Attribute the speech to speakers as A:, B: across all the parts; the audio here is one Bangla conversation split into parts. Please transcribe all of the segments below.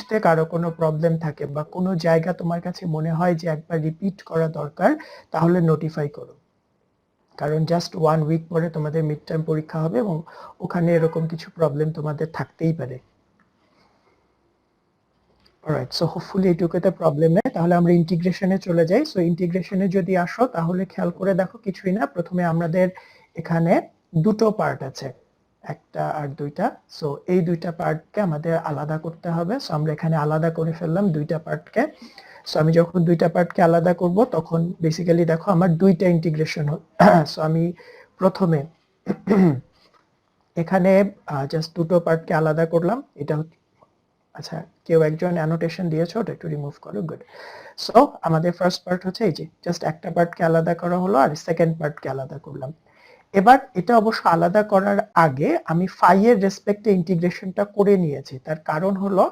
A: বুঝতে কারো কোনো প্রবলেম থাকে বা কোনো জায়গা তোমার কাছে মনে হয় যে একবার রিপিট করা দরকার, তাহলে নোটিফাই করো, কারণ জাস্ট 1 উইক পরে তোমাদের মিড টার্ম পরীক্ষা হবে এবং ওখানে এরকম কিছু প্রবলেম তোমাদের থাকতেই পারে। অলরাইট, সো হোপফুলি এইটুকুতে প্রবলেম নেই। তাহলে আমরা ইন্টিগ্রেশনে চলে যাই। সো ইন্টিগ্রেশনে যদি আসো তাহলে খেয়াল করে দেখো কিছুই না, প্রথমে আমাদের এখানে দুটো পার্ট আছে, একটা আর দুইটা। সো এই দুইটা পার্টকে আমাদের আলাদা করতে হবে। সো আমরা এখানে আলাদা করে ফেললাম দুইটা পার্টকে। সো আমি যখন দুইটা পার্টকে আলাদা করব তখন বেসিক্যালি দেখো আমার দুইটা ইন্টিগ্রেশন। সো আমি প্রথমে এখানে জাস্ট দুটো পার্টকে আলাদা করলাম। এটা আচ্ছা, কেউ একজন অ্যানোটেশন দিয়েছো, ওটা একটু রিমুভ করো। গুড। সো আমাদের ফার্স্ট পার্ট হচ্ছে এই যে জাস্ট একটা পার্টকে আলাদা করা হলো আর সেকেন্ড পার্টকে আলাদা করলাম। এবার এটা অবশ্য আলাদা করার আগে আমি ফাই এর রেসপেক্টে ইন্টিগ্রেশনটা করে নিয়েছি। তার কারণ হলো,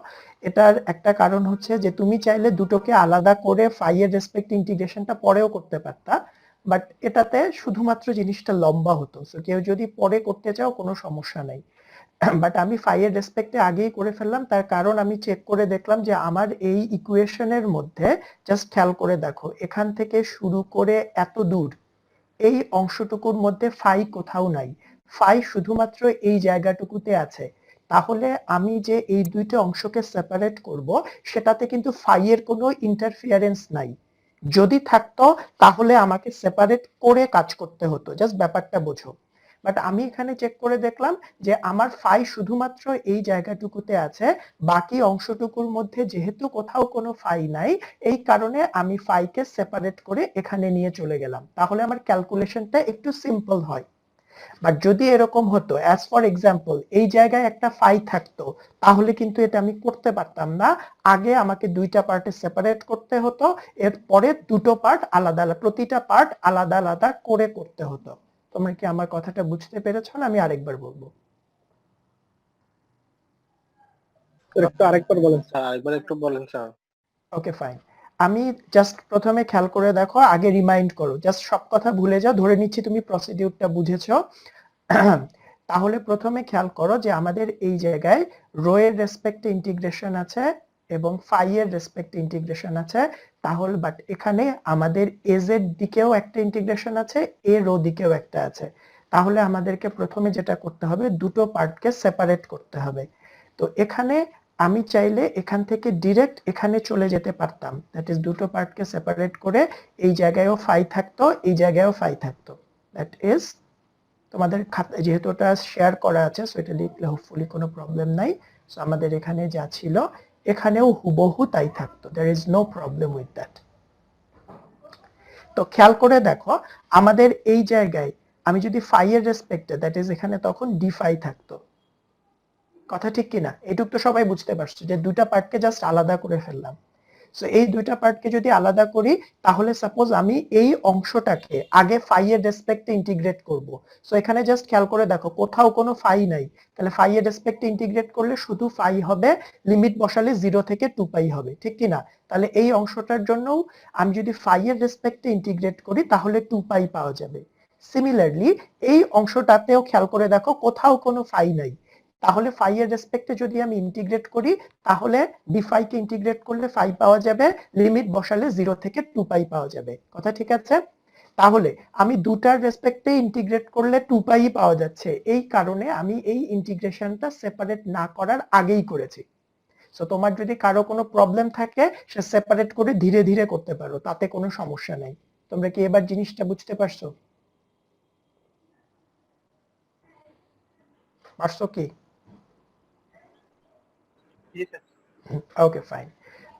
A: এটার একটা কারণ হচ্ছে যে তুমি চাইলে দুটোকে আলাদা করে ফাই এর রেসপেক্টে ইন্টিগ্রেশনটা পরেও করতে পারতা, বাট এটাতে শুধুমাত্র জিনিসটা লম্বা হতো। সো কেউ যদি পরে করতে চাও কোনো সমস্যা নাই, বাট আমি ফাই এর রেসপেক্টে আগেই করে ফেললাম। তার কারণ আমি চেক করে দেখলাম যে আমার এই ইকুয়েশনের মধ্যে, জাস্ট খেয়াল করে দেখো, এখান থেকে শুরু করে এত দূর এই অংশটুকুর মধ্যে ফাই কোথাও নাই, ফাই শুধুমাত্র এই জায়গাটুকুতে আছে। তাহলে আমি যে এই দুইটা অংশকে সেপারেট করব, সেটাতে কিন্তু ফাই এর কোনো ইন্টারফিয়ারেন্স নাই। যদি থাকতো তাহলে আমাকে সেপারেট করে কাজ করতে হতো। জাস্ট ব্যাপারটা বোঝো। বাট আমি এখানে চেক করে দেখলাম যে আমার ফাই শুধুমাত্র এই জায়গাটুকুতে আছে, বাকি অংশটুকুর মধ্যে যেহেতু কোথাও কোনো ফাই নাই, এই কারণে আমি ফাইকে সেপারেট করে এখানে নিয়ে চলে গেলাম। তাহলে আমার ক্যালকুলেশনটা একটু সিম্পল হয়। বাট যদি এরকম হতো, অ্যাজ ফর এক্সাম্পল, এই জায়গায় একটা ফাই থাকতো, তাহলে কিন্তু এটা আমি করতে পারতাম না। আগে আমাকে দুইটা পার্টে সেপারেট করতে হতো, এরপরে দুটো পার্ট আলাদা আলাদা, প্রতিটা পার্ট আলাদা আলাদা করে করতে হতো। তোমরা কি আমার কথাটা বুঝতে পেরেছো না আমি আরেকবার বলবো?
B: একটু আরেকবার বলেন স্যার, আরেকবার একটু বলেন স্যার।
A: Okay fine. আমি জাস্ট প্রথমে খেয়াল করে দেখো, আগে রিমাইন্ড করো, জাস্ট সব কথা ভুলে যাও, ধরে নিচ্ছি তুমি প্রসিডিউরটা বুঝেছো। তাহলে প্রথমে খেয়াল করো যে আমাদের এই জায়গায় রো এর রেসপেক্টে ইন্টিগ্রেশন আছে এবং ফাই এর রেসপেক্টে ইন্টিগ্রেশন আছে। তাহলে বাট এখানে আমাদের এজ এর দিকেও একটা ইন্টিগ্রেশন আছে, এ রো দিকেও একটা আছে। তাহলে আমাদেরকে প্রথমে যেটা করতে হবে, দুটো পার্টকে সেপারেট করতে হবে। তো এখানে আমি চাইলে এখান থেকে ডিরেক্ট এখানে চলে যেতে পারতাম, দ্যাট ইজ দুটো পার্টকে সেপারেট করে এই জায়গায়ও ফাই থাকতো, এই জায়গায়ও ফাই থাকতো। দ্যাট ইজ তোমাদের খাতা যেহেতু ওটা শেয়ার করা আছে, সো এটা লিখলে হোপফুলি কোনো প্রবলেম নাই। সো আমাদের এখানে যা ছিল এখানেও হুবহু তাই থাকতো, there is no problem with that. তো খেয়াল করে দেখো, আমাদের এই জায়গায় আমি যদি ফাই এর রেসপেক্টে, দ্যাট ইজ এখানে তখন ডি ফাই থাকতো। কথা ঠিক কিনা? এটুক তো সবাই বুঝতে পারছো যে দুইটা পার্টকে জাস্ট আলাদা করে ফেললাম। সো এই দুইটা পার্টকে যদি আলাদা করি, তাহলে সাপোজ আমি এই অংশটাকে আগে ফাই এর রেসপেক্টে ইন্টিগ্রেট করব। সো এখানে জাস্ট খেয়াল করে দেখো, কোথাও কোনো ফাই নাই, তাহলে ফাই এর রেসপেক্টে ইন্টিগ্রেট করলে শুধু ফাই হবে, লিমিট বসালে 0 থেকে 2 পাই হবে, ঠিক কিনা? তাহলে এই অংশটার জন্য আমি যদি ফাই এর রেসপেক্টে ইন্টিগ্রেট করি তাহলে 2 পাই পাওয়া যাবে। সিমিলারলি এই অংশটাতেও খেয়াল করে দেখো, কোথাও কোনো ফাই নাই, তাহলে ফাই এর রেসপেক্টে যদি আমি ইন্টিগ্রেট করি, তাহলে ডি ফাই কে ইন্টিগ্রেট করলে ফাই পাওয়া যাবে, লিমিট বসালে 0 থেকে 2 পাই পাওয়া যাবে। কথা ঠিক আছে? তাহলে আমি দুটার রেসপেক্টে ইন্টিগ্রেট করলে 2 পাই পাওয়া যাচ্ছে, এই কারণে আমি এই ইন্টিগ্রেশনটা সেপারেট না করার আগেই করেছি। সো তোমার যদি কারো কোনো প্রবলেম থাকে, সে সেপারেট করে ধীরে ধীরে করতে পারো, তাতে কোনো সমস্যা নেই। তোমরা কি এবার জিনিসটা বুঝতে পারছো? পারছো কি? Okay fine.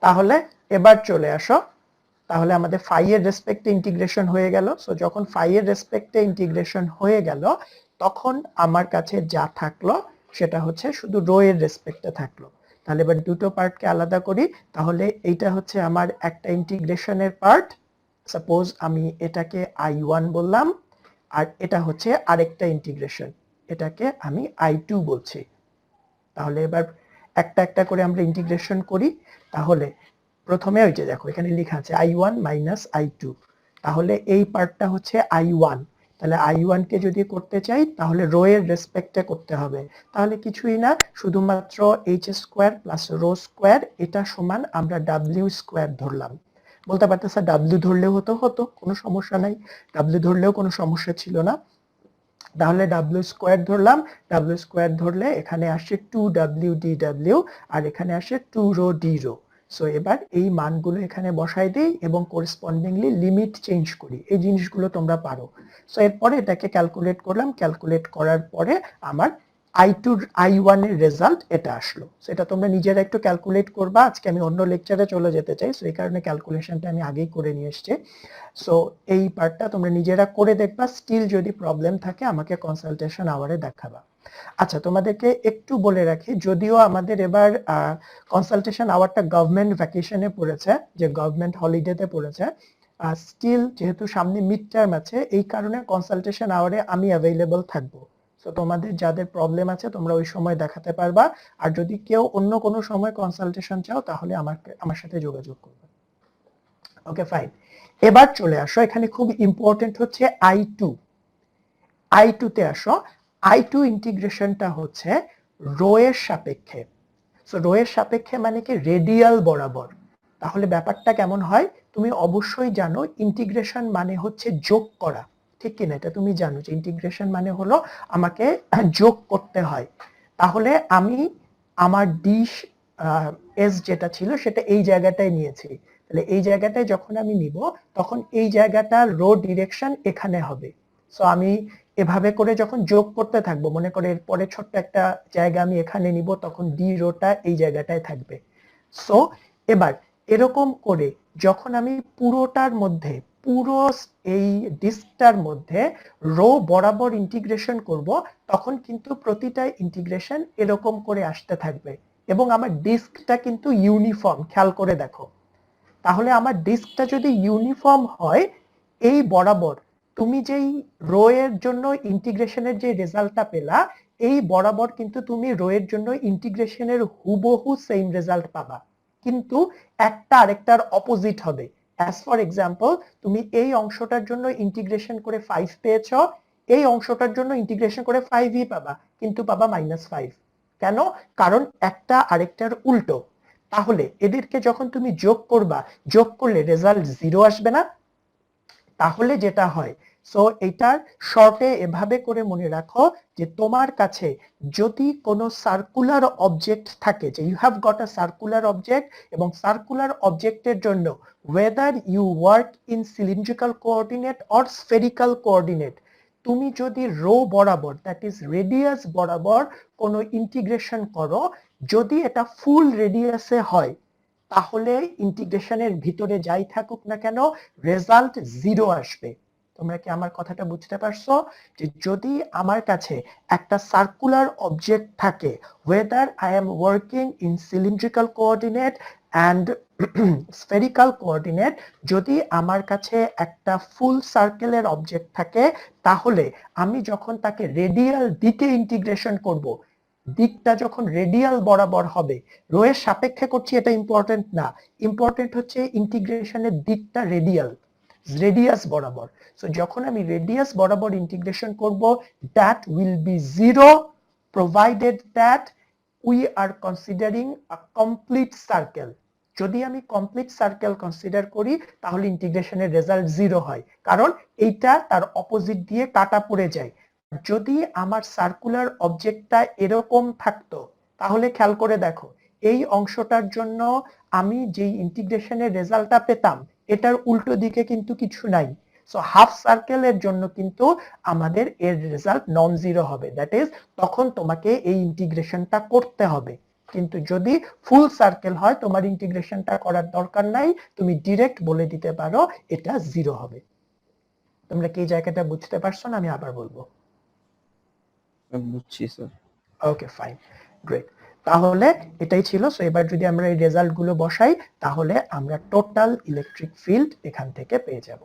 A: তাহলে এবার চলে আসো, তাহলে আমাদের ফাই এর রেসপেক্টে ইন্টিগ্রেশন হয়ে গেল। সো যখন ফাই এর রেসপেক্টে ইন্টিগ্রেশন হয়ে গেল, তখন আমার কাছে যা থাকলো সেটা হচ্ছে শুধু রো এর রেসপেক্টে থাকলো। তাহলে এবার দুটো পার্টকে আলাদা করি। তাহলে এইটা হচ্ছে আমার একটা ইন্টিগ্রেশনের পার্ট, সাপোজ আমি এটাকে I1 বললাম, আর এটা হচ্ছে আরেকটা ইন্টিগ্রেশন, এটাকে আমি I2 বলছি। তাহলে এবার একটা একটা করে আমরা ইন্টিগ্রেশন করি। তাহলে প্রথমে ওই যে দেখো এখানে লেখা আছে I1 - I2, তাহলে এই পার্টটা হচ্ছে I1, তাহলে I1 কে যদি করতে চাই তাহলে রো এর রেসপেক্টে করতে হবে, তাহলে কিছুই না, শুধুমাত্র h square plus rho square এটা সমান আমরা w স্কয়ার ধরলাম। বলতে পারতেছে w ধরলেও হতো, কোনো সমস্যা নাই, w ধরলেও কোনো সমস্যা ছিল না। তাহলে w স্কয়ার ধরলাম, w স্কয়ার ধরলে এখানে আসে 2w dw আর এখানে আসে 2 রো d রো। সো এবার এই মানগুলো এখানে বসাই দেই এবং করেসপন্ডিংলি লিমিট চেঞ্জ করি, এই জিনিসগুলো তোমরা পারো। সো এরপরে এটাকে ক্যালকুলেট করলাম, ক্যালকুলেট করার পরে আমার I2 I1 এর রেজাল্ট এটা আসলো। সেটা তোমরা নিজেরা একটু ক্যালকুলেট করবা, আজকে আমি অন্য লেকচারে চলে যেতে চাই, সো এই কারণে ক্যালকুলেশনটা আমি আগেই করে নিয়ে এসেছি। সো এই পার্টটা তোমরা নিজেরা করে দেখবা, স্টিল যদি প্রবলেম থাকে আমাকে কনসালটেশন আওয়ারে দেখাবা। আচ্ছা, তোমাদেরকে একটু বলে রাখি, যদিও আমাদের এবার কনসালটেশন আওয়ারটা গভর্নমেন্ট ভ্যাকেশনে পড়েছে, যে গভর্নমেন্ট হলিডেতে পড়েছে, স্টিল যেহেতু সামনে মিড টার্ম আছে এই কারণে কনসালটেশন আওয়ারে আমি অ্যাভেলেবল থাকবো। তো তোমাদের যাদের প্রবলেম আছে তোমরা ওই সময় দেখাতে পারবা, আর যদি কেউ অন্য কোনো সময় কনসালটেশন চাও তাহলে আমার সাথে যোগাযোগ করবে। ওকে ফাইন, এবার চলে আসো, এখানে খুব ইম্পর্টেন্ট হচ্ছে I2 তে আসো। I2 ইন্টিগ্রেশনটা হচ্ছে রো এর সাপেক্ষে। সো রো এর সাপেক্ষে মানে কি রেডিয়াল বরাবর। তাহলে ব্যাপারটা কেমন হয় তুমি অবশ্যই জানো, ইন্টিগ্রেশন মানে হচ্ছে যোগ করা, ঠিক কিনা? এটা তুমি জানো যে ইন্টিগ্রেশন মানে হলো আমাকে যোগ করতে হয়। তাহলে আমি আমার ডিশ এস যেটা ছিল সেটা এই জায়গাটায় নিয়েছি, তাহলে এই জায়গাটায় যখন আমি নিব তখন এই জায়গাটা রো ডিরেকশন এখানে হবে। সো আমি এভাবে করে যখন যোগ করতে থাকবো, মনে করে এরপরে ছোট্ট একটা জায়গা আমি এখানে নিব, তখন ডি রোটা এই জায়গাটায় থাকবে। সো এবার এরকম করে যখন আমি পুরোটার মধ্যে, পুরো এই ডিস্কটার মধ্যে রো বরাবর ইন্টিগ্রেশন করব, তখন কিন্তু প্রতিটা ইন্টিগ্রেশন এরকম করে আসতে থাকবে এবং আমার ডিস্কটা কিন্তু ইউনিফর্ম, খেয়াল করে দেখো। তাহলে আমার ডিস্কটা যদি ইউনিফর্ম হয়, এই বরাবর তুমি যেই রো এর জন্য ইন্টিগ্রেশনের যে রেজাল্টটা পেলা, এই বরাবর কিন্তু তুমি রো এর জন্য ইন্টিগ্রেশনের হুবহু সেম রেজাল্ট পাবা, কিন্তু একটা আরেকটার অপোজিট হবে। অ্যাজ ফর এক্সাম্পল, তুমি এই অংশটার জন্য ইন্টিগ্রেশন করে 5 পেয়েছো, এই অংশটার জন্য ইন্টিগ্রেশন করে 5ই পাবা, কিন্তু পাবা -5। কেন? কারণ একটা আরেকটার উল্টো। তাহলে এদেরকে যখন তুমি যোগ করবা, যোগ করলে রেজাল্ট 0 আসবে না? তাহলে যেটা হয়, সো এটার শর্টে এভাবে করে মনে রাখো যে তোমার কাছে যদি কোনো সার্কুলার অবজেক্ট থাকে, যে you have got a circular object, এবং সার্কুলার অবজেক্টের জন্য whether you work in cylindrical coordinate or spherical coordinate, তুমি যদি রো বরাবর, দ্যাট ইজ রেডিয়াস বরাবর কোনো ইন্টিগ্রেশন করো, যদি এটা ফুল রেডিয়াসে হয় তাহলে ইন্টিগ্রেশনের ভিতরে যাই থাকুক না কেন রেজাল্ট 0 আসবে। তোমরা কি আমার কথাটা বুঝতে পারছো? যে যদি আমার কাছে একটা সার্কুলার অবজেক্ট থাকে, whether I am working in cylindrical coordinate and spherical coordinate, যদি আমার কাছে একটা ফুল সার্কেলের অবজেক্ট থাকে, তাহলে আমি যখন তাকে রেডিয়াল দিকে ইন্টিগ্রেশন করব, দিকটা যখন রেডিয়াল বরাবর হবে, রো এর সাপেক্ষে করছি এটা ইম্পর্টেন্ট না, ইম্পর্টেন্ট হচ্ছে ইন্টিগ্রেশনের দিকটা রেডিয়াস বরাবর। সো যখন আমি রেডিয়াস বরাবর ইন্টিগ্রেশন করব, that will B 0 provided that we are considering a complete circle. যদি আমি কমপ্লিট সার্কেল কনসিডার করি তাহলে ইন্টিগ্রেশনের রেজাল্ট 0 হয়, কারণ এইটা তার অপোজিট দিয়ে কাটা পড়ে যায়। যদি আমার সার্কুলার অবজেক্টটা এরকম থাকতো, তাহলে খেয়াল করে দেখো এই অংশটার জন্য আমি যেই ইন্টিগ্রেশনের রেজাল্টটা পেতাম এটার উল্টো দিকে কিন্তু কিছু নাই। সো হাফ সার্কেলের জন্য কিন্তু আমাদের এর রেজাল্ট নন জিরো হবে, দ্যাট ইজ তখন তোমাকে এই ইন্টিগ্রেশনটা করতে হবে। কিন্তু যদি ফুল সার্কেল হয় তোমার ইন্টিগ্রেশনটা করার দরকার নাই, তুমি ডিরেক্ট বলে দিতে পারো এটা 0 হবে। তোমরা কি এই জায়গাটা বুঝতে পারছো না? আমি আবার বলবো।
C: বুঝছি স্যার।
A: Okay fine, great. তাহলে এটাই ছিল। সো এবার যদি আমরা এই রেজাল্ট গুলো বসাই তাহলে আমরা টোটাল ইলেকট্রিক ফিল্ড এখান থেকে পেয়ে যাব।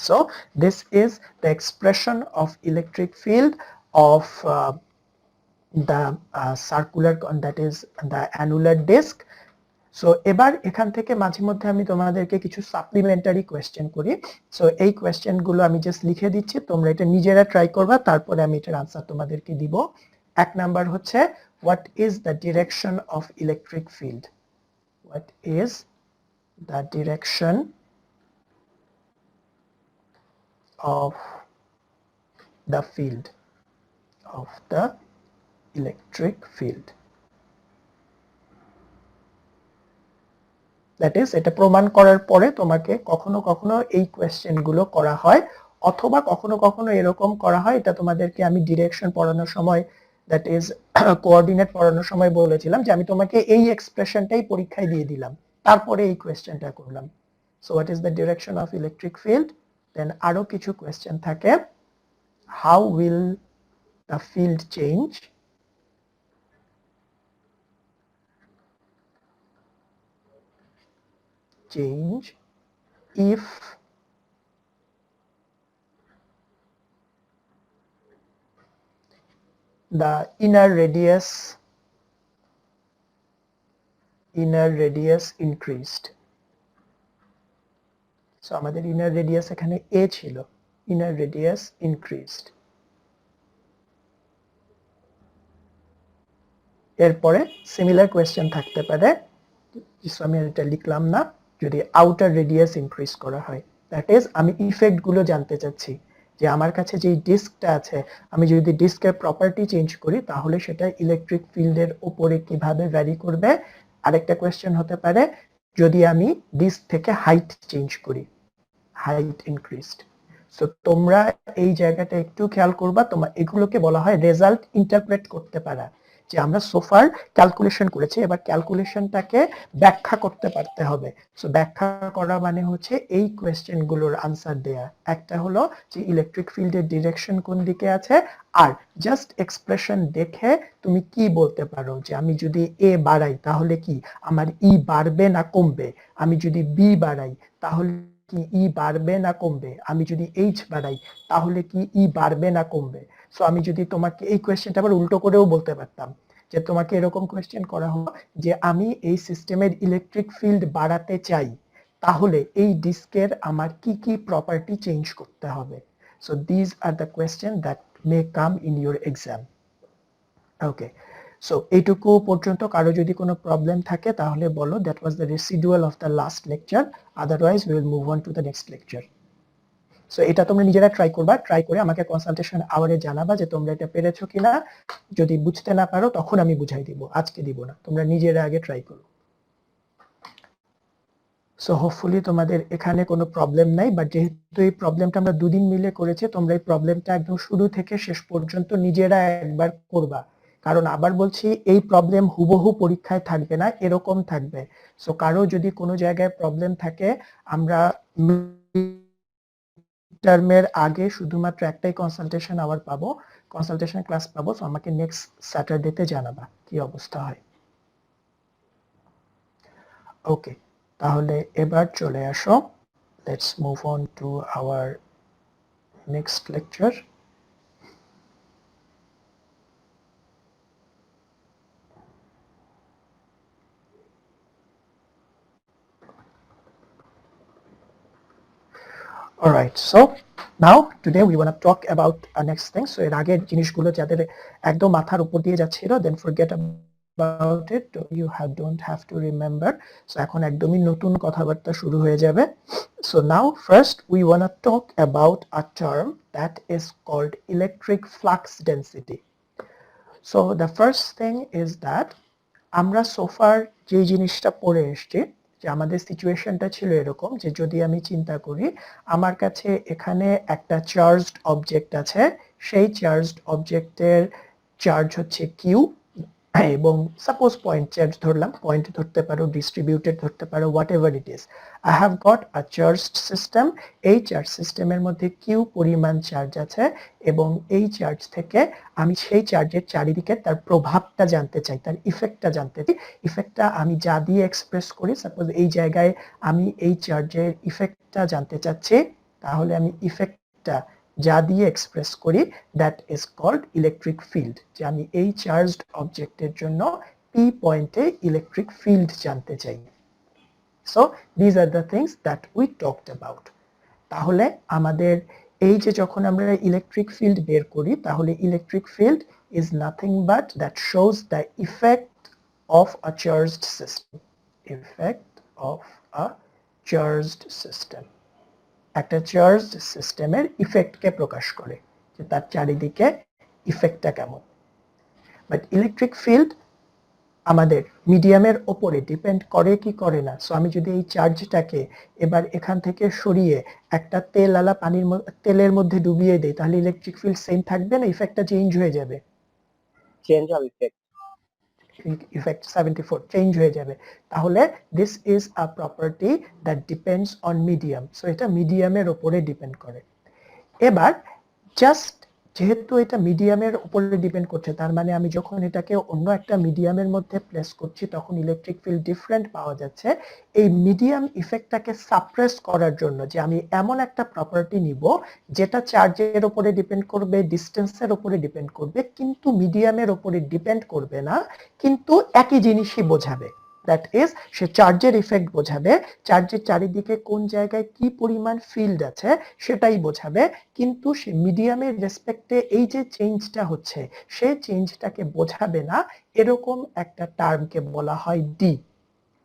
A: So this is the expression of electric field of the circular, that is the annular disk. So এবার এখান থেকে মাঝে মধ্যে আমি তোমাদেরকে কিছু সাপ্লিমেন্টারি কোয়েশ্চেন করি। সো এই কোয়েশ্চেন গুলো আমি জাস্ট লিখে দিচ্ছি, তোমরা এটা নিজেরা ট্রাই করবা, তারপরে আমি এটার আনসার তোমাদেরকে দিব। এক নাম্বার হচ্ছে, what is the direction of electric field? What is the direction of the field, of the electric field? That is, এটা প্রমাণ করার পরে তোমাকে কখনো কখনো এই কোয়েশ্চেন গুলো করা হয়, অথবা কখনো কখনো এরকম করা হয়, এটা তোমাদেরকে আমি ডিরেকশন পড়ানোর সময়, দ্যাট ইজ কোঅর্ডিনেট পড়ানোর সময় বলেছিলাম যে আমি তোমাকে এই এক্সপ্রেশনটাই পরীক্ষায় দিয়ে দিলাম, তারপরে এই কোয়েশ্চেনটা করলাম। So what is the direction of electric field? Then আরো কিছু কোয়েশ্চেন থাকে, how will the field change if the inner radius increased? So আমাদের inner radius এখানে a ছিল, inner radius increased। এরপরে সিমিলার কোয়েশ্চেন থাকতে পারে, আমি এটা লিখলাম না, যদি আউটার রেডিয়াস ইনক্রিজ করা হয়, দ্যাট ইজ আমি ইফেক্ট গুলো জানতে চাচ্ছি, যে আমার কাছে যে ডিস্কটা আছে, আমি যদি ডিস্কের প্রপার্টি চেঞ্জ করি তাহলে সেটা ইলেকট্রিক ফিল্ডের উপরে কিভাবে ভ্যারি করবে। আরেকটা কোয়েশ্চেন হতে পারে, যদি আমি ডিস্ক থেকে হাইট চেঞ্জ করি, হাইট ইনক্রিজড। সো তোমরা এই জায়গাটা একটু খেয়াল করবা, তোমার এগুলোকে বলা হয় রেজাল্ট ইন্টারপ্রেট করতে পারা, যে আমরা সোফার ক্যালকুলেশন করেছি, এবার ক্যালকুলেশনটাকে ব্যাখ্যা করতে পারতে হবে। সো ব্যাখ্যা করা মানে হচ্ছে এই কোয়েশ্চেন গুলোর আনসার দেয়া। একটা হলো যে ইলেকট্রিক ফিল্ডের ডিরেকশন কোন দিকে আছে, আর জাস্ট এক্সপ্রেশন দেখে তুমি কি বলতে পারো, যে আমি যদি এ বাড়াই তাহলে কি আমার ই বাড়বে না কমবে, আমি যদি বি বাড়াই তাহলে কি ই বাড়বে না কমবে, আমি যদি এইচ বাড়াই তাহলে কি ই বাড়বে না কমবে। সো আমি যদি তোমাকে এই কোয়েশ্চেনটা আবার উল্টো করেও বলতে পারতাম, যে তোমাকে এরকম কোয়েশ্চেন করা হলো যে আমি এই সিস্টেমের ইলেকট্রিক ফিল্ড বাড়াতে চাই, তাহলে এই ডিস্কের আমার কি কি প্রপার্টি চেঞ্জ করতে হবে। So this are the question that may come in your exam. Okay, so এইটুকু পর্যন্ত কারো যদি কোনো প্রবলেম থাকে তাহলে বলো। That was the residual of the last lecture, otherwise we will move on to the next lecture. So এটা তোমরা নিজেরা ট্রাই করবা, ট্রাই করে আমাকে কনসালটেশন আওয়ারে জানাবা যে তোমরা এটা পেরেছো কিনা। যদি বুঝতে না পারো তখন আমি বুঝাই দিব, আজকে দিব না, তোমরা নিজেরা আগে ট্রাই করো। সো হোপফুলি তোমাদের এখানে কোনো প্রবলেম নাই, বাট যেহেতু এই প্রবলেমটা আমরা দুদিন মিলে করেছি, তোমরা এই প্রবলেমটা একদম শুরু থেকে শেষ পর্যন্ত নিজেরা একবার করবা। কারণ আবার বলছি, এই প্রবলেম হুবহু পরীক্ষায় থাকবে না, এরকম থাকবে। সো কারো যদি কোনো জায়গায় প্রবলেম থাকে, আমরা টার্মের আগে শুধুমাত্র একটাই কনসালটেশন আওয়ার পাবো, কনসালটেশন ক্লাস পাবো। সো আমাকে নেক্সট স্যাটারডেতে জানাবা কি অবস্থা হয়। ওকে, তাহলে এবার চলে আসো, let's move on to our next lecture. Alright, so now today we want to talk about next thing. So এর আগের জিনিসগুলো যাদের একদম মাথার উপর দিয়ে যাচ্ছিল, then forget about it, you don't have to remember. So এখন একদমই নতুন কথাবার্তা শুরু হয়ে যাবে। So now first we want to talk about a term that is called electric flux density. So the first thing is that আমরা সোফার যে জিনিসটা পড়ে এসেছি, যে আমাদের সিচুয়েশনটা ছিল এরকম, যে যদি আমি চিন্তা করি আমার কাছে এখানে একটা চার্জড অবজেক্ট আছে, সেই চার্জড অবজেক্টের চার্জ হচ্ছে কিউ, এবং সাপোজ পয়েন্ট চার্জ ধরলাম, পয়েন্ট ধরতে পারো, ডিস্ট্রিবিউটেড ধরতে পারো, what ever it is. I have got a charged system, এই চার্জ সিস্টেমের মধ্যে কিউ পরিমাণ চার্জ আছে, এবং এই চার্জ থেকে আমি সেই চার্জের চারিদিকে তার প্রভাবটা জানতে চাই, তার ইফেক্টটা জানতে চাই। ইফেক্টটা আমি যা দিয়ে এক্সপ্রেস করি, সাপোজ এই জায়গায় আমি এই চার্জের ইফেক্টটা জানতে চাচ্ছি, তাহলে আমি ইফেক্টটা যা দিয়ে এক্সপ্রেস করি, that is called electric field, যে আমি এই চার্জড অবজেক্টের জন্য P পয়েন্টে ইলেকট্রিক ফিল্ড জানতে চাই। So these are the things that we talked about. তাহলে আমাদের এই যে যখন আমরা ইলেকট্রিক ফিল্ড বের করি তাহলে electric field is nothing but that shows the effect of a charged system. Effect of a charged system. একটা চার্জড সিস্টেমের ইফেক্টকে প্রকাশ করে যে তার চারিদিকে ইফেক্টটা কেমন। বাট ইলেকট্রিক ফিল্ড আমাদের মিডিয়ামের উপরে ডিপেন্ড করে কি করে না। সো আমি যদি এই চার্জটাকে এবার এখান থেকে সরিয়ে একটা তেলওয়ালা তেলের মধ্যে ডুবিয়ে দেই তাহলে ইলেকট্রিক ফিল্ড সেম থাকবে না ইফেক্টটা চেঞ্জ হয়ে যাবে?
B: চেঞ্জ হবে
A: ইফেক্ট 74 চেঞ্জ হয়ে যাবে। তাহলে this is a property that depends on medium. So এটা মিডিয়ামের উপরে ডিপেন্ড করে। এবার জাস্ট যেহেতু এটা মিডিয়ামের উপরে ডিপেন্ড করছে তার মানে আমি যখন এটাকে অন্য একটা মিডিয়ামের মধ্যে প্লেস করছি তখন ইলেকট্রিক ফিল্ড ডিফারেন্ট পাওয়া যাচ্ছে। এই মিডিয়াম ইফেক্টটাকে সাপ্রেস করার জন্য যে আমি এমন একটা প্রপার্টি নিব যেটা চার্জের উপরে ডিপেন্ড করবে, ডিসটেন্সের উপরে ডিপেন্ড করবে, কিন্তু মিডিয়ামের উপরে ডিপেন্ড করবে না, কিন্তু একই জিনিসই বোঝাবে। দ্যাট ইজ সে চার্জের ইফেক্ট বোঝাবে, চার্জের চারিদিকে কোন জায়গায় কি পরিমাণ ফিল্ড আছে সেটাই বোঝাবে, কিন্তু সে মিডিয়ামের রেসপেক্টে এই যে চেঞ্জটা হচ্ছে সে চেঞ্জটাকে বোঝাবে না, এরকম একটা টার্মকে বলা হয় D.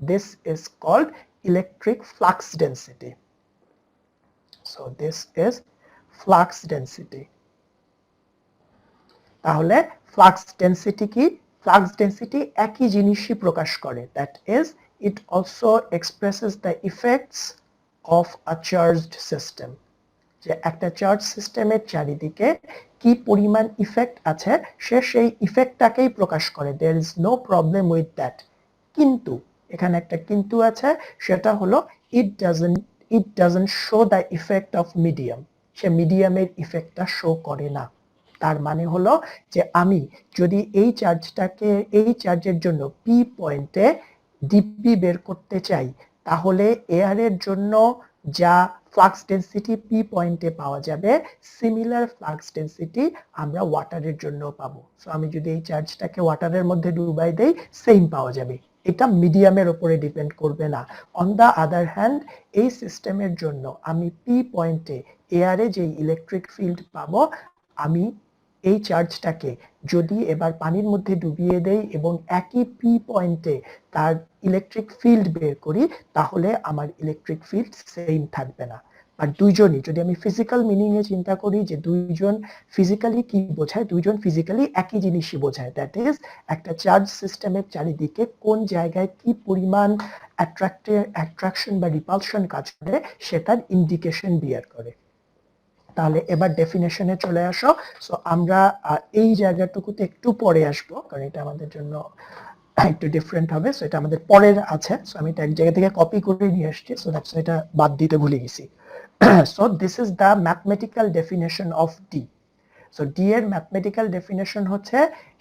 A: This is called electric flux density. So this is flux density. তাহলে ফ্লাক্স ডেন্সিটি কি? Flux density একই জিনিসই প্রকাশ করে, that is it also expresses the effects of a charged system. যে একটা চার্জ সিস্টেমের চারিদিকে কি পরিমাণ ইফেক্ট আছে সে সেই ইফেক্টটাকেই প্রকাশ করে। there is no problem with that. কিন্তু এখানে একটা কিন্তু আছে, সেটা হলো it doesn't show the effect of medium. সে মিডিয়ামের ইফেক্টটা শো করে না। তার মানে হলো যে আমি যদি এই চার্জের জন্য পি পয়েন্টে ডিপি বের করতে চাই তাহলে এয়ারের জন্য যা ফ্লাক্স ডেন্সিটি পি পয়েন্টে পাওয়া যাবে সিমিলার ফ্লাক্স ডেন্সিটি আমরা ওয়াটারের জন্য পাবো। সো আমি যদি এই চার্জটাকে ওয়াটারের মধ্যে ডুবাই দেই সেম পাওয়া যাবে, এটা মিডিয়ামের উপরে ডিপেন্ড করবে না। অন দা আদার হ্যান্ড এই সিস্টেমের জন্য আমি পি পয়েন্টে এয়ারে যে ইলেকট্রিক ফিল্ড পাবো আমি এই চার্জটাকে যদি এবার পানির মধ্যে ডুবিয়ে দেই এবং একই পি পয়েন্টে তার ইলেকট্রিক ফিল্ড বের করি তাহলে আমার ইলেকট্রিক ফিল্ড সেম থাকবে না। আর দুইজনই যদি আমি ফিজিক্যাল মিনিং এ চিন্তা করি যে দুইজন ফিজিক্যালি কি বোঝায়, দুইজন ফিজিক্যালি একই জিনিসই বোঝায়, দ্যাট ইজ একটা চার্জ সিস্টেমের চারিদিকে কোন জায়গায় কি পরিমাণ অ্যাট্রাকশন বা রিপালশন কাজ করে সেটার ইন্ডিকেশন বিয়ার করে। তাহলে এবার ডেফিনেশনে চলে আসো। সো আমরা এই জায়গাটুকুতে একটু পরে আসবো কারণ এটা আমাদের জন্য একটু ডিফারেন্ট হবে। সো এটা আমাদের পরের আছে। সো আমি এটা এক জায়গা থেকে কপি করে নিয়ে আসছি, সো দ্যাটস এটা বাদ দিতে ভুলে গেছি। So this is the mathematical definition of D. So D এর ম্যাথমেটিক্যাল ডেফিনেশন হচ্ছে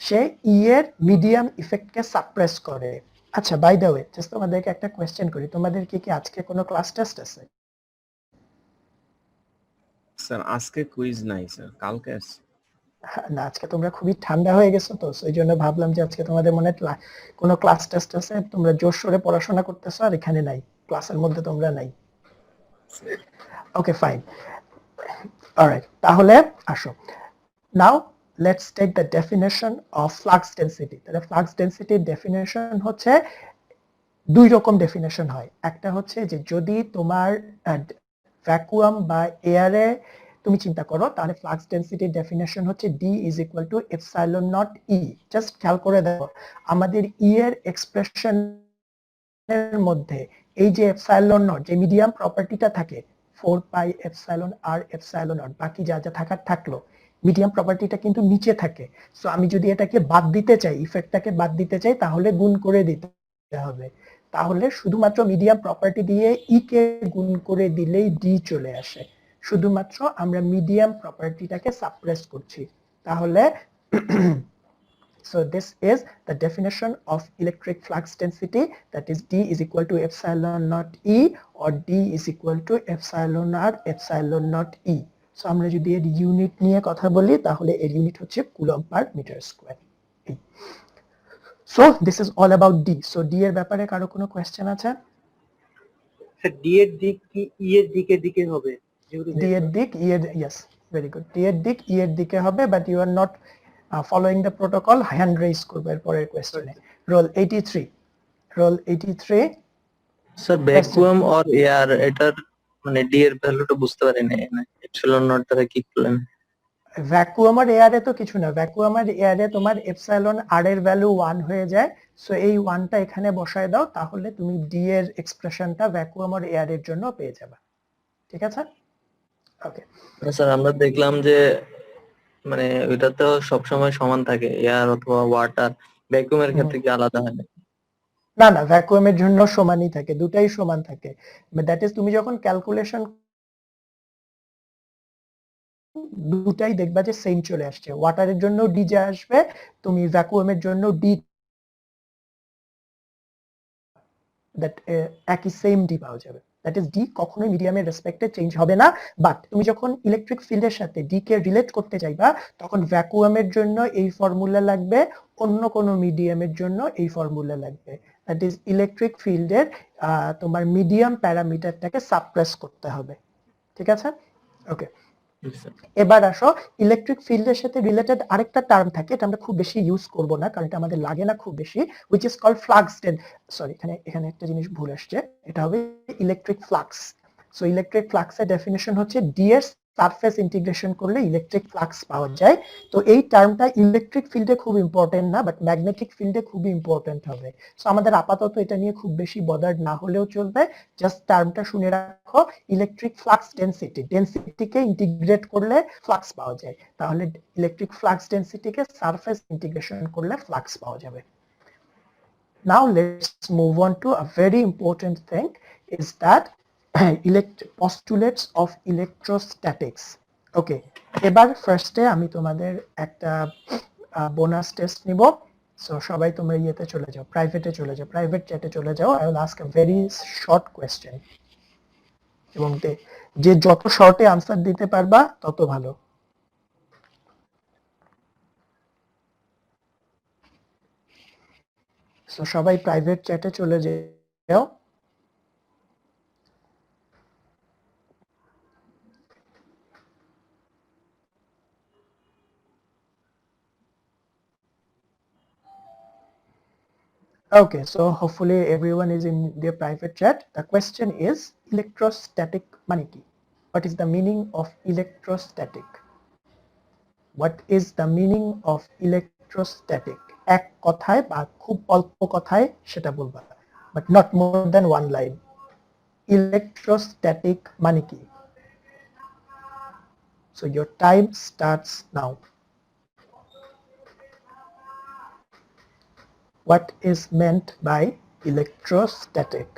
A: সে ই এর মিডিয়াম ইফেক্টকে সাপ্রেস করে। আচ্ছা, বাই দ্য ওয়ে জাস্ট তোমাদেরকে একটা কোয়েশ্চেন করি, তোমাদের কি আজকে কোনো ক্লাস টেস্ট আছে?
C: স্যার আজকে কুইজ নাই স্যার, কালকে আছে।
A: না, আজকে তোমরা খুবই ঠান্ডা হয়ে গেছো তো সেই জন্য ভাবলাম যে আজকে তোমাদের মনে কোনো ক্লাস টেস্ট আছে, তোমরা জোর সোরে পড়াশোনা করতেছো আর এখানে নাই, ক্লাসের মধ্যে তোমরা নাই। ওকে ফাইন, অলরাইট, তাহলে আসো now let's take the definition of flux density. তাহলে ফ্লাক্স ডেন্সিটির ডেফিনেশন হচ্ছে দুই রকম ডেফিনেশন হয়। একটা হচ্ছে যে যদি তোমার ভ্যাকুয়াম বা এয়ারে তুমি চিন্তা করো তাহলে ফ্লাক্স ডেন্সিটির ডেফিনেশন হচ্ছে D is equal to epsilon naught E। Just খেয়াল করে দেখো আমাদের E এর এক্সপ্রেশনের মধ্যে এই যে এপসাইলন নট যে মিডিয়াম প্রপার্টিটা থাকে 4 পাই এপসাইলন আর এপসাইলন নট, বাকি যা যা থাকার থাকলো, মিডিয়াম প্রপার্টিটা কিন্তু নিচে থাকে। সো আমি যদি এটাকে বাদ দিতে চাই, ইফেক্টটাকে বাদ দিতে চাই তাহলে গুণ করে দিতে হবে। তাহলে শুধুমাত্র মিডিয়াম প্রপার্টি দিয়ে ই কে গুণ করে দিলেই ডি চলে আসে, শুধুমাত্র আমরা মিডিয়াম প্রপার্টিটাকে সাপ্রেস করছি। তাহলে so this is the definition of electric flux density, that is D is equal to epsilon naught E or D is equal to epsilon r epsilon naught E. So আমরা যদি এর ইউনিট নিয়ে কথা বলি তাহলে এর ইউনিট হচ্ছে coulomb per metre square. So this is all about D. So D এর ব্যাপারে কারো কোনো কোয়েশ্চেন আছে?
B: স্যার ডি এর দিক কি ই এর দিকে দিকে হবে যেহেতু
A: D এর দিক E এর, yes, very good. D এর দিক E এর দিকে হবে, but you are not following the protocol. Hand raise করবে এর পরের কোয়েশ্চেনে। Roll 83. Roll 83.
D: Sir vacuum or air এটার মানে ডি এর ভ্যালুটা বুঝতে পারি না এপসিলন নট দ্বারা কি করলেন?
A: ভ্যাকুয়াম আর এয়ারে তো কিছু না, ভ্যাকুয়াম আর এয়ারে তোমার এপসাইলন আর এর ভ্যালু 1 হয়ে যায়। সো এই 1টা এখানে বসায় দাও, তাহলে তুমি ডি এর এক্সপ্রেশনটা ভ্যাকুয়াম আর এয়ারের জন্য পেয়ে যাবে। ঠিক আছে? ওকে।
D: স্যার আমরা দেখলাম যে মানে ওইটা তো সবসময় সমান থাকে, এয়ার অথবা ওয়াটার। ভ্যাকুয়ামের ক্ষেত্রে কি আলাদা হয় না?
A: না না, ভ্যাকুয়ামের জন্য সমানই থাকে, দুটাই সমান থাকে। দ্যাট ইজ তুমি যখন ক্যালকুলেশন দুটাই দেখবা যে সেম চলে আসছে। ওয়াটারের জন্য ডি যা আসবে, তুমি ভ্যাকুয়ামের জন্য ডি দ্যাট একই সেম ডি পাওয়া যাবে। দ্যাট ইজ ডি কখনোই মিডিয়ামের রেসপেক্টে চেঞ্জ হবে না। বাট তুমি যখন ইলেকট্রিক ফিল্ডের সাথে ডি কে রিলেট করতে চাইবা, তখন ভ্যাকুয়ামের জন্য এই ফর্মুলা লাগবে, অন্য কোনো মিডিয়ামের জন্য এই ফর্মুলা লাগবে। দ্যাট ইজ ইলেকট্রিক ফিল্ডের তোমার মিডিয়াম প্যারামিটারটাকে সাপ্রেস করতে হবে। ঠিক আছে? ওকে। এবার আসো, ইলেকট্রিক ফিল্ডের সাথে রিলেটেড আরেকটা টার্ম থাকে, এটা আমরা খুব বেশি ইউজ করব না কারণ এটা আমাদের লাগে না খুব বেশি, which is called flux sorry, এখানে একটা জিনিস ভুল আসছে, এটা হবে ইলেকট্রিক ফ্লাক্স। সো ইলেকট্রিক ফ্লাক্সের ডেফিনিশন হচ্ছে ডি এর সারফেস ইন্টিগ্রেশন করলে ইলেকট্রিক ফ্লাক্স পাওয়া যায়। তো এই টার্মটা ইলেকট্রিক ফিল্ডে খুব ইম্পর্টেন্ট না, বাট ম্যাগনেটিক ফিল্ডে খুবই ইম্পর্টেন্ট হবে। সো আমাদের আপাতত এটা নিয়ে খুব বেশি বদার্ড না হলেও চলবে, জাস্ট টার্মটা শুনে রাখো, ইলেকট্রিক ফ্লাক্স ডেনসিটি, ডেনসিটিকে ইন্টিগ্রেট করলে ফ্লাক্স পাওয়া যায়, তাহলে ইলেকট্রিক ফ্লাক্স ডেনসিটিকে সারফেস ইন্টিগ্রেশন করলে ফ্লাক্স পাওয়া যাবে। Now let's move on to a very important thing, is that postulates of electrostatics. Okay, এবার ফার্স্টে আমি তোমাদের একটা বোনাস টেস্ট নিব। সো সবাই তোমরা ইয়েতে চলে যাও, প্রাইভেটে চলে যাও, প্রাইভেট চ্যাটে চলে যাও। I will ask a very short question, এবং যে যত শর্টে আনসার দিতে পারবা তত ভালো। সো সবাই প্রাইভেট চ্যাটে চলে যাও। Okay, so hopefully everyone is in their private chat. The question is electrostatic মানে কি? What is the meaning of electrostatic? What is the meaning of electrostatic? এক কথায় বা খুব অল্প কথায় সেটা বলবা, but not more than one line. Electrostatic মানে কি? So your time starts now. What is meant by electrostatic?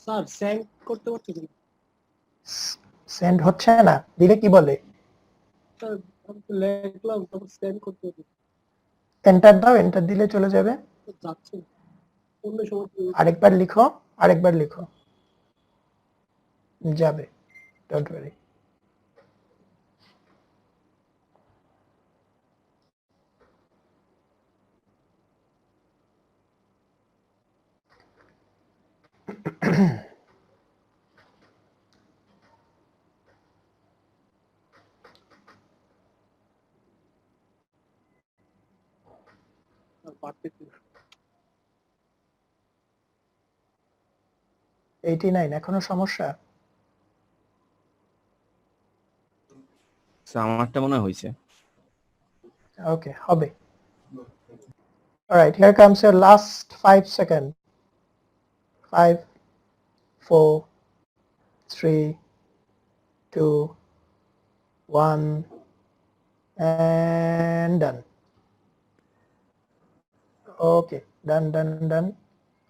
B: Sir send করতে পারছি না
A: সেন্ড হচ্ছে না, দিলে কি বলে?
B: স্যার, আমি তো লিখলাম তারপর সেন্ড করতে হচ্ছে,
A: এন্টার দাও, এন্টার দিলে চলে যাবে।
B: যাচ্ছে না। অন্য সময়
A: আরেকবার লিখো, আরেকবার লিখো, যাবে, ডোন্ট ওয়ারি।
B: পারতেছি না।
A: 89 এখনো সমস্যা?
C: আমারটা মনে হয়েছে।
A: ওকে, হবে। Alright, here comes your last 5 seconds. 5, 4, 3, 2, 1, and done. Okay, done.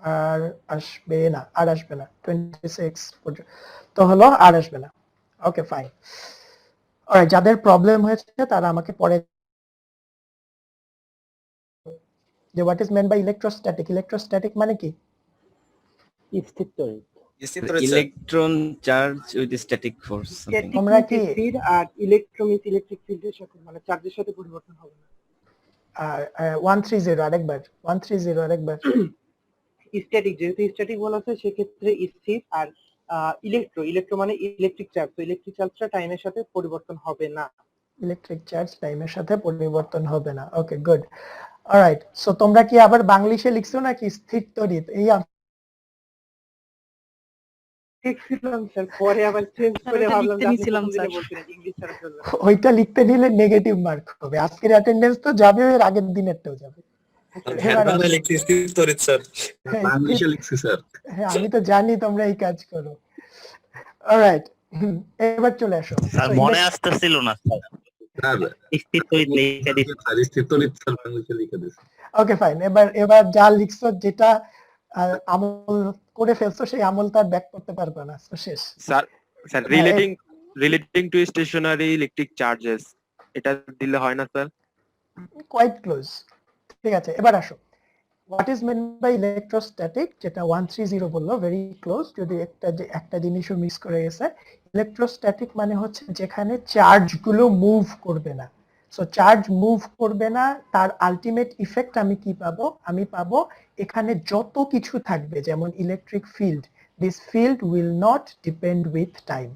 A: আর আসবে না, আর আসবে না 26 পর্যন্ত তো হলো, আর আসবে না। Okay fine. অলরাইট, যাদের প্রবলেম হয়েছে তারা আমাকে পরে যে what is mean by electrostatic, electrostatic মানে কি?
B: স্থির তড়িৎ।
C: Electron charge with static force.
B: Static
A: তোমরা
B: মিন্স
A: কি
B: স্থির, আর ইলেকট্রন মিন্স ইলেকট্রিক ফিল্ডের সাথে মানে চার্জের সাথে পরিবর্তন হবে না।
A: 130 আরেকবার, 130 আরেকবার।
B: স্ট্যাটিক, যেহেতু স্ট্যাটিক বলা আছে সেক্ষেত্রে স্থির, আর ইলেকট্রো মানে ইলেকট্রিক চার্জ, তো ইলেকট্রিক চার্জটা টাইমের সাথে পরিবর্তন হবে না।
A: ইলেকট্রিক চার্জ টাইমের সাথে পরিবর্তন হবে না। Okay good. অলরাইট, সো তোমরা কি আবার বাংলিশে লিখছো নাকি স্থির তড়িৎ? এই
B: ঠিক ছিলাম স্যার, পরে আবার চেঞ্জ
E: স্যার,
B: করে
E: ওইটা
B: ভাবলাম
E: লিখতে
B: যে আপনি
E: নিছিলাম,
B: প্রথম দিনে
E: স্যার।
B: বলছিলেন ইংলিশ ছাড়া চলবে না।
A: ওইটা লিখতে নিলে নেগেটিভ মার্ক হবে, আজকের অ্যাটেন্ডেন্স তো যাবে, এর আগের দিনেরটাও যাবে। এবার আসো। হ্যাঁ,
F: বাংলিশে লিখছি স্যার।
A: হ্যাঁ, আমি তো জানি তোমরা এই কাজ করো। অলরাইট, এবার চলে আসো।
G: স্যার মনে আসতেছিল না স্যার,
F: স্যার
G: স্থির তড়িৎ লিখে দিচ্ছি।
F: স্যার স্থির তড়িৎ স্যার বাংলিশে লিখে দিয়েছে।
A: ওকে ফাইন, এবার যা লিখছো, যেটা আমল করে ফেলছো, সেই আমল তার ব্যাক করতে পারবে না, তো শেষ।
H: স্যার
A: হ্যাঁ,
H: relating to stationary electric charges, এটা দিলে হয় না স্যার?
A: Quite close. ঠিক আছে, এবার আসো। What is mean by electrostatic, যেটা 130 বললো, ভেরি ক্লোজ, যদি একটা জিনিসও মিস করে গেছে। ইলেকট্রোস্ট্যাটিক মানে হচ্ছে যেখানে চার্জ গুলো মুভ করবে না। সো চার্জ মুভ করবে না, তার আলটিমেট ইফেক্ট আমি কি পাবো? আমি পাবো এখানে যত কিছু থাকবে, যেমন electric field, this field will not depend with time.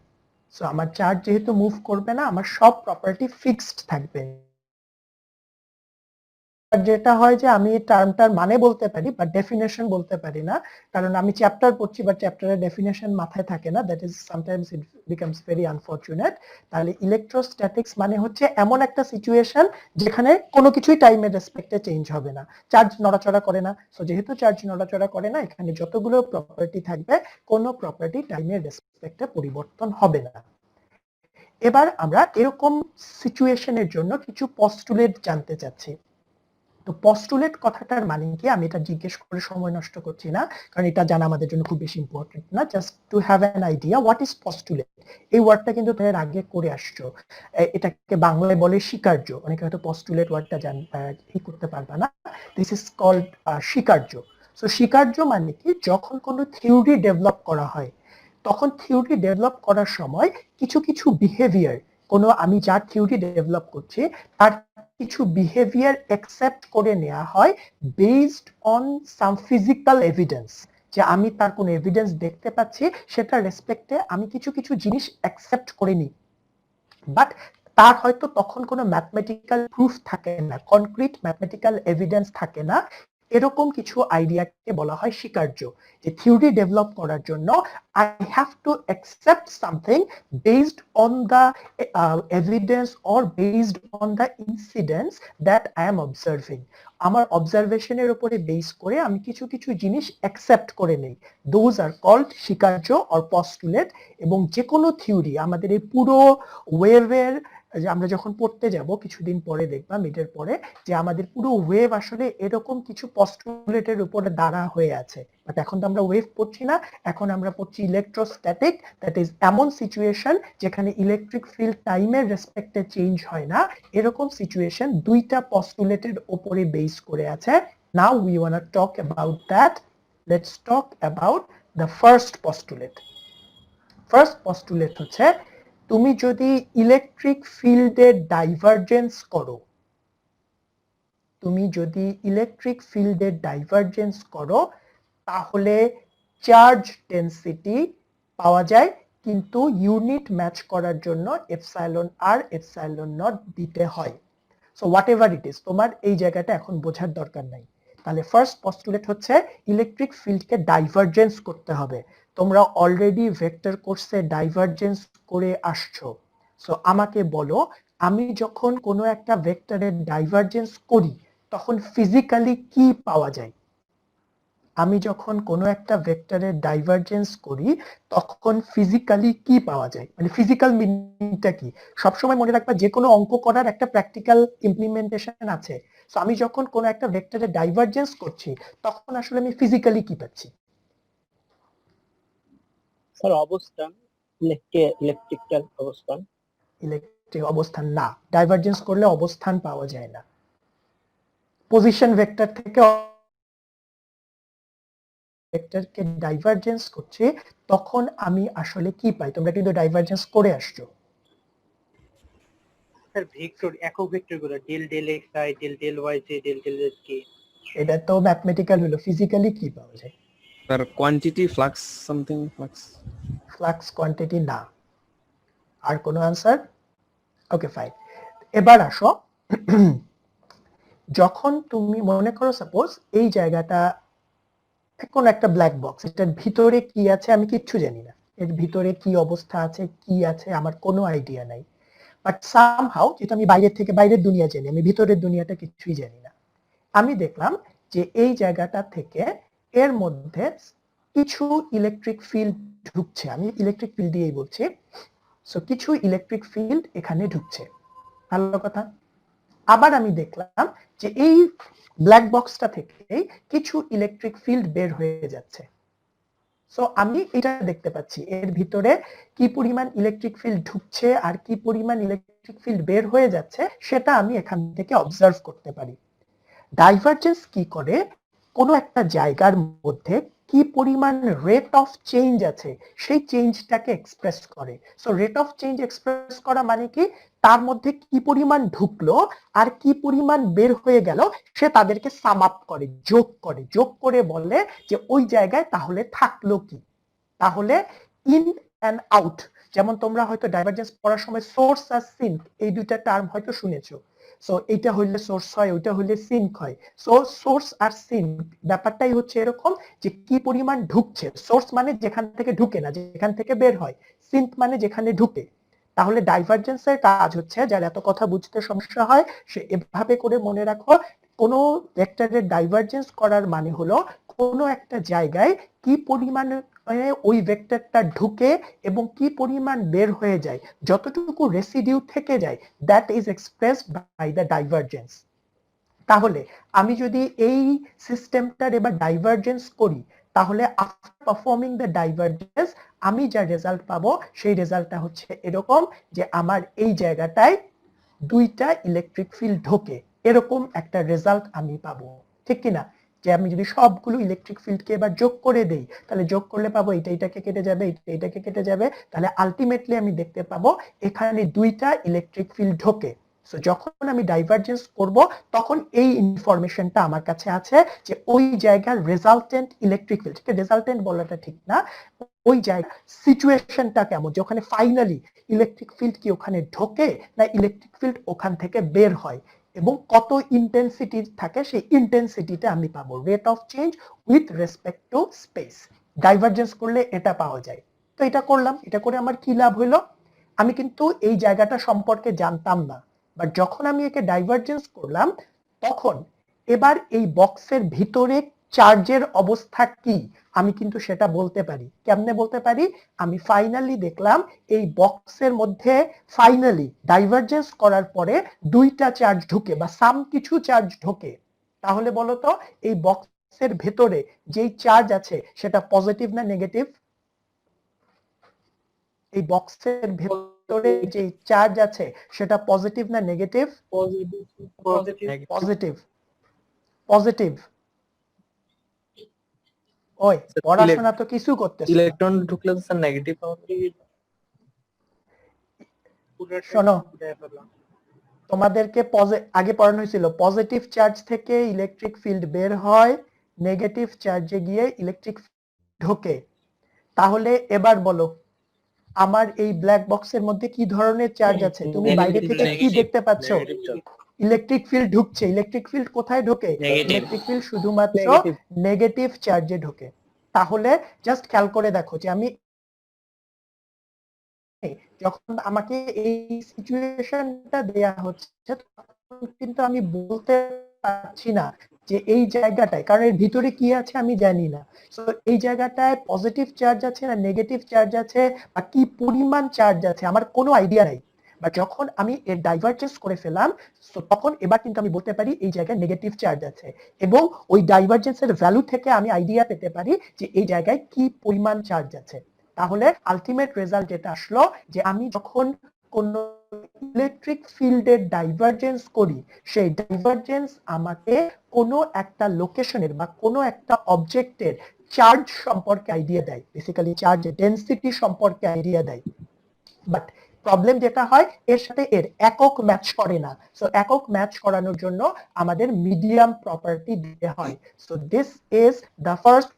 A: So আমার চার্জ যেহেতু মুভ করবে না, আমার সব প্রপার্টি ফিক্সড থাকবে। যেটা হয় যে আমি টার্মটার মানে বলতে পারি বাট ডেফিনেশন বলতে পারি না, কারণ আমি চ্যাপ্টার পড়ছি বাট চ্যাপ্টারের ডেফিনেশন মাথায় থাকে না, that is sometimes it becomes very unfortunate. তাহলে ইলেকট্রোস্ট্যাটিক্স মানে হচ্ছে এমন একটা সিচুয়েশন যেখানে কোনো কিছুই টাইমের রেসপেক্টে চেঞ্জ হবে না, চার্জ নড়াচড়া করে না। সো যেহেতু চার্জ নড়াচড়া করে না, এখানে যতগুলো প্রপার্টি থাকবে কোনো প্রপার্টি টাইমের রেসপেক্টে পরিবর্তন হবে না। এবার আমরা এরকম সিচুয়েশনের জন্য কিছু পস্টুলেট জানতে চাচ্ছি। তো পস্টুলেট কথাটার মানে কি, আমি এটা জিজ্ঞেস করে সময় নষ্ট করছি না, কারণ এটা জানা আমাদের জন্য খুব বেশি ইম্পর্টেন্ট না, just to have an idea what is postulate. এই ওয়ার্ডটা কিন্তু এর আগে করে আসছো, এটাকে বাংলায় বলে স্বীকার্য, অনেকে হয়তো পস্টুলেট ওয়ার্ডটা কি করতে পারবে না। দিস ইজ কল্ড স্বীকার্য। সো স্বীকার্য মানে কি, যখন কোনো থিওরি ডেভেলপ করা হয়, তখন থিওরি ডেভেলপ করার সময় কিছু কিছু বিহেভিয়ার, আমি যার থিওরি ডেভেলপ করছি তার কিছু বিহেভিয়ার অ্যাকসেপ্ট করে নেওয়া হয় based on some physical evidence, যে আমি তার কোনো এভিডেন্স দেখতে পাচ্ছি, সেটা রেসপেক্টে আমি কিছু কিছু জিনিস অ্যাকসেপ্ট করে নিই, বাট তার হয়তো তখন কোনো ম্যাথমেটিক্যাল প্রুফ থাকে না, কনক্রিট ম্যাথমেটিক্যাল এভিডেন্স থাকে না। এরকম কিছু আইডিয়াকে বলা হয় স্বীকার্য। যে থিওরি ডেভেলপ করার জন্য I have to accept something based on the evidence or based on the incidents that I am observing. আমার অবজারভেশনের উপরে বেস করে আমি কিছু কিছু জিনিস অ্যাকসেপ্ট করে নেই, দোজ আর কল্ড স্বীকার্য অর পস্টুলেট। এবং যে কোনো থিওরি, আমাদের এই পুরো ওয়েভের, যে আমরা যখন পড়তে যাব কিছুদিন পরে দেখবা মিডের পরে, যে আমাদের পুরো ওয়েভ আসলে এরকম কিছু পস্টুলেটের উপরে দাঁড়া হয়ে আছে। বাট এখন তো আমরা ওয়েভ পড়ছি না, এখন আমরা পড়ছি ইলেকট্রোস্ট্যাটিক, দ্যাট ইজ এমন সিচুয়েশন যেখানে ইলেকট্রিক ফিল্ড টাইমের রেসপেক্টে চেঞ্জ হয় না। এরকম সিচুয়েশন দুইটা পস্টুলেটের উপরে বেস করে আছে। Now we want to talk about that. Let's talk about the first postulate. First postulate হচ্ছে, তুমি যদি ইলেকট্রিক ফিল্ডের ডাইভারজেন্স করো, তাহলে চার্জ ডেনসিটি পাওয়া যায়, কিন্তু ইউনিট ম্যাচ করার জন্য এপসাইলন আর এপসাইলন নট দিতে হয়। So what ever it is, তোমার এই জায়গাটা এখন বোঝার দরকার নাই। তাহলে ফার্স্ট পস্টুলেট হচ্ছে ইলেকট্রিক ফিল্ডকে ডাইভারজেন্স করতে হবে। তোমরা অলরেডি ভেক্টর কোর্সে ডাইভারজেন্স করে আসছো। সো আমাকে বলো, আমি যখন কোনো একটা ভেক্টরের ডাইভারজেন্স করি তখন ফিজিক্যালি কি পাওয়া যায়? আমি যখন কোনো একটা ভেক্টরের ডাইভারজেন্স করি তখন ফিজিক্যালি কি পাওয়া যায়, মানে ফিজিক্যাল মিনিংটা কি। সবসময় মনে রাখবা যে কোনো অঙ্ক করার একটা প্র্যাকটিক্যাল ইমপ্লিমেন্টেশন আছে। সো আমি যখন কোনো একটা ভেক্টরের ডাইভারজেন্স করছি তখন আসলে আমি ফিজিক্যালি কি পাচ্ছি?
E: স্যার অবস্থান, ইলেকট্রিক্যাল অবস্থান।
A: ইলেকট্রিক অবস্থান না, ডাইভারজেন্স করলে অবস্থান পাওয়া যায় না। পজিশন ভেক্টর থেকে ভেক্টরকে ডাইভারজেন্স করছি তখন আমি আসলে কি পাই? তোমরা কিন্তু ডাইভারজেন্স করে আসছো।
B: স্যার ভেক্টর, একক ভেক্টর গুলো del del X I, del del Y J, del del Z K.
A: এটা তো ম্যাথমেটিক্যাল হলো, ফিজিক্যালি কি পাওয়া যায়?
C: Sir quantity flux something flux.
A: Flux quantity না। আর কোনো আনসার? Okay fine. এবার আসো, যখন তুমি মনে করো সাপোজ এই জায়গাটা কোন একটা ব্ল্যাক বক্স, এটার ভিতরে কি আছে আমি কিচ্ছু জানি না, এর ভিতরে কি অবস্থা আছে কি আছে আমার কোনো আইডিয়া নাই, বাট সামহাউ যেটা আমি বাইরের থেকে বাইরের দুনিয়া জানি, আমি ভিতরের দুনিয়াটা কিছুই জানি না। আমি দেখলাম যে এই জায়গাটা থেকে এর মধ্যে কিছু ইলেকট্রিক ফিল্ড ঢুকছে, আমি ইলেকট্রিক ফিল্ড দিয়েই বলছি। সো কিছু ইলেকট্রিক ফিল্ড এখানে ঢুকছে, ভালো কথা। আবার আমি দেখলাম যে এই ব্ল্যাক বক্সটা থেকে কিছু ইলেকট্রিক ফিল্ড বের হয়ে যাচ্ছে। সো আমি এটা দেখতে পাচ্ছি এর ভিতরে কি পরিমাণ ইলেকট্রিক ফিল্ড ঢুকছে আর কি পরিমাণ ইলেকট্রিক ফিল্ড বের হয়ে যাচ্ছে সেটা আমি এখান থেকে অবজার্ভ করতে পারি। ডাইভারজেন্স কি করে? কোনো একটা জায়গার মধ্যে কি পরিমাণ রেট অফ চেঞ্জ আছে সেই চেঞ্জটাকে এক্সপ্রেস করে। So rate of change express করা মানে কি, তার মধ্যে কি পরিমাণ ঢুকলো আর কি পরিমাণ বের হয়ে গেল সে তাদেরকে সাম আপ করে, যোগ করে বলে যে ওই জায়গায় তাহলে থাকলো কি। তাহলে ইন অ্যান্ড আউট, যেমন তোমরা হয়তো ডাইভারজেন্স পড়ার সময় সোর্স আর সিঙ্ক এই দুইটা টার্ম হয়তো শুনেছো। সো এটা হইলে সোর্স হয়, ওইটা হইলে সিঙ্ক হয়। সো সোর্স আর সিঙ্ক ব্যাপারটাই হচ্ছে এরকম যে কি পরিমাণ ঢুকছে। সোর্স মানে যেখান থেকে ঢুকে না, যেখান থেকে বের হয়। সিঙ্ক মানে যেখানে ঢুকে। তাহলে ডাইভারজেন্সের কাজ হচ্ছে, যার এত কথা বুঝতে সমস্যা হয় সে এভাবে করে মনে রাখো, কোনো ভেক্টরের ডাইভারজেন্স করার মানে হলো কোনো একটা জায়গায় কি পরিমাণ ওই ভেক্টরটা ঢুকে এবং কি পরিমাণ বের হয়ে যায়, যতটুকু রেসিডিউ থেকে যায়, that is expressed by the divergence. তাহলে আমি যদি এই সিস্টেমটার এবার ডাইভারজেন্স করি, তাহলে আফটার পারফর্মিং দ্য ডাইভারজেন্স আমি যা রেজাল্ট পাবো সেই রেজাল্টটা হচ্ছে এরকম যে আমার এই জায়গাটায় দুইটা ইলেকট্রিক ফিল্ড ঢোকে, এরকম একটা রেজাল্ট আমি পাবো, ঠিক কিনা? যে আমি যদি সবগুলো ইলেকট্রিক ফিল্ডকে এবার যোগ করে দেই, তাহলে যোগ করলে পাবো এটা এটাকে কেটে যাবে, এটা এটাকে কেটে যাবে, তাহলে আলটিমেটলি আমি দেখতে পাবো এখানে দুইটা ইলেকট্রিক ফিল্ড ঢোকে। সো যখন আমি ডাইভারজেন্স করব তখন এই ইনফরমেশনটা আমার কাছে আছে যে ওই জায়গার রেজাল্টেন্ট ইলেকট্রিক ফিল্ড, রেজাল্টেন্ট বলাটা ঠিক না, ওই জায়গার সিচুয়েশনটা কেমন, যে ওখানে ফাইনালি ইলেকট্রিক ফিল্ড কি ওখানে ঢোকে না ইলেকট্রিক ফিল্ড ওখান থেকে বের হয়, এবং কত ইন্টেন্সিটি থাকে সেই ইন্টেন্সিটিটা আমি পাবো, rate of change with respect to space. Divergence করলে এটা পাওয়া যায়। তো এটা করলাম, এটা করে আমার কি লাভ হলো? আমি কিন্তু এই জায়গাটা সম্পর্কে জানতাম না, বাট যখন আমি একে ডাইভারজেন্স করলাম তখন এবার এই বক্সের ভিতরে চার্জের অবস্থা কি আমি কিন্তু সেটা বলতে পারি। কেমনে বলতে পারি? আমি ফাইনালি দেখলাম এই বক্সের মধ্যে ফাইনালি ডাইভারজেন্স করার পরে দুইটা চার্জ ঢুকে বা সাম কিছু চার্জ ঢোকে। তাহলে বলো তো এই বক্সের ভেতরে যেই চার্জ আছে সেটা পজিটিভ না নেগেটিভ? এই বক্সের ভেতরে যে চার্জ আছে সেটা পজিটিভ না নেগেটিভ? পজিটিভ। পজিটিভ। ওই পড়াশোনা তো কিছু করতেছ না।
D: ইলেকট্রন ঢুকলে তো স্যার নেগেটিভ হবে।
A: শোনো, তোমাদেরকে আগে পড়ানো হয়েছিল পজিটিভ চার্জ থেকে ইলেকট্রিক ফিল্ড বের হয়, নেগেটিভ চার্জে গিয়ে ইলেকট্রিক ঢোকে। তাহলে এবার বলো আমার এই ব্ল্যাক বক্সের মধ্যে কি ধরনের চার্জ আছে? তুমি বাইরে থেকে কি দেখতে পাচ্ছ? ইলেকট্রিক ফিল্ড ঢুকছে। ইলেকট্রিক ফিল্ড কোথায় ঢোকে? ইলেকট্রিক ফিল্ড শুধুমাত্র নেগেটিভ চার্জে ঢোকে। তাহলে জাস্ট খেয়াল করে দেখো যে আমি যখন আমাকে এই সিচুয়েশনটা দেয়া হচ্ছে তখন কিন্তু আমি বলতে পারছি না যে এই জায়গাটায়, কারণ এর ভিতরে কি আছে আমি জানি না, সো এই জায়গাটায় পজিটিভ চার্জ আছে না নেগেটিভ চার্জ আছে বা কি পরিমাণ চার্জ আছে আমার কোনো আইডিয়া নাই। বা যখন আমি এর ডাইভারজেন্স করে ফেলাম, সো তখন এবার কিন্তু আমি বলতে পারি এই জায়গায় নেগেটিভ চার্জ আছে, এবং ওই ডাইভারজেন্সের ভ্যালু থেকে আমি আইডিয়া পেতে পারি যে এই জায়গায় কি পরিমাণ চার্জ আছে। তাহলে আলটিমেট রেজাল্ট যেটা আসলো যে আমি যখন কোন ইলেকট্রিক ফিল্ডের ডাইভারজেন্স করি, সেই ডাইভারজেন্স আমাকে কোনো একটা লোকেশনের বা কোনো একটা অবজেক্টের চার্জ সম্পর্কে আইডিয়া দেয়, বেসিক্যালি চার্জ ডেনসিটি সম্পর্কে আইডিয়া দেয়। বাট প্রবলেম যেটা হয় এর সাথে এর একক ম্যাচ করে না, সো একক ম্যাচ করানোর জন্য আমাদের মিডিয়াম প্রপার্টি দিতে হয়। So this is the first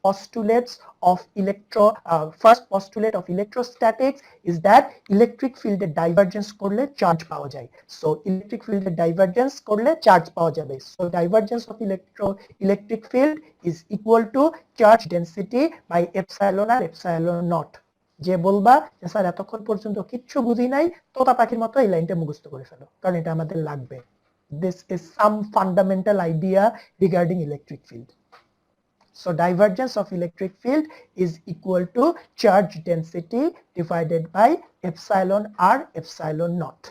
A: postulate of electrostatics is that electric field এর ডাইভারজেন্স করলে চার্জ পাওয়া যায়। সো ইলেকট্রিক ফিল্ডের ডাইভারজেন্স করলে চার্জ পাওয়া যাবে। So divergence of electric field is equal to charge density by epsilon r epsilon naught। যে বলবা যে স্যার এতক্ষণ পর্যন্ত কিচ্ছু বুঝি নাই, তোতা পাখির মতো এই লাইনটা মুখস্থ করে ফেলো, কারণ এটা আমাদের লাগবে। This is some fundamental idea regarding electric field. So divergence of electric field is equal to charge density divided by epsilon r epsilon naught.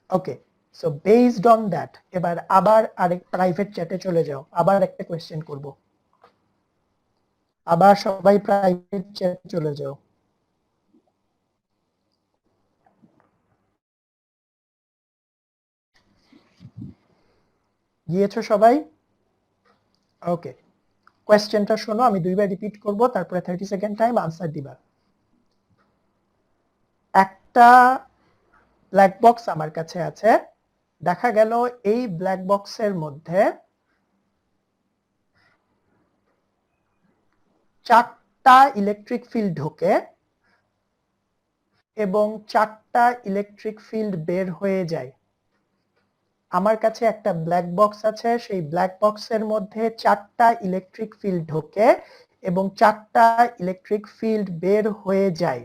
A: Okay, so based on that এবার আবার আরেক প্রাইভেট চ্যাটে চলে যাও, আবার একটা কোশ্চেন করব, আবার সবাই প্রাইভেট চ্যাটে চলে যাও। গিয়েছো সবাই? ওকে, কোয়েশ্চেনটা শোনো, আমি দুইবার রিপিট করব, তারপরে 30 সেকেন্ড টাইম আনসার দিবা। একটা ব্ল্যাক বক্স আমার কাছে আছে, দেখা গেল এই ব্ল্যাক বক্সের মধ্যে 4টা ইলেকট্রিক ফিল্ড ঢোকে এবং 4টা ইলেকট্রিক ফিল্ড বের হয়ে যায়। আমার কাছে একটা ব্ল্যাক বক্স আছে, সেই ব্ল্যাক বক্সের মধ্যে 4টা ইলেকট্রিক ফিল্ড ঢোকে এবং 4টা ইলেকট্রিক ফিল্ড বের হয়ে যায়।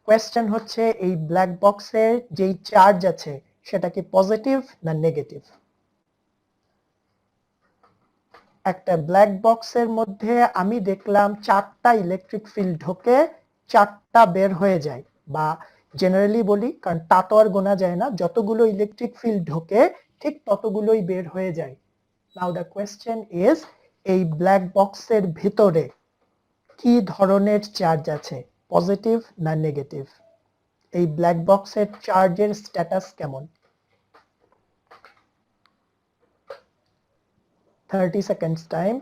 A: কোয়েশ্চেন হচ্ছে এই ব্ল্যাক বক্সের যেই চার্জ আছে সেটা কি পজিটিভ না নেগেটিভ? একটা ব্ল্যাক বক্সের মধ্যে আমি দেখলাম 4টা ইলেকট্রিক ফিল্ড ঢোকে, 4টা বের হয়ে যায়, বা জেনারেলি বলি কারণ তা তো আর গোনা যায় না, যতগুলো ইলেকট্রিক ফিল্ড ঢোকে ঠিক ততগুলোই বের হয়ে যায়। নাও দ্য কোয়েশ্চেন ইজ এই ব্ল্যাক বক্সের ভিতরে কি ধরনের চার্জ আছে, পজিটিভ না নেগেটিভ? এই ব্ল্যাক বক্সের চার্জের স্ট্যাটাস কেমন? 30 seconds time.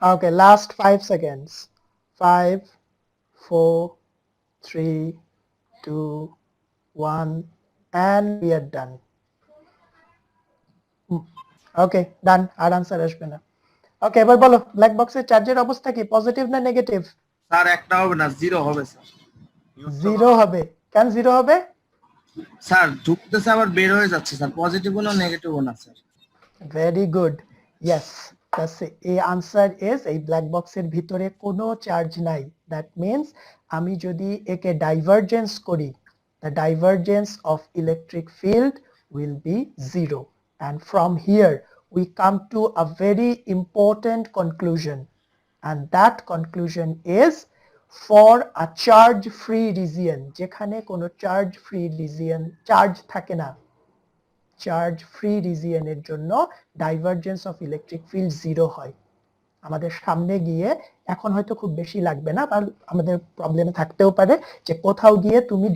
A: Okay, last 5 seconds. 5, 4, 3, 2, 1, and we are done. Okay, done. আর আনসার আসবে না। ওকে, এবার বলো ব্ল্যাক বক্সের চার্জের অবস্থা কি, পজিটিভ না নেগেটিভ?
C: স্যার একটা হবে না, জিরো হবে স্যার।
A: জিরো হবে। কেন জিরো হবে?
C: স্যার ঢুকতেছে আবার বের হয়ে যাচ্ছে স্যার, পজিটিভও না নেগেটিভও না স্যার।
A: ভেরি গুড, ইয়েস, এই আনসার ইজ এই ব্ল্যাক বক্সের ভিতরে কোনো চার্জ নাই। দ্যাট মিন্স আমি যদি একে ডাইভারজেন্স করি, the divergence of electric field will be zero, and from here we come to a very important conclusion, and that conclusion is for a charge free region, যেখানে কোনো চার্জ ফ্রি রিজিয়ন চার্জ থাকে না, চার্জ ফ্রি রিজিয়নের জন্য divergence of electric field zero হয়। আমাদের সামনে গিয়ে এখন হয়তো খুব বেশি লাগবে না, বা আমাদের প্রবলেমে থাকতেও পারে যে কোথাও গিয়ে তুমি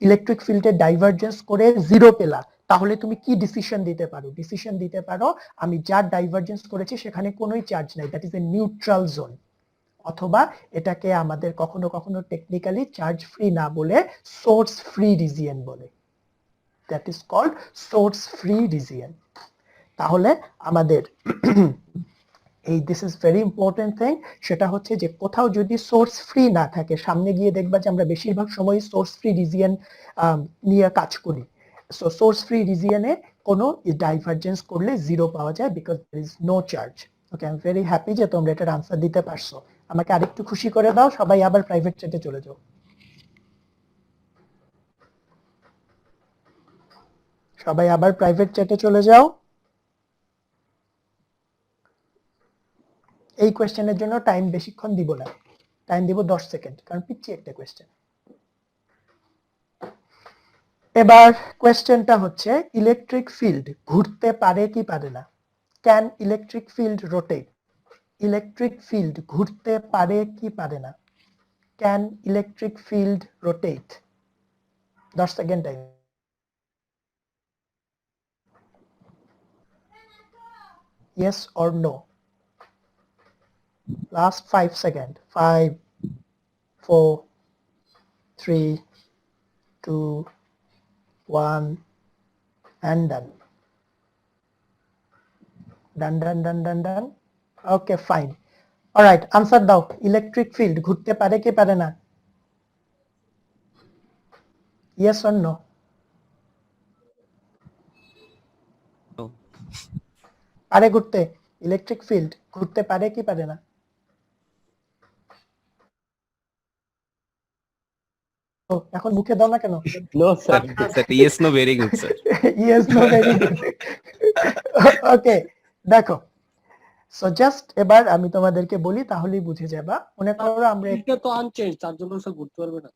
A: ইলেকট্রিক ফিল্ডের ডাইভারজেন্স করে জিরো পেলা, তাহলে তুমি কি ডিসিশন দিতে পারো? ডিসিশন দিতে পারো আমি যার ডাইভারজেন্স করেছি সেখানে কোনোই চার্জ নাই, that is a neutral zone. অথবা এটাকে আমাদের কখনো কখনো টেকনিক্যালি চার্জ ফ্রি না বলে সোর্স ফ্রি রিজিয়ন বলে, that is called source free region. তাহলে আমাদের এই this is very important thing, সেটা হচ্ছে যে কোথাও যদি সোর্স ফ্রি না থাকে, সামনে গিয়ে দেখবা যে আমরা বেশিরভাগ সময় সোর্স ফ্রি রিজিয়ন নিয়ে কাজ করি। সো সোর্স ফ্রি রিজিয়নে কোনো ডাইভারজেন্স করলে জিরো পাওয়া যায় because there is no charge. Okay, I am very happy যে তোমরা এটার আনসার দিতে পারছো। আমাকে আরেকটু খুশি করে দাও, সবাই আবার প্রাইভেট চ্যাটে চলে যাও। সবাই আবার প্রাইভেট চ্যাটে চলে যাও। এই কোয়েশ্চেনের জন্য টাইম বেশিক্ষণ দিব না, টাইম দিব 10 সেকেন্ড, কারণ পিচ্ছি একটা কোয়েশ্চেন। এবার কোয়েশ্চেনটা হচ্ছে ইলেকট্রিক ফিল্ড ঘুরতে পারে কি পারে না? Can electric field rotate? Electric field ঘুরতে পারে কি পারে না? Can electric field rotate? 10 second time. Yes or no? Last 5 seconds. 5, 4, 3, 2, 1, and done. Done. Okay, fine. All right, answer দাও। ইলেকট্রিক ফিল্ড ঘুরতে পারে কি পারে না? Yes or no?
G: No.
A: পারে ঘুরতে? ইলেকট্রিক ফিল্ড ঘুরতে পারে কি পারে না? ও, এখন মুখে দাও না কেন?
E: No sir.
G: Yes, no, very good, sir.
A: Yes, no, very good. Okay, দেখো, সো জাস্ট এবার আমি তোমাদেরকে বলি, তাহলেই বুঝে যাবা। মনে করো আমরা
E: এটা তো আনচেঞ্জ, তার জন্য স্যার ঘুরতে পারবে না।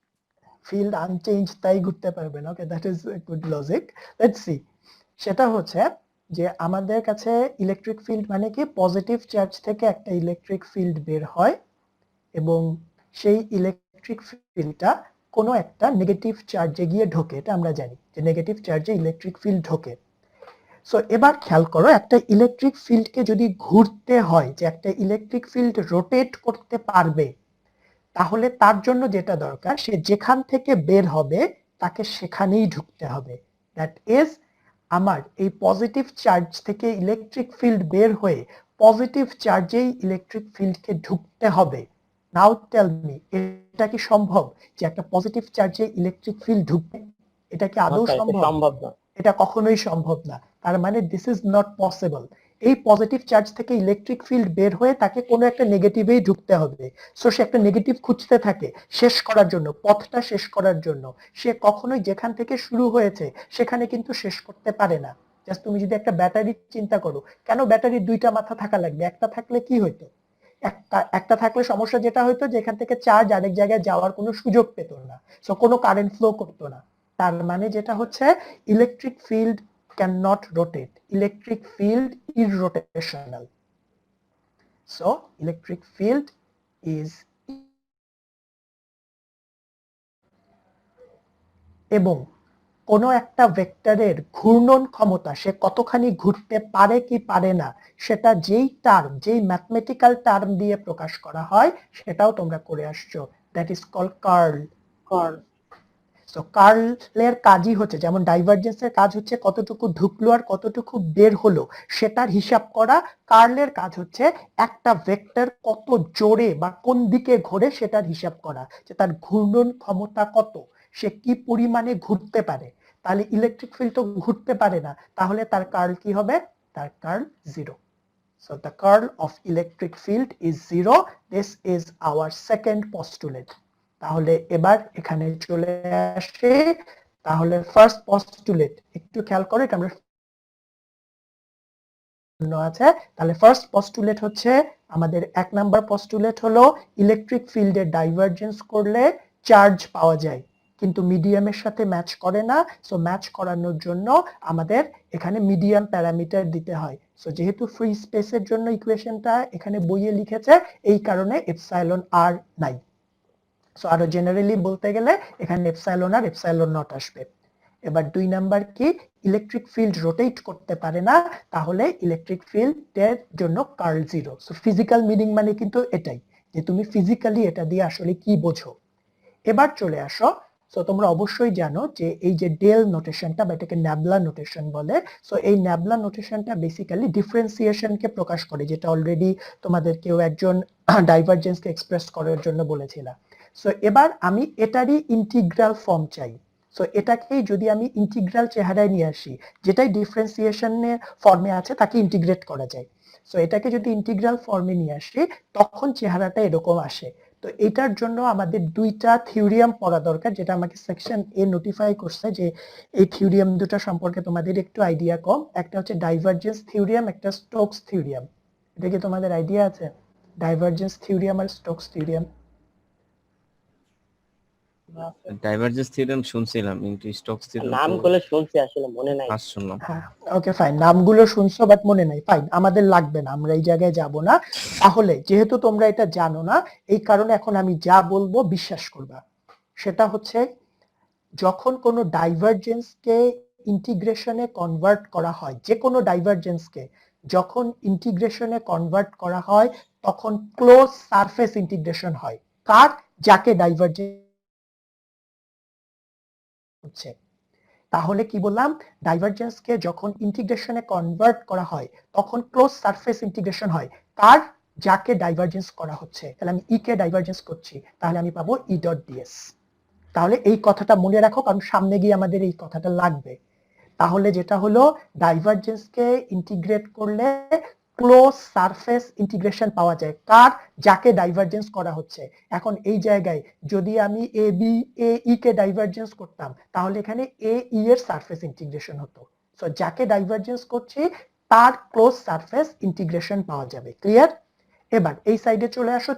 A: ফিল্ড আনচেঞ্জ, তাই ঘুরতে পারবে না। Okay, that is good logic. Let's see. সেটা হচ্ছে যে আমাদের কাছে ইলেকট্রিক ফিল্ড মানে কি, পজিটিভ চার্জ থেকে একটা ইলেকট্রিক ফিল্ড বের হয় এবং সেই ইলেকট্রিক ফিল্ডটা কোনো একটা নেগেটিভ চার্জে গিয়ে ঢোকে। এটা আমরা জানি যে নেগেটিভ চার্জে ইলেকট্রিক ফিল্ড ঢোকে। সো এবার খেয়াল করো, একটা ইলেকট্রিক ফিল্ডকে যদি ঘুরতে হয়, যে একটা ইলেকট্রিক ফিল্ড রোটেট করতে পারবে, তাহলে তার জন্য যেটা দরকার, সে যেখান থেকে বের হবে তাকে সেখানেই ঢুকতে হবে। দ্যাট ইজ, আমার এই পজিটিভ চার্জ থেকে ইলেকট্রিক ফিল্ড বের হয়ে পজিটিভ চার্জেই ইলেকট্রিক ফিল্ডকে ঢুকতে হবে। নাও টেল মি, এটা কি সম্ভব যে একটা পজিটিভ চার্জে ইলেকট্রিক ফিল্ড ঢুকবে? এটা কি আদৌ সম্ভব?
E: সম্ভব না।
A: এটা কখনোই সম্ভব না। তার মানে দিস ইজ নট পসিবল। এই পজিটিভ চার্জ থেকে ইলেকট্রিক ফিল্ড বের হয়ে তাকে কোনো একটা নেগেটিভেই ঢুকতে হবে। সো সে একটা নেগেটিভ খুঁজতে থাকে শেষ করার জন্য, পথটা শেষ করার জন্য। সে কখনোই যেখান থেকে শুরু হয়েছে সেখানে কিন্তু শেষ করতে পারে না। জাস্ট তুমি যদি একটা ব্যাটারি চিন্তা করো, কেন ব্যাটারির দুইটা মাথা থাকা লাগবে? একটা থাকলে কি হইতো? একটা থাকলে সমস্যা যেটা হইতো, যে এখান থেকে চার্জ আরেক জায়গায় যাওয়ার কোনো সুযোগ পেত না, সো কোনো কারেন্ট ফ্লো করতো না। তার মানে যেটা হচ্ছে, electric field cannot rotate. Electric field is rotational. So electric field is, এবং কোনো একটা ভেক্টরের ঘূর্ণন ক্ষমতা সে কতখানি ঘুরতে পারে কি পারে না, সেটা যেই টার্ম, যেই ম্যাথমেটিক্যাল টার্ম দিয়ে প্রকাশ করা হয়, সেটাও তোমরা করে আসছো। That is called curl.
B: Curl.
A: So কার্লের কাজই হচ্ছে, যেমন ডাইভারজেন্সের কাজ হচ্ছে কতটুকু ঢুকলো আর কতটুকু বের হলো সেটার হিসাব করা, কার্লের কাজ হচ্ছে একটা ভেক্টর কত জোরে বা কোন দিকে ঘোরে সেটার হিসাব করা, যে তার ঘূর্ণন ক্ষমতা কত, সে কি পরিমাণে ঘুরতে পারে। তাহলে ইলেকট্রিক ফিল্ড তো ঘুরতে পারে না, তাহলে তার কার্ল কি হবে? তার curl zero. So the curl of electric field is zero. This is our second postulate. তাহলে এবার এখানে চলে আসে, তাহলে ফার্স্ট পস্টুলেট একটু খেয়াল করো, এটা আমরা আছে। তাহলে ফার্স্ট পস্টুলেট হচ্ছে আমাদের 1 নাম্বার পস্টুলেট হলো ইলেকট্রিক ফিল্ডের ডাইভারজেন্স করলে চার্জ পাওয়া যায়, কিন্তু মিডিয়ামের সাথে ম্যাচ করে না। সো ম্যাচ করানোর জন্য আমাদের এখানে মিডিয়াম প্যারামিটার দিতে হয়। সো যেহেতু ফ্রি স্পেসের জন্য ইকুয়েশনটা এখানে বইয়ে লিখেছে, এই কারণে এপসাইলন আর নাই। সো আরো জেনারেলি বলতে গেলে এখানে এপসাইলন আর এপসাইলন নট আসবে। এবার 2 নাম্বার কি, ইলেকট্রিক ফিল্ড রোটেট করতে পারে না, তাহলে ইলেকট্রিক ফিল্ডের জন্য curl zero. So physical meaning মানে কিন্তু এটাই, যে তুমি ফিজিক্যালি এটা দিয়ে আসলে কি বোঝো। এবার চলে আসো, সো তোমরা অবশ্যই জানো যে এই যে ডেল নোটেশনটা বা এটাকে ন্যাবলা নোটেশন বলে, সো এই ন্যাবলা নোটেশনটা বেসিক্যালি ডিফারেন্সিয়েশনকে প্রকাশ করে, যেটা অলরেডি তোমাদের কেউ একজন ডাইভারজেন্সকে এক্সপ্রেস করার জন্য বলেছিলাম। সো এবার আমি এটারই ইন্টিগ্রাল ফর্ম চাই। সো এটাকেই যদি আমি ইন্টিগ্রাল চেহারায় নিয়ে আসি, যেটাই ডিফারেন্সিয়েশনের ফর্মে আছে তাকে ইন্টিগ্রেট করা যায়। সো এটাকে যদি ইন্টিগ্রাল ফর্মে নিয়ে আসি তখন চেহারাটা এরকম আসে। তো এটার জন্য আমাদের দুইটা থিওরিয়াম পড়া দরকার, যেটা আমাকে সেকশন এ নোটিফাই করছে যে এই থিওরিয়াম দুটো সম্পর্কে তোমাদের একটু আইডিয়া কম। একটা হচ্ছে ডাইভারজেন্স থিওরিয়াম, একটা স্টোকস থিওরিয়াম। এটা কি তোমাদের আইডিয়া আছে? ডাইভারজেন্স থিওরিয়াম আর স্টোকস থিওরিয়াম?
G: ডাইভারজেন্স থিওরেম শুনছিলাম কিন্তু স্টোকস থিওরেম
E: নামগুলো শুনছি আসলে মনে নাই।
G: আজ শুনলাম।
A: হ্যাঁ, ওকে ফাইন, নামগুলো শুনছো বাট মনে নাই, ফাইন, আমাদের লাগবে না, আমরা এই জায়গায় যাব না। তাহলে যেহেতু তোমরা এটা জানো না, এই কারণে এখন আমি যা বলবো বিশ্বাস করবা। সেটা হচ্ছে যখন কোনো ডাইভারজেন্সকে ইন্টিগ্রেশনে কনভার্ট করা হয়, যে কোনো ডাইভারজেন্সকে যখন ইন্টিগ্রেশনে কনভার্ট করা হয় তখন ক্লোজ সারফেস ইন্টিগ্রেশন হয়। কার? যাকে ডাইভারজেন্স হচ্ছে। তাহলে কি বললাম? ডাইভারজেন্সকে যখন ইন্টিগ্রেশনে কনভার্ট করা হয় তখন ক্লোজ সারফেস ইন্টিগ্রেশন হয়। কার? যাকে ডাইভারজেন্স করা হচ্ছে। তাহলে আমি ই কে ডাইভারজেন্স করছি, তাহলে আমি পাবো ই ডট ডিএস। তাহলে এই কথাটা মনে রাখো, কারণ সামনে গিয়ে আমাদের এই কথাটা লাগবে। তাহলে যেটা হলো ডাইভারজেন্সকে ইন্টিগ্রেট করলে ক্লোজ সারফেস ইন্টিগ্রেশন পাওয়া যায়। কার? যাকে ডাইভারজেন্স করা হচ্ছে। এখন এই জায়গায় যদি আমি A B A E K divergence করতাম তাহলে এখানে এ ই এর সারফেস ইন্টিগ্রেশন হতো। সো যাকে ডাইভারজেন্স করছি তার ক্লোজ সারফেস ইন্টিগ্রেশন পাওয়া যাবে। ক্লিয়ার? এবার এই সাইডে চলে আসো,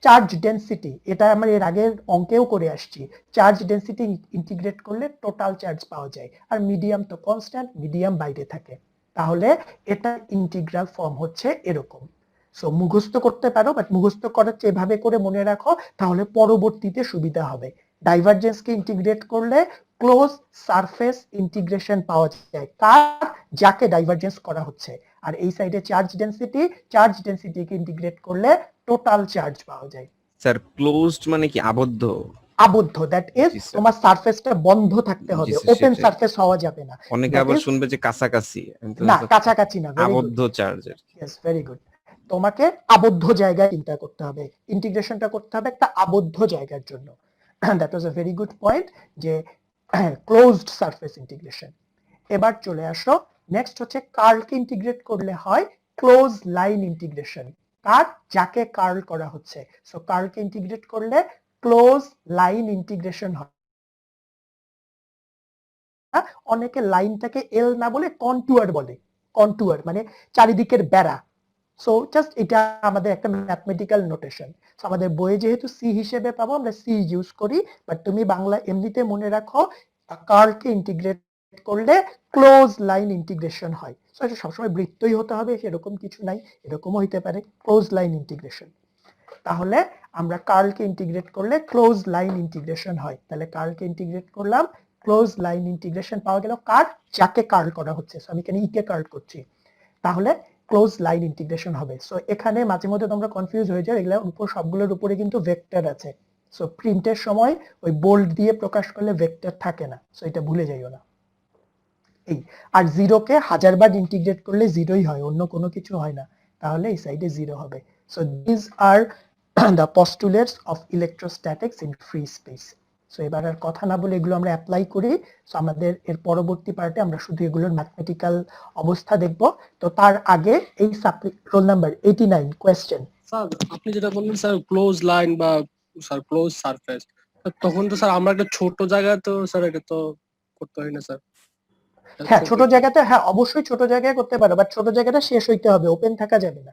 A: চার্জ ডেনসিটি। এটা আমরা এর আগের অঙ্কেও করে আসছি। চার্জ ডেনসিটি ইন্টিগ্রেট করলে টোটাল চার্জ পাওয়া যায়, আর মিডিয়াম তো কনস্ট্যান্ট, মিডিয়াম বাইরে থাকে। তাহলে এটা ইন্টিগ্রাল ফর্ম হচ্ছে এরকম। সো মুখস্থ করতে পারো, বাট মুখস্থ করার চেয়ে এভাবে করে মনে রাখো, তাহলে পরবর্তীতে সুবিধা হবে। ডাইভারজেন্সকে ইন্টিগ্রেট করলে ক্লোজ সারফেস ইন্টিগ্রেশন পাওয়া যায়। কার? যাকে ডাইভারজেন্স করা হচ্ছে। আর এই সাইডে চার্জ ডেনসিটিকে ইন্টিগ্রেট করলে টোটাল চার্জ পাওয়া যায়।
G: স্যার ক্লোজড মানে কি আবদ্ধ?
A: আবদ্ধ, দ্যাট ইজ
G: জি, স্যার।
A: তোমার সারফেসটা বন্ধ থাকতে হবে,
G: জি, স্যার,
A: ওপেন
G: সেটাই।
A: সারফেস হওয়া যাবে না।
G: অনেকে
A: That
G: আবার
A: is-
G: শুনবে যে কাছাকাছি, কিন্তু
A: না,
G: এটা
A: কাছাকাছি না। ভেরি গুড,
G: আবদ্ধ চার্জের।
A: Yes, very good. তোমাকে আবদ্ধ জায়গায় চিন্তা করতে হবে, ইন্টিগ্রেশনটা করতে হবে একটা আবদ্ধ জায়গার জন্য। That was a very good point, যে ক্লোজড সারফেস ইন্টিগ্রেশন। এবার চলে আসো, নেক্সট হচ্ছে কার্লকে ইন্টিগ্রেট করলে হয় ক্লোজ লাইন ইন্টিগ্রেশন। কার? যাকে কার্ল করা হচ্ছে। সো কার্লকে ইন্টিগ্রেট করলে ক্লোজ লাইন ইন্টিগ্রেশন হয়। অনেকে লাইনটাকে এল না বলে কন্টুয়ার বলে, কন্টুয়ার মানে চারিদিকের বেড়া। সো জাস্ট এটা আমাদের একটা ম্যাথমেটিক্যাল নোটেশন। সো আমাদের বইয়ে যেহেতু সি হিসেবে পাবো, আমরা সি ইউজ করি, বাট তুমি বাংলা এমনিতে মনে রাখো কার্লকে ইন্টিগ্রেট করলে ক্লোজ লাইন ইন্টিগ্রেশন হয়। সো এটা সবসময় বৃত্তই হতে হবে সেরকম কিছু নাই, এরকমও হইতে পারে ক্লোজ লাইন ইন্টিগ্রেশন। তাহলে আমরা কার্লকে ইন্টিগ্রেট করলে ক্লোজ লাইন ইন্টিগ্রেশন হয়। তাহলে কার্লকে ইন্টিগ্রেট করলাম, ক্লোজ লাইন ইন্টিগ্রেশন পাওয়া গেল। কার? যাকে কার্ল করা হচ্ছে। সো আমি এখানে ই কে কার্ল করছি, তাহলে ক্লোজ লাইন ইন্টিগ্রেশন হবে। সো এখানে মাঝে মধ্যে তোমরা কনফিউজ হয়ে যাও, এগুলোর উপর সবগুলোর উপরে কিন্তু ভেক্টর আছে। সো প্রিন্টের সময় ওই বোল্ড দিয়ে প্রকাশ করলে ভেক্টর থাকে না, সো এটা ভুলে যাইও না। এই আর জিরোকে 1000 বার ইন্টিগ্রেট করলে জিরোই হয়, অন্য কোনো কিছু হয় না, তাহলে এই সাইডে জিরো হবে। So this are the postulates of electrostatics in free space. So এবার আর কথা না বলে এগুলো আমরা অ্যাপ্লাই করি। সো আমাদের এর পরবর্তী পার্টে আমরা শুধু এগুলোর ম্যাথমেটিক্যাল অবস্থা দেখব। তো তার আগে এই রোল নাম্বার 89 কোয়েশ্চেন।
E: স্যার আপনি যেটা বললেন স্যার ক্লোজ লাইন বা স্যার ক্লোজ সারফেস, তখন তো স্যার আমরা একটা ছোট জায়গায় তো স্যার এটা তো করতে হয় না স্যার?
A: হ্যাঁ, ছোট জায়গাতে, হ্যাঁ অবশ্যই ছোট জায়গায় করতে পারো, বাট ছোট জায়গাটা শেষ হইতে হবে, ওপেন থাকা যাবে না।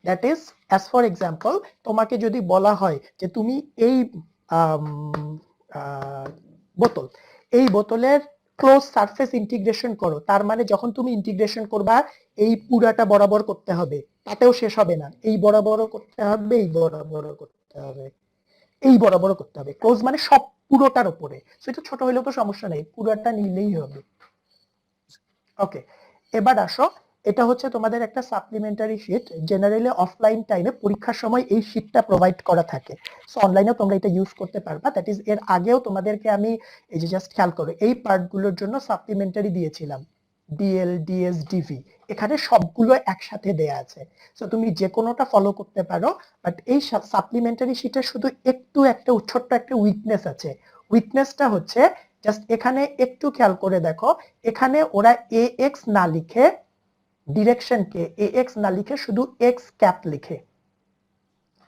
A: That is as for example, তোমাকে যদি বলা হয় যে তুমি এই বোতল, এই বোতলের ক্লোজ সারফেস ইন্টিগ্রেশন করো, তার মানে যখন তুমি ইন্টিগ্রেশন করবা এই পুরাটা বরাবর করতে হবে, তাতেও শেষ হবে না, এই বরাবর করতে হবে, এই বরাবর করতে হবে, এই বরাবর করতে হবে। ক্লোজ মানে সব পুরোটার উপরে। সেটা ছোট হলেও তো সমস্যা নেই, পুরোটা নিলেই হবে। ওকে, এবার আসো, এটা হচ্ছে তোমাদের একটা সাপ্লিমেন্টারি শীট, জেনারেলি অফলাইন টাইমে পরীক্ষার সময় এই শীটটা প্রোভাইড করা থাকে, সো অনলাইনেও তোমরা এটা ইউজ করতে পারবা। দ্যাট ইজ এর আগেও তোমাদেরকে আমি এই যে জাস্ট খেয়াল করো এই পার্টগুলোর জন্য সাপ্লিমেন্টারি দিয়েছিলাম, ডিএল, ডিএস, ডিভি, এখানে সবগুলো একসাথে দেয়া আছে, সো তুমি যে কোনোটা ফলো করতে পারো। বাট এই সাপ্লিমেন্টারি শীটে শুধু একটু একটা ছোট্ট একটা উইকনেস আছে, উইকনেসটা হচ্ছে জাস্ট এখানে একটু খেয়াল করে দেখো, এখানে ওরা এএক্স না লিখে ডিরেকশনকে এএক্স না লিখে শুধু এক্স ক্যাপ লিখে,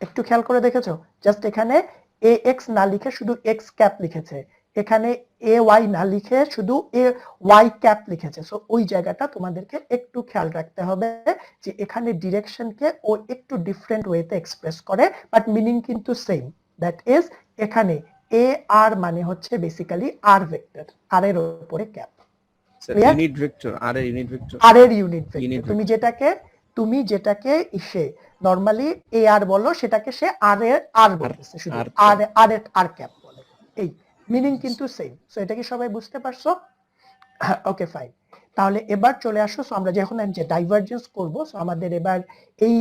A: একটু খেয়াল করে দেখেছো, জাস্ট এখানে এএক্স না লিখে শুধু এক্স ক্যাপ লিখেছে, এখানে এ ওয়াই না লিখে শুধু এ ওয়াই ক্যাপ লিখেছে। সো ওই জায়গাটা তোমাদেরকে একটু খেয়াল রাখতে হবে যে এখানে ডিরেকশনকে ও একটু ডিফারেন্ট ওয়েতে এক্সপ্রেস করে, বাট মিনিং কিন্তু সেম। দ্যাট ইজ এখানে এ আর মানে হচ্ছে বেসিক্যালি আর ভেক্টর, আর এর উপরে cap,
G: sir
A: Clear?
G: Unit vector, আর এর ইউনিট ভেক্টর।
A: আর এর ইউনিট
G: Unit
A: ভেক্টর, তুমি যেটাকে সে নরমালি এ আর বলো সেটাকে সে আর এর আর বলতেছে, শুধু
G: আর
A: আর আর এর আর ক্যাপ বলে, এই মিনিং কিন্তু সেম। সো এটা কি সবাই বুঝতে পারছো? ওকে ফাইন, তাহলে এবার চলে আসো। সো আমরা যখন যে ডাইভারজেন্স করব, সো আমাদের এবার এই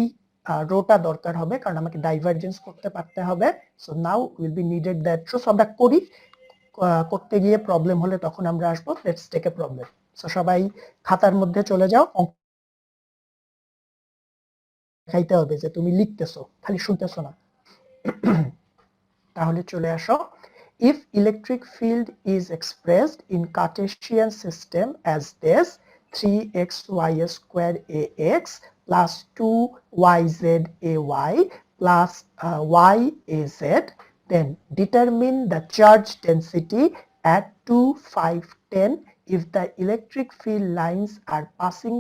A: রোটা দরকার হবে, কারণ আমাকে ডাইভারজেন্স করতে পারতে হবে। So now will be needed that. So আমরা করি, করতে গিয়ে প্রবলেম হলে তখন আমরা আসবো। Let's take a problem. So সবাই খাতার মধ্যে চলে যাও, দেখাইতে হবে যে তুমি লিখতেছো, খালি শুনতেছো না। তাহলে চলে আসো। If electric field is expressed in Cartesian system as this, 3xy square ax plus 2yz ay plus y az, then determine the charge density at 2, 5, 10 if the electric field lines are passing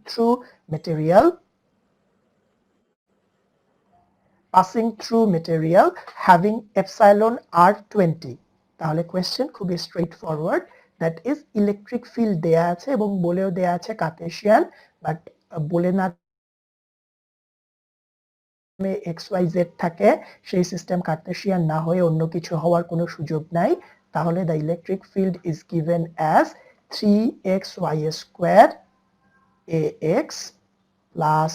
A: through material having epsilon r20। তাহলে কোয়েশ্চেন খুবই straight forward, that is electric field দেয়া আছে এবং বলেও দেয়া আছে কার্টেসিয়ান, বাট বলে না এক্স ওয়াই জেড থাকে, সেই সিস্টেম কার্টেসিয়ান না হয়ে অন্য কিছু হওয়ার কোনো সুযোগ নাই। তাহলে the electric field is given as 3xy square ax plus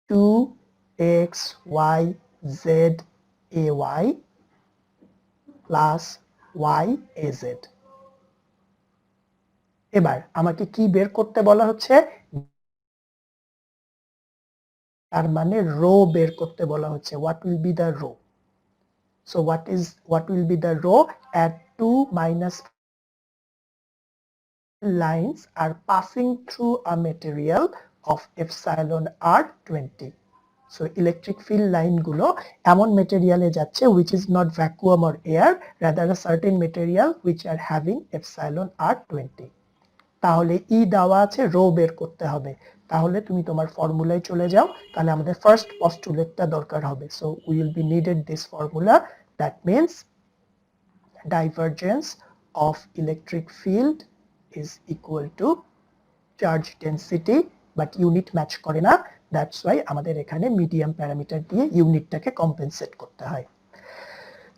A: 2xy z ay plus y az। এবার আমাকে কি বের করতে বলা হচ্ছে? তার মানে রো বের করতে বলা হচ্ছে। What will be the rho? So what will be the rho at 2 minus lines are passing through a material of epsilon r20। So electric field line গুলো এমন মেটেরিয়ালে যাচ্ছে which is not vacuum or air, rather a certain material which are having epsilon r20। তাহলে ই দেওয়া আছে, রো বের করতে হবে। তাহলে তুমি তোমার ফর্মুলায় চলে যাও, তাহলে আমাদের ফার্স্ট পস্টুলেটটা দরকার হবে। So we will be needed this formula, that means divergence of electric field is equal to charge density, but unit match করে না, that's why আমাদের এখানে মিডিয়াম প্যারামিটার দিয়ে ইউনিটটাকে কম্পেনসেট করতে হয়।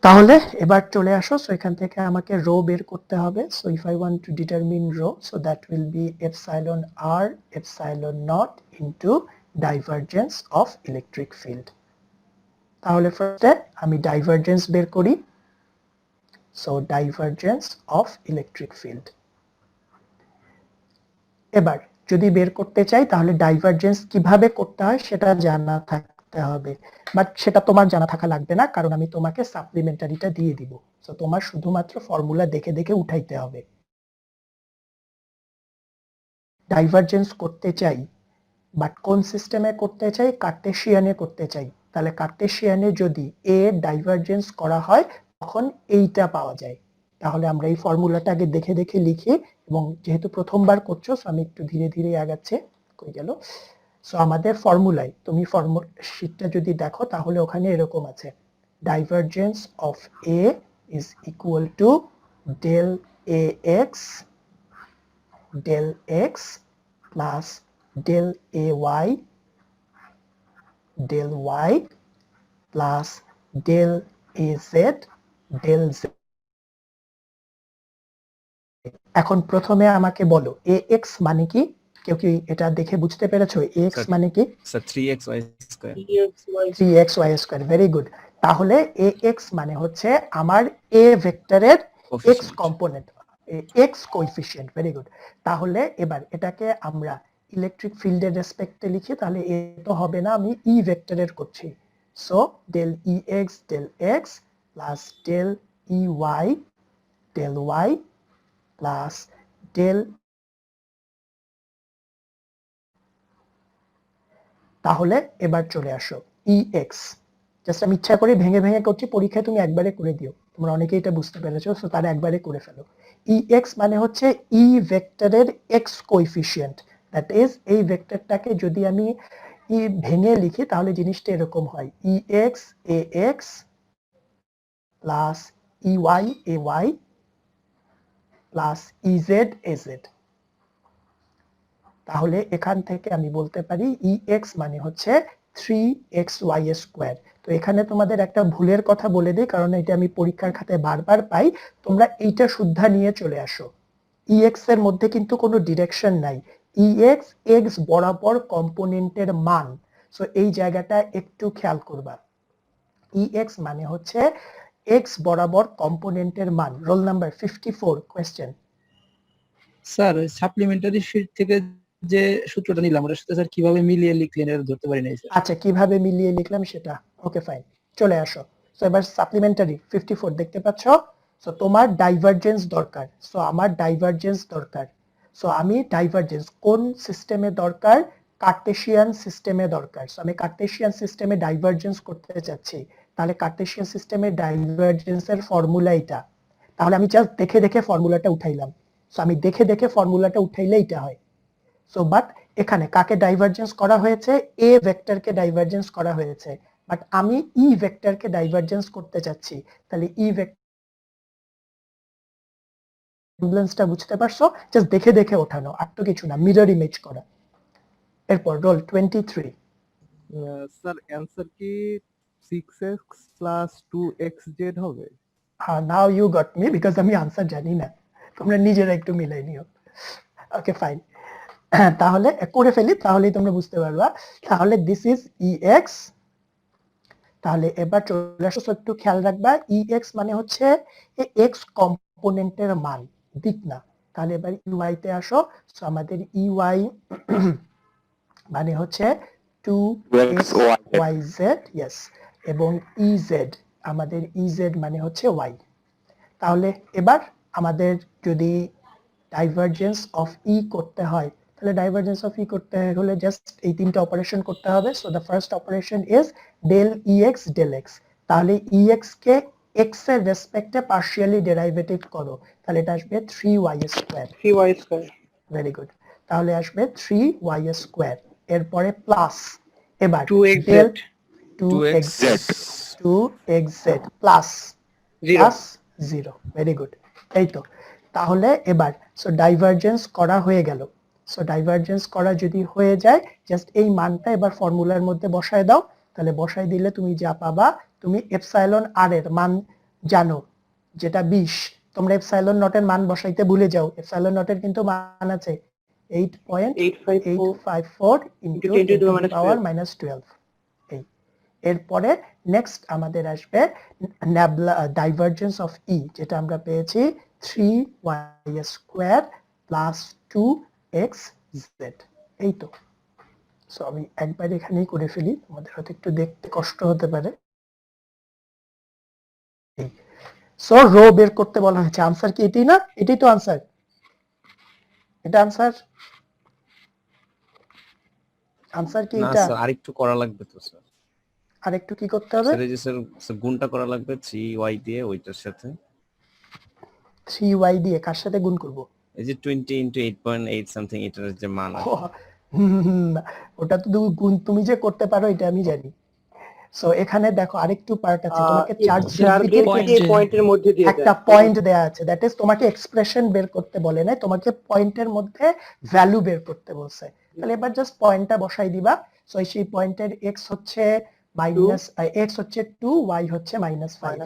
A: তাহলে এবার চলে আসো। সো এখান থেকে আমাকে রো বের করতে হবে। So if I want to determine rho, so that will be epsilon r epsilon naught into divergence of electric field। তাহলে ফার্স্টে আমি ডাইভারজেন্স বের করি। So divergence of electric field. এবার যদি বের করতে চাই তাহলে ডাইভারজেন্স কিভাবে করতে হয় সেটা জানা থাকতে হবে, বাট সেটা তোমার জানা থাকা লাগবে না, কারণ আমি তোমাকে সাপ্লিমেন্টারিটা দিয়ে দিব। সো তোমার শুধুমাত্র ফর্মুলা দেখে দেখে উঠাইতে হবে। ডাইভারজেন্স করতে চাই, বাট কোন সিস্টেমে করতে চাই? কার্টেসিয়ানে করতে চাই। তাহলে কার্টেসিয়ানে যদি এ ডাইভারজেন্স করা হয় তখন এইটা পাওয়া যায়। তাহলে আমরা এই ফর্মুলাটা আগে দেখে দেখে লিখি, এবং যেহেতু প্রথমবার করছো সো আমি একটু ধীরে ধীরে আগাচ্ছে। কই গেল? সো আমাদের ফর্মুলায় তুমি শীটটা যদি দেখো তাহলে ওখানে এরকম আছে, divergence of A is equal to del A X plus del ay del y plus del az del z। এখন প্রথমে আমাকে বলো ax মানে কি? কেউ কি এটা দেখে বুঝতে পেরেছো এক্স
G: Sir.
A: মানে কি?
G: Sir 3xy square
A: 3xy square, very good. তাহলে ax মানে হচ্ছে আমার a ভেক্টরের x
G: coefficient
A: component, x coefficient, very good. তাহলে এবার এটাকে আমরা ইলেকট্রিক ফিল্ডের রেসপেক্টে লিখি, তাহলে এ তো হবে না, আমি ই ভেক্টরের করছি। So del ex del x plus del ey del y plus del, তাহলে এবার চলে আসো ex, জাস্ট আমি ইচ্ছা করে ভেঙে ভেঙে করছি, পরীক্ষায় তুমি একবারে করে দিও, তোমরা অনেকেই এটা বুঝতে পেরেছো, সো তারা একবারে করে ফেলো। ex মানে হচ্ছে ই ভেক্টরের x কোএফিসিয়েন্ট, দ্যাট ইজ এই ভেক্টরটাকে যদি আমি ই ভেঙে লিখি তাহলে জিনিসটা এরকম হয় ex ax plus ey ay plus ez az। তাহলে এখান থেকে আমি বলতে পারি ex মানে হচ্ছে 3xy স্কয়ার। তো এখানে তোমাদের একটা ভুলের কথা বলে দিই, কারণ এটা আমি পরীক্ষার খাতায় বারবার পাই, তোমরা এইটা শুদ্ধা নিয়ে চলে আসো। ex এর মধ্যে কিন্তু কোনো ডিরেকশন নাই, ex x বরাবর কম্পোনেন্টের মান, সো এই জায়গাটা একটু খেয়াল করবা। ex মানে হচ্ছে x বরাবর কম্পোনেন্টের মান। Roll number 54, question.
I: স্যার ওই সাপ্লিমেন্টারি শীট থেকে যে সূত্রটা নিলাম ওটার সাথে স্যার কিভাবে মিলিয়ে লিখলেন এটা ধরতে পারি নাই স্যার।
A: আচ্ছা, কিভাবে মিলিয়ে লিখলাম সেটা, ওকে ফাইন, চলে আসো। সো এবার সাপ্লিমেন্টারি 54 দেখতে পাচ্ছ। সো তোমার ডাইভারজেন্স দরকার, সো আমার ডাইভারজেন্স দরকার। সো আমি ডাইভারজেন্স কোন সিস্টেমে দরকার? কার্টেশিয়ান সিস্টেমে দরকার। সো আমি কার্টেশিয়ান সিস্টেমে ডাইভারজেন্স করতে চাচ্ছি, তাহলে কার্টেশিয়ান সিস্টেমে ডাইভারজেন্সের ফর্মুলা এটা। তাহলে আমি জাস্ট দেখে দেখে ফর্মুলাটা উঠাইলাম। সো আমি দেখে দেখে ফর্মুলাটা উঠাইলে এটা হয়। সো বাট এখানে কাকে ডাইভারজেন্স করা হয়েছে? এ ভেক্টরকে ডাইভারজেন্স করা হয়েছে, বাট আমি ই ভেক্টরকে ডাইভারজেন্স করতে চাচ্ছি, তাহলে ই ভেক্টরটা বুঝতে পারছো? জাস্ট দেখে দেখে ওঠানো, আর তো কিছু না, মিরর ইমেজ করা। এরপর রোল 23।
J: স্যার অ্যানসার কি 6x প্লাস 2xz হবে?
A: Now you got me, because আমি আনসার জানি না, তোমরা নিজেরা একটু মিলাই নিও। ওকে ফাইন, তাহলে করে ফেলি, তাহলেই তোমরা বুঝতে পারবা। তাহলে দিস ইজ ex, তাহলে এবার চলে আসো, একটু খেয়াল রাখবা ex মানে হচ্ছে x কম্পোনেন্টের মান, দিক না। তাহলে এবার ey তে আসো, সো আমাদের ey মানে হচ্ছে 2xyz, ইয়েস, এবং ez আমাদের ez মানে হচ্ছে y। তাহলে এবার আমাদের যদি ডাইভারজেন্স অফ ই করতে হয়, তাহলে ডাইভারজেন্স অফ ই করতে হলে জাস্ট এই তিনটা অপারেশন করতে হবে। So the first operation is del ex del x। তাহলে ex কে x এর রেসপেক্টে পার্শিয়ালি ডেরিভেটিভ করো, তাহলে এটা আসবে 3y square.
B: 3y square,
A: very good, তাহলে আসবে 3y স্কয়ার। এরপরে প্লাস, এবার
B: 2xz
A: del 2xz plus
B: 0
A: 0, very good, এই তো। তাহলে এবার সো ডাইভারজেন্স করা হয়ে গেল। সো ডাইভারজেন্স করা যদি হয়ে যায়, জাস্ট এই মানটা এবার ফর্মুলার মধ্যে বসায় দাও, তাহলে বসাই দিলে তুমি যা পাবা, তুমি এপসাইলন আর এর মান জানো যেটা 20, তোমরা এপসাইলন নট এর মান বসাইতে ভুলে যাও, এপসাইলন নট এর কিন্তু মান আছে 8.854 ইনটু 10 টু দি পাওয়ার -12। এই এরপরে নেক্সট আমাদের আসবে ডাইভারজেন্স অফ ই, যেটা আমরা পেয়েছি 3y স্কয়ার প্লাস 2xz, এই তো। সো আমি একবার এখানেই করে ফেলি, তোমাদের হয়তো একটু দেখতে কষ্ট হতে পারে। সো রো বের করতে বলা হয়েছে, আনসার কি এটাই না? এটাই তো আনসার, এটা আনসার, আনসার কি
G: না
A: এটা?
G: স্যার আরেকটু করা লাগবে তো স্যার।
A: আর একটু কি করতে হবে?
G: স্যার এই যে স্যার গুণটা করা লাগবে 3y দিয়ে ওইটার সাথে।
A: 3y দিয়ে কার সাথে গুণ করব?
G: এই যে 20 ইনটু 8.8 সামথিং এটার যে মান আছে।
A: ওটা তো গুণ তুমি যে করতে পারো এটা আমি জানি। সো এখানে দেখো আরেকটু পার্ট আছে, তোমাকে চার্জ
B: পয়েন্টের মধ্যে দিয়ে
A: একটা পয়েন্ট দেয়া আছে, দ্যাট ইজ তোমাকে এক্সপ্রেশন বের করতে বলে না, তোমাকে পয়েন্টের মধ্যে ভ্যালু বের করতে বলছে। তাহলে এবার জাস্ট পয়েন্টটা বসাই দিবা। সো সেই পয়েন্টের x হচ্ছে মাইনাস, x হচ্ছে 2, y হচ্ছে -5।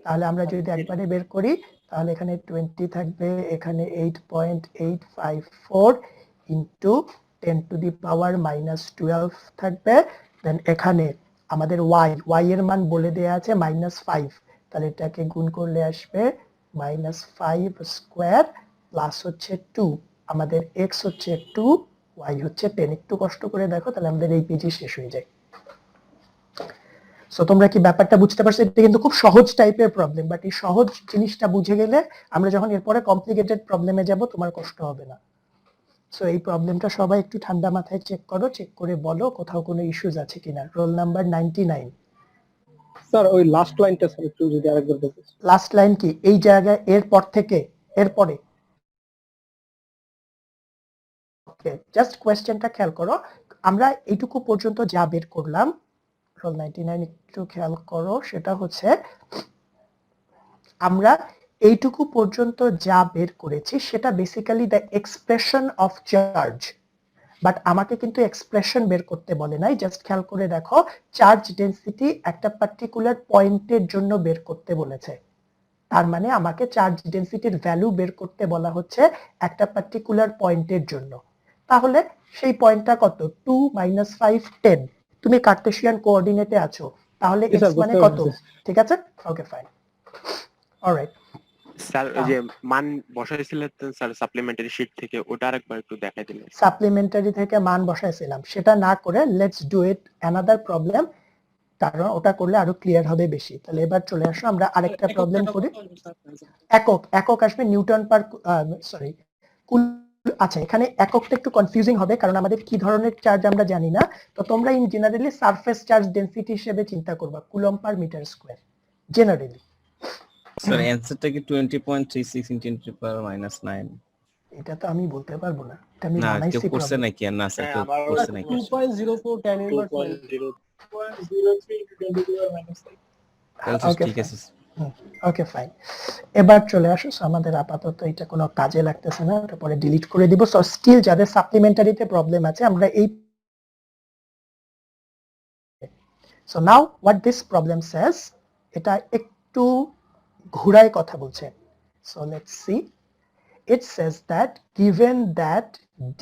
A: তাহলে আমরা যদি একবারে বের করি, তাহলে এখানে 20 থাকবে, এখানে 8.854 ইনটু 10 টু দি পাওয়ার -12 থাকবে। দেন এখানে আমাদের y এর মান বলে দেয়া আছে -5, তাহলে এটাকে গুণ করলে আসবে -5 স্কয়ার প্লাস হচ্ছে 2, আমাদের x হচ্ছে 2, y হচ্ছে 10। একটু কষ্ট করে দেখো, তাহলে আমাদের এই পেজই শেষ হয়ে যায়। সো তোমরা কি ব্যাপারটা বুঝতে পারছো? এটা কিন্তু খুব সহজ টাইপের প্রবলেম, বাট এই সহজ জিনিসটা বুঝে গেলে আমরা যখন এরপরে কমপ্লিকেটেড প্রবলেমে যাব তোমার কষ্ট হবে না। সো এই প্রবলেমটা সবাই একটু ঠান্ডা মাথায় চেক করো, চেক করে বলো কোথাও কোনো ইস্যুজ আছে কিনা। Roll number 99।
E: স্যার ওই লাস্ট লাইনটা স্যার একটু যদি আরেকবার দেখেন।
A: লাস্ট লাইন কি? এই জায়গায় এরপর থেকে এরপরে। ওকে, জাস্ট কোয়েশ্চেনটা খেয়াল করো। আমরা এইটুকু পর্যন্ত যা বের করলাম, রোল 99 একটু খেয়াল করো, সেটা হচ্ছে আমরা এইটুকু পর্যন্ত যা বের করেছি সেটা basically the expression of charge. But আমাকে কিন্তু এক্সপ্রেশন বের করতে বলে নাই, জাস্ট খেয়াল করে দেখো চার্জ ডেনসিটি একটা পার্টিকুলার পয়েন্টের জন্য বের করতে বলেছে। তার মানে আমাকে চার্জ ডেনসিটির ভ্যালু বের করতে বলা হচ্ছে একটা পার্টিকুলার পয়েন্টের জন্য। তাহলে সেই পয়েন্টটা কত? 2 - 5 10। তুমি কার্টেসিয়ান কোঅর্ডিনেটে আছো, তাহলে
E: জি
A: x
E: স্যার,
A: মানে
E: বুঝতে
A: কত?
E: পারছি।
A: ঠিক আছে, ওকে ফাইন, অলরাইট।
H: স্যার ওই যে মান বসাইছিলেন স্যার সাপ্লিমেন্টারি শীট থেকে, ওটা আরেকবার একটু দেখাই দিলেন।
A: সাপ্লিমেন্টারি থেকে মান বসাইছিলাম, সেটা না করে let's do it another problem, কারণ ওটা করলে আরো ক্লিয়ার হবে বেশি। তাহলে এবার চলে আসো, আমরা আরেকটা প্রবলেম করি। একক আসবে নিউটন পার, সরি আচ্ছা এখানে এককটা একটু কনফিউজিং হবে, কারণ আমাদের কি ধরনের চার্জ আমরা জানি না। তো তোমরা in generally surface charge density হিসেবে চিন্তা করবা, coulomb per metre square generally.
G: Sir অ্যানসারটা কি 20.36 × 10⁻⁹?
A: এটা তো আমি বলতে পারবো না, এটা আমি
G: না কেউ
A: বানাইছি
G: করছে
A: প্রবলেম।
G: নাকি? আর না স্যার
B: হ্যাঁ,
G: কেউ
B: আমার
G: করছে নাকি?
E: 2.04 tan inverse
B: 2.0
G: তাহলে তো
A: ওকে
G: ঠিক আছে।
A: ওকে ফাইন, এবার চলে আসো। So, আমাদের আপাতত এটা কোনো কাজে লাগতেছে না, এটা পরে ডিলিট করে দিব। সো স্টিল যাদের সাপ্লিমেন্টারিতে প্রবলেম আছে, আমরা এই so now what this problem says, এটা একটু ঘুরায় কথা বলছে। So let's see, it says that given that d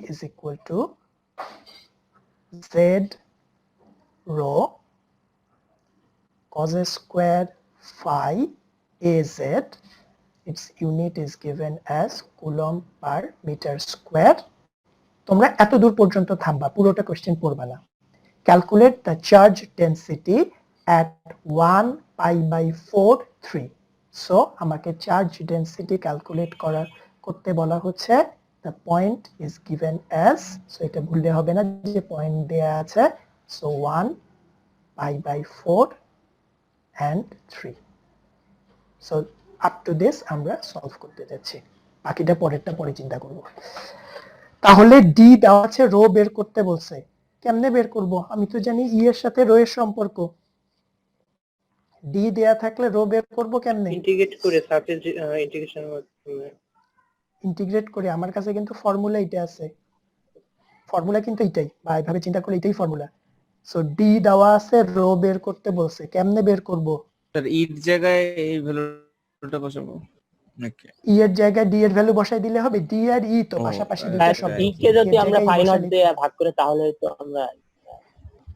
A: is equal to z rho cos square phi az, its unit is given as coulomb per meter square. তোমরা এত দূর পর্যন্ত থামবা, পুরোটা কোশ্চেন পড়বা না। Calculate the charge density at 1 π/4 3। So আমাকে চার্জ ডেনসিটি ক্যালকুলেট করতে বলা হচ্ছে। The point is given as, so এটা ভুললে হবে না যে পয়েন্ট দেয়া আছে। So 1 π/4 and 3। So up to this আমরা সলভ করতে যাচ্ছি, বাকিটা পরেরটা পরে চিন্তা করব। তাহলে ডি দেওয়া আছে, রো বের করতে বলছে। কেমনে বের করব? আমি তো জানি ই এর সাথে রো এর সম্পর্ক। ডি দেয়া থাকলে রো বের করব কেমনে?
B: ইন্টিগ্রেট করে সারফেস ইন্টিগ্রেশন
A: ইন্টিগ্রেট করে। আমার কাছে কিন্তু ফর্মুলা এটা আছে, ফর্মুলা কিন্তু এটাই, বা এইভাবে চিন্তা করলে এটাই ফর্মুলা। সো ডি দেওয়া আছে, রো বের করতে বলছে, কেমনে বের করব?
G: স্যার ইর জায়গায় এই ভ্যালুটা বসাবো নাকি?
A: ই এর জায়গায় ডি এর ভ্যালু বসাই দিলে হবে। ডি আর ই তো
G: ও,
A: পাশাপাশি
G: right,
A: দুটো
G: right.
A: শব্দ।
K: ডি কে যদি
A: এর
K: আমরা
A: জায়গায় ই
K: ফাই নট
A: বসালে-
K: দিয়ে ভাগ করে তাহলে তো আমরা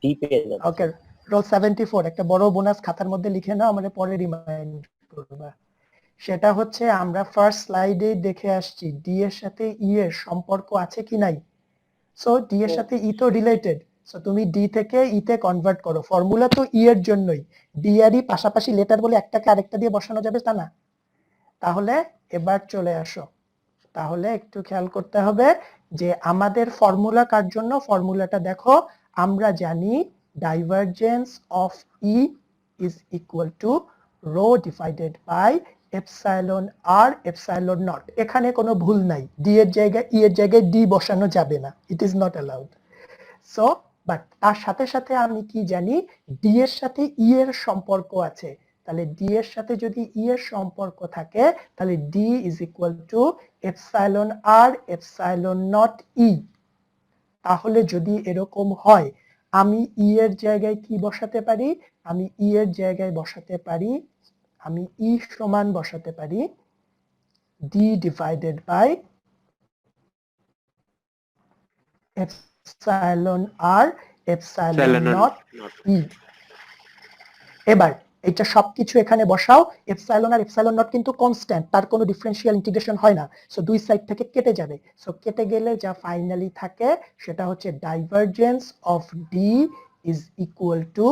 K: ডি পেয়ে যাব।
A: ওকে, রোল 74 একটা বড় বোনাস খাতার মধ্যে লিখে নাও, আমাদের পরে রিমাইন্ড করবা। সেটা হচ্ছে আমরা ফার্স্ট স্লাইডে দেখে আসছি ডি এর সাথে ই এর সম্পর্ক আছে কি নাই। সো ডি এর সাথে ই তো রিলেটেড, সো তুমি ডি থেকে ই তে কনভার্ট করো। ফর্মুলা তো ই এর জন্যই, ডি আর ই পাশাপাশি লেটার বলে একটাকে আরেকটা দিয়ে বসানো যাবে তা না। তাহলে এবার চলে আসো, তাহলে একটু খেয়াল করতে হবে যে আমাদের ফর্মুলা কার জন্য। ফর্মুলাটা দেখো, আমরা জানি divergence of E is equal to rho divided by epsilon R epsilon naught. এখানে কোনো ভুল নাই, ডি এর জায়গায় ই এর জায়গায় ডি বসানো যাবে না, it is not allowed. So but তার সাথে সাথে আমি কি জানি, ডি এর সাথে ই এর সম্পর্ক আছে। তাহলে ডি এর সাথে যদি ই এর সম্পর্ক থাকে, তাহলে D is equal to epsilon R epsilon naught E. তাহলে যদি এরকম হয়, আমি ই এর জায়গায় কি বসাতে পারি? আমি ই এর জায়গায় বসাতে পারি, আমি ই সমান বসাতে পারি D divided by epsilon R epsilon
H: Epsilon
A: naught
H: not.
A: E. এবার এটা সবকিছু এখানে বসাও। এপসাইলন আর এপসাইলন নট কিন্তু কনস্ট্যান্ট, তার কোনো ডিফারেন্সিয়াল ইন্টিগ্রেশন হয় না, সো দুই সাইড থেকে কেটে যাবে। সো কেটে গেলে যা ফাইনালি থাকে সেটা হচ্ছে divergence of D is equal to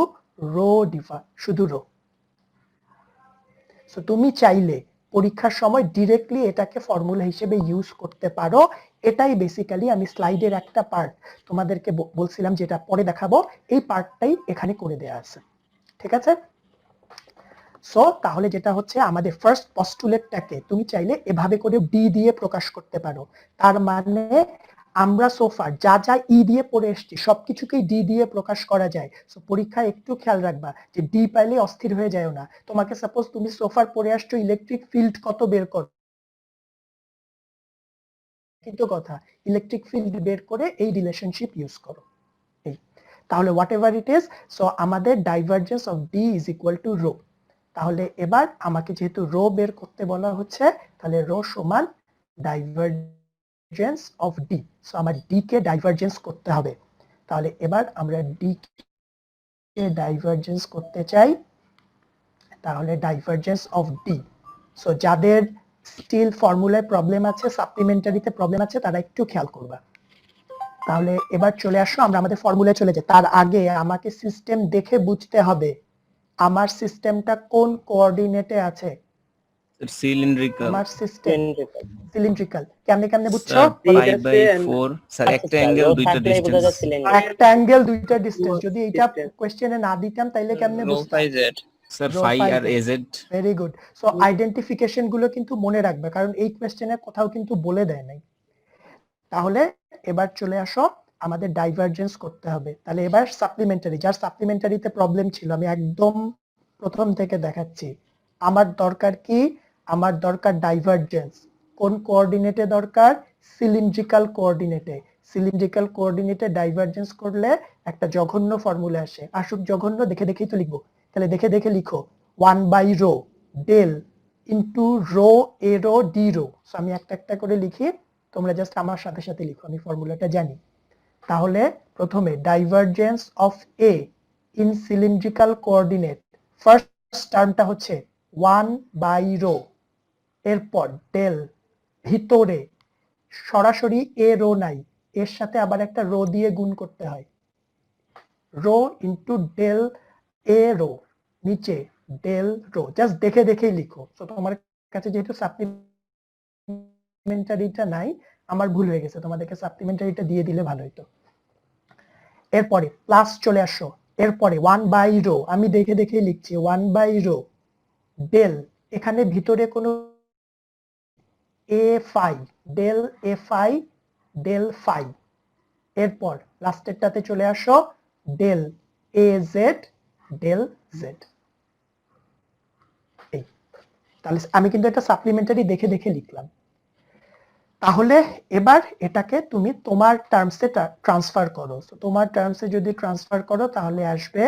A: rho শুধু রো। সো তুমি চাইলে পরীক্ষার সময় ডিরেক্টলি এটাকে ফর্মুলা হিসেবে ইউজ করতে পারো। এটাই বেসিক্যালি আমি স্লাইডের একটা পার্ট তোমাদেরকে বলছিলাম যেটা পরে দেখাবো, এই পার্টটাই এখানে করে দেয়া আছে। ঠিক আছে? সো তাহলে যেটা হচ্ছে আমাদের ফার্স্ট পস্টুলেটটাকে তুমি চাইলে এভাবে করে ডি দিয়ে প্রকাশ করতে পারো। তার মানে আমরা সোফার যা যা ই দিয়ে পড়ে এসেছি সবকিছুকেই ডি দিয়ে প্রকাশ করা যায়। সো পরীক্ষায় একটু খেয়াল রাখবা যে ডি পাইলে অস্থির হয়ে যায়ও না। তোমাকে সাপোজ তুমি সোফার পড়ে আসছো ইলেকট্রিক ফিল্ড কত বের কর, কিন্তু কথা ইলেকট্রিক ফিল্ড বের করে এই রিলেশনশিপ ইউজ করো। এই তাহলে whatever it is, so আমাদের divergence of D is equal to rho. তাহলে এবার আমাকে যেহেতু রো বের করতে বলা হচ্ছে, তাহলে রো সমান ডাইভারজেন্স অফ ডি। সো আমার ডি কে ডাইভারজেন্স করতে হবে। তাহলে এবার আমরা ডি কে ডাইভারজেন্স করতে চাই, তাহলে ডাইভারজেন্স অফ ডি। সো যাদের স্টিল ফর্মুলায় প্রবলেম আছে, সাপ্লিমেন্টারিতে প্রবলেম আছে, তারা একটু খেয়াল করবা। তাহলে এবার চলে আসো, আমরা আমাদের ফর্মুলায় চলে যাই। তার আগে আমাকে সিস্টেম দেখে বুঝতে হবে আমার সিস্টেমটা কোন কোঅর্ডিনেটে আছে।
G: সিলিন্ড্রিক্যাল
A: আমার সিস্টেম সিলিন্ড্রিক্যাল। কেমনে কেমনে বুঝছো?
G: স্যার 5/4 স্যার একটা অ্যাঙ্গেল দুইটা ডিসটেন্স,
A: একটা অ্যাঙ্গেল দুইটা ডিসটেন্স। যদি এটা কোশ্চেনে না দিতাম তাইলে কেমনে
G: রো
A: বুঝতাম?
G: ফাই জেড স্যার ফাই আর AZ.
A: Very good. So identification গুলো কিন্তু মনে রাখবে, কারণ এই কোশ্চেনে কোথাও কিন্তু বলে দেয় নাই। তাহলে এবার চলে আসো, আমাদের ডাইভারজেন্স করতে হবে। তাহলে এবার সাপ্লিমেন্টারি, যার সাপ্লিমেন্টারিতে প্রবলেম ছিল আমি একদম প্রথম থেকে দেখাচ্ছি। আমার দরকার কি? আমার দরকার ডাইভারজেন্স। কোন কোঅর্ডিনেটে দরকার? সিলিন্ড্রিক্যাল কোঅর্ডিনেটে। সিলিন্ড্রিক্যাল কোঅর্ডিনেটে ডাইভারজেন্স করলে একটা জঘন্য ফর্মুলা আসে। আসুক জঘন্য, দেখে দেখেই তো লিখবো। তাহলে দেখে দেখে লিখো 1/ρ del into rho a row D rho. So আমি একটা একটা করে লিখি, তোমরা জাস্ট আমার সাথে সাথে লিখো, আমি ফর্মুলাটা জানি। তাহলে প্রথমে divergence of A in cylindrical coordinate, first টার্মটা হচ্ছে 1/ρ, এরপর ডেল, ভিতরে সরাসরি এ রো নাই, এর সাথে আবার একটা রো দিয়ে গুণ করতে হয়, rho into del a row, নিচে ডেল রো। জাস্ট দেখে দেখেই লিখো। তো তোমার কাছে যেহেতু সাপ্লিমেন্টারিটা নাই, আমার ভুল হয়ে গেছে, তোমাদেরকে সাপ্লিমেন্টারিটা দিয়ে দিলে ভালো হতো। এরপরে প্লাস চলে আসো, এরপরে 1/ρ, আমি দেখে দেখে লিখছি 1/ρ ডেল, এখানে ভিতরে কোনো a phi, del a phi, del phi. এরপর লাস্টেরটাতে চলে আসো, del a z, del Z. এই তাহলে আমি কিন্তু এটা সাপ্লিমেন্টারি দেখে দেখে লিখলাম। তাহলে এবার এটাকে তুমি তোমার টার্মসে ট্রান্সফার করো। তোমার টার্মসে যদি ট্রান্সফার করো তাহলে আসবে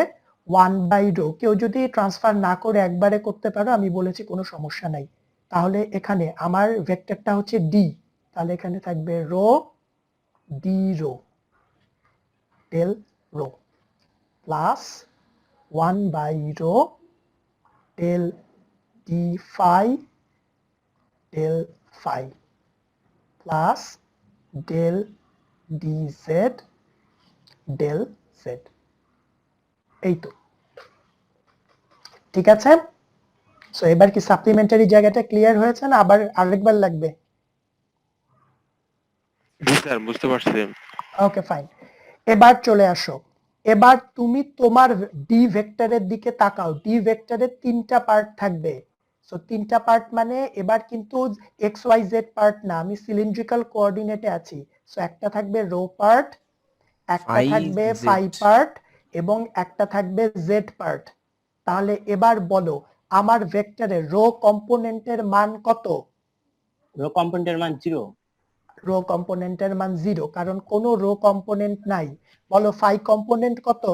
A: 1/ρ। কেউ যদি ট্রান্সফার না করে একবারে করতে পারো, আমি বলেছি কোনো সমস্যা নাই। তাহলে এখানে আমার ভেক্টরটা হচ্ছে ডি, তাহলে এখানে থাকবে rho D rho del rho plus 1/ρ del D phi del phi plus del D Z del Z. এই তো ঠিক আছে। সো এবার কি সাপ্লিমেন্টারি জায়গাটা ক্লিয়ার হয়েছে না আবার আরেকবার লাগবে?
H: জি স্যার, বুঝতে পারছি।
A: Okay fine. এবার চলে আসো, এবার তুমি তোমার ডি ভেক্টরের দিকে তাকাও। ডি ভেক্টরের তিনটা পার্ট থাকবে। সো তিনটা পার্ট মানে এবার কিন্তু এক্স ওয়াই জেড পার্ট না, আমি সিলিন্ড্রিক্যাল কোঅর্ডিনেটে আছি। সো একটা থাকবে রো পার্ট, একটা থাকবে ফাই পার্ট এবং একটা থাকবে জেড পার্ট। তাহলে এবার বলো আমার ভেক্টরের রো কম্পোনেন্টের মান কত?
K: রো কম্পোনেন্টের মান 0।
A: রো কম্পোনেন্টের মান 0, কারণ কোনো রো কম্পোনেন্ট নাই। বলো ফাই কম্পোনেন্ট কত?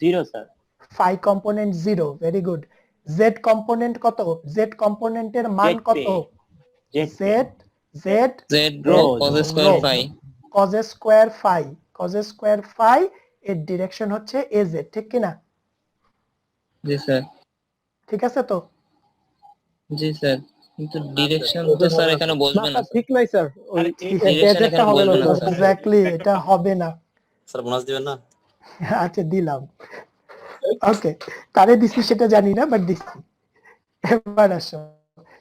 K: 0 sir.
A: Phi component 0, very good. Z component কত? জেড কম্পোনেন্টের মান কত? Z z
G: z rho cos square phi.
A: cos square phi, cos square phi এর ডিরেকশন হচ্ছে az, ঠিক কি না?
D: জি স্যার।
A: ঠিক আছে তো?
D: জি স্যার, কিন্তু ডিরেকশন তো স্যার এখানে বসবে না
B: ঠিক নাই স্যার, ওই
D: ডিরেকশন এখানে
B: হবে না
D: বসবে না স্যার।
A: এক্স্যাক্টলি, এটা হবে না।
G: স্যার বোনাস দিবেন না?
A: আচ্ছা দিলাম, ওকে, কারে দিছি সেটা জানি না, বাট দিছি। এবার আসো,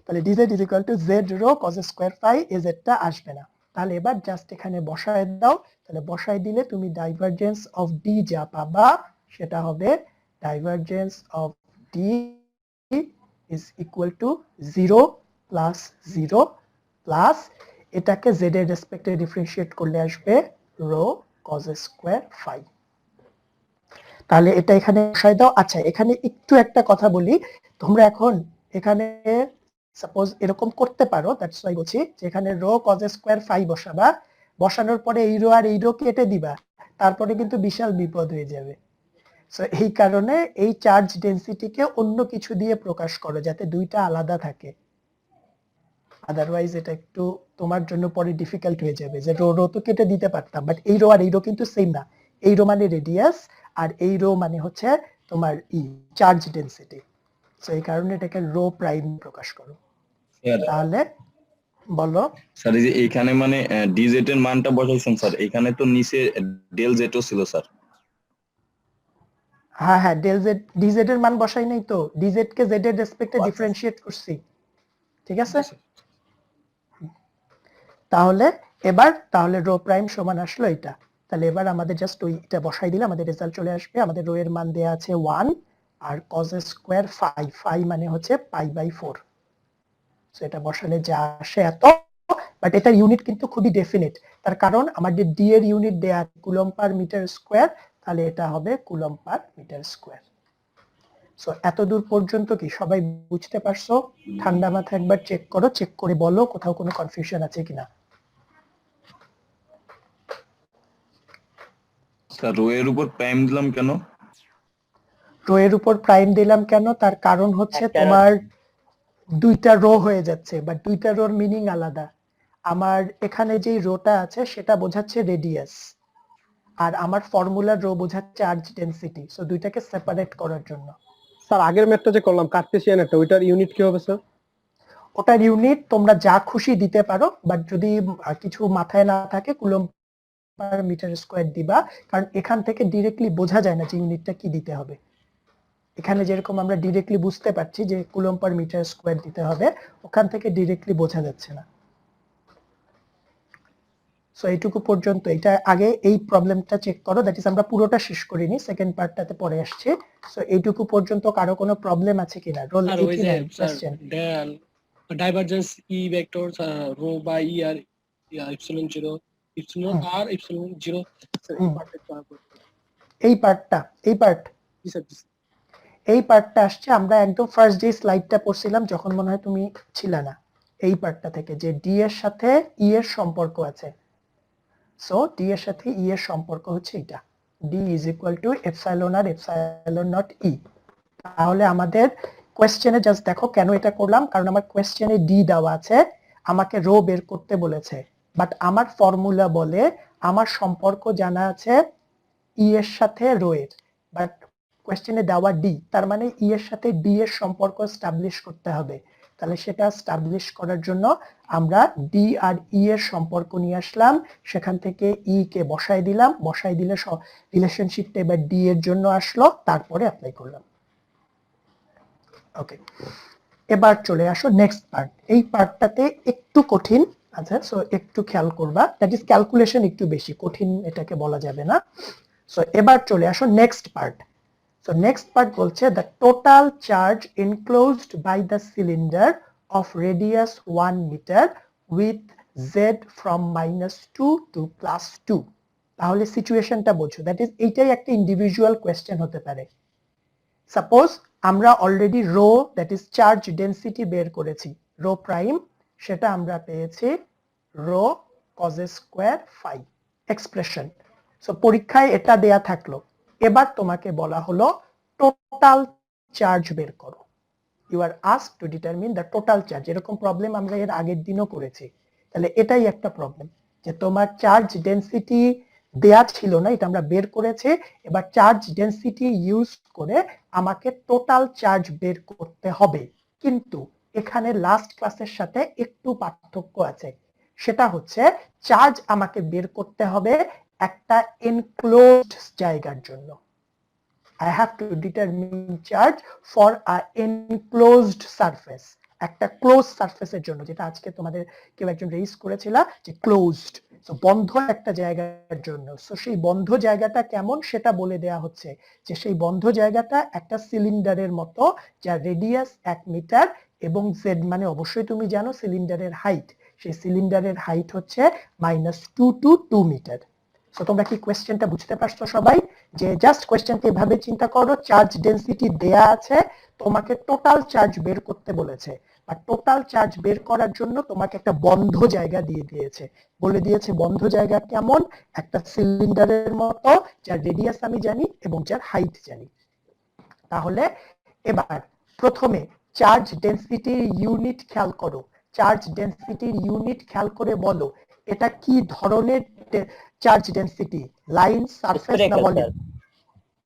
A: তাহলে dz is equal to z rho cos square phi, az টা আসবে না। তাহলে এবার জাস্ট এখানে বসায় দাও, তাহলে বসায় দিলে তুমি ডাইভারজেন্স অফ d যা পাবা সেটা হবে divergence of d is equal to 0 plus 0 plus এটাকে z এর রেসপেক্টে ডিফারেন্সিয়েট করলে আসবে rho cos স্কয়ার ফাই। তাহলে এটা এখানে বসায় দাও। আচ্ছা, এখানে একটু একটা কথা বলি, তোমরা এখন এখানে সাপোজ এরকম করতে পারো, দ্যাটস ওয়াই বলছি যে এখানে রো cos স্কয়ার ফাই বসাবা, বসানোর পরে এই রো আর এই রো কেটে দিবা, তারপরে কিন্তু বিশাল বিপদ হয়ে যাবে। সো এই কারণে এই চার্জ ডেনসিটিকে অন্য কিছু দিয়ে প্রকাশ করো যাতে দুইটা আলাদা থাকে, আদারওয়াইজ এটা একটু তোমার জন্য পরে ডিফিকাল্ট হয়ে যাবে। যে রো রো তো কেটে দিতে পারতাম, বাট এই রো আর এই রো কিন্তু সেম না। এই রো মানে রেডিয়াস আর এই রো মানে হচ্ছে তোমার চার্জ ডেনসিটি। সো এই কারণে এটাকে রো প্রাইম প্রকাশ করো। তাহলে বলো
L: স্যার, এই যে এখানে মানে ডিজেড এর মানটা বসাইছেন স্যার, এখানে তো নিচে ডেল জেডও ছিল স্যার।
A: হ্যাঁ হ্যাঁ, ডেল জেড ডিজেড এর মান বসাই নাই তো, ডিজেড কে জেড এর রেসপেক্টে ডিফারেন্সিয়েট করছি, ঠিক আছে? তাহলে তাহলে রো প্রাইম সমান আসলো এটা। তাহলে এবার আমাদের জাস্ট ওইটা বসাই দিলে আমাদের রেজাল্ট চলে আসবে। আমাদের রো এর মান দেয়া আছে 1 আর cos স্কয়ার ফাই, ফাই মানে হচ্ছে π/4। সো এটা বসালে যা আসে এত, বাট এটার ইউনিট কিন্তু খুবই ডেফিনিট, তার কারণ আমাদের ডি এর ইউনিট দেয়া কুলম্ব পার মিটার স্কয়ার, তাহলে এটা হবে coulomb per metre square. So এত দূর পর্যন্ত কি সবাই বুঝতে পারছো? ঠান্ডা মাথায় একবার চেক করো, চেক করে বলো কোথাও কোনো কনফিউশন আছে কিনা।
L: স্যার, রো এর উপর প্রাইম দিলাম কেন?
A: রো এর উপর প্রাইম দিলাম কেন, তার কারণ হচ্ছে তোমার দুইটা রো হয়ে যাচ্ছে, বাট দুইটা রোর মিনিং আলাদা। আমার এখানে যেই রোটা আছে সেটা বোঝাচ্ছে রেডিয়াস, আর আমার ফর্মুলার রো বোঝাচ্ছে চার্জ ডেনসিটি। সো দুইটাকে সেপারেট করার জন্য।
B: স্যার আগের ম্যাথটা যে করলাম কার্টেসিয়ান একটা, ওইটার ইউনিট কি হবে স্যার?
A: ওটার ইউনিট তোমরা যা খুশি দিতে পারো, বাট যদি কিছু মাথায় না থাকে কুলম্ব পার মিটার স্কয়ার দিবা, কারণ এখান থেকে ডিরেক্টলি বোঝা যায় না যে ইউনিটটা কি দিতে হবে। এখানে যেরকম আমরা ডিরেক্টলি বুঝতে পারছি যে কুলম্ব পার মিটার স্কয়ার দিতে হবে, ওখান থেকে ডিরেক্টলি বোঝা যাচ্ছে না। সো এইটুকু পর্যন্ত, এটা আগে এই প্রবলেমটা চেক করো, দ্যাট ইজ আমরা পুরোটা শেষ করিনি, সেকেন্ড পার্টটাতে পরে আসছে। সো এইটুকু পর্যন্ত কারো কোনো প্রবলেম আছে কিনা? রোল
E: আর ওই যে sir del divergence E vector rho by E আর ইপসিলন 0 ইপসিলন আর ইপসিলন 0
A: এই পার্ট এই পার্টটা আসছে, আমরা একদম ফার্স্ট যে স্লাইডটা পড়ছিলাম যখন মনে হয় তুমি ছিল না, এই পার্টটা থেকে যে ডি এর সাথে ই এর সম্পর্ক আছে। সো ডি এর সাথে ই এর সম্পর্ক হচ্ছে এটা, D is equal to epsilon R epsilon naught E. তাহলে আমাদের কোয়েশ্চেনে জাস্ট দেখো কেন এটা করলাম, কারণ আমার কোয়েশ্চেনে ডি দেওয়া আছে, আমাকে রো বের করতে বলেছে, বাট আমার ফর্মুলা বলে আমার সম্পর্ক জানা আছে ই এর সাথে রো এর, বাট কোয়েশ্চেনে দেওয়া ডি, তার মানে ই এর সাথে ডি এর সম্পর্ক এস্টাবলিশ করতে হবে। তাহলে সেটা এস্টাবলিশ করার জন্য আমরা ডি আর ই এর সম্পর্ক নিয়ে আসলাম, সেখান থেকে ই কে বসাই দিলাম, বসাই দিলে রিলেশনশিপটা এবার ডি এর জন্য আসলো, তারপরে অ্যাপ্লাই করলাম। ওকে, এবার চলে আসো নেক্সট পার্ট। এই পার্টটাতে একটু কঠিন আছে, সো একটু খেয়াল করবা, দ্যাট ইজ ক্যালকুলেশন একটু বেশি, কঠিন এটাকে বলা যাবে না। সো এবার চলে আসো next part. So next part বলছে the total charge enclosed by the cylinder of radius 1 meter with z from -2 to +2. তাহলে সিচুয়েশনটা বোঝো, দ্যাট ইজ এইটাই একটা ইন্ডিভিজুয়াল কোয়েশ্চেন হতে পারে। সাপোজ আমরা already rho that is charge density বের করেছি, রো প্রাইম, সেটা আমরা পেয়েছি rho cos square phi expression. So পরীক্ষায় এটা দেয়া থাকলো, এবার তোমাকে বলা হলো টোটাল চার্জ বের করো। You are asked to determine the total charge. এরকম প্রবলেম আমরা এর আগের দিনও করেছি, তাহলে এটাই একটা প্রবলেম। যে তোমার চার্জ ডেনসিটি দেয়া ছিল না, এটা আমরা বের করেছি। এবার চার্জ ডেনসিটি ইউজ করে আমাকে টোটাল চার্জ বের করতে হবে, কিন্তু এখানে লাস্ট ক্লাসের সাথে একটু পার্থক্য আছে। সেটা হচ্ছে চার্জ আমাকে বের করতে হবে একটা এনক্লোজড জায়গার জন্য। I have to determine charge for a enclosed surface, একটা ক্লোজ সারফেসের জন্য, যেটা আজকে তোমাদের কেউ একজন রেইজ করেছিল যে ক্লোজড, সো বন্ধ একটা জায়গার জন্য। সো সেই বন্ধ জায়গাটা কেমন সেটা বলে দেয়া হচ্ছে, যে সেই বন্ধ জায়গাটা একটা সিলিন্ডারের মতো, যার রেডিয়াস 1 মিটার এবং জেড মানে অবশ্যই তুমি জানো সিলিন্ডারের হাইট, সেই সিলিন্ডারের হাইট হচ্ছে -2 to 2 মিটার। সো তোমরা কি কোয়েশ্চেনটা বুঝতে পারছো সবাই? যে জাস্ট কোয়েশ্চেনকে এভাবে চিন্তা করো, চার্জ ডেনসিটি দেয়া আছে, তোমাকে টোটাল চার্জ বের করতে বলেছে, আর টোটাল চার্জ বের করার জন্য তোমাকে একটা বন্ধ জায়গা দিয়ে দিয়েছে, বলে দিয়েছে বন্ধ জায়গা কেমন, একটা সিলিন্ডারের মতো, যার রেডিয়াস আমি জানি এবং যার হাইট জানি। তাহলে এবার প্রথমে চার্জ ডেনসিটির ইউনিট খেয়াল করো, চার্জ ডেনসিটির ইউনিট খেয়াল করে বলো এটা কি ধরনের চার্জ ডেনসিটি, লাইন, সারফেস না ভলিউম?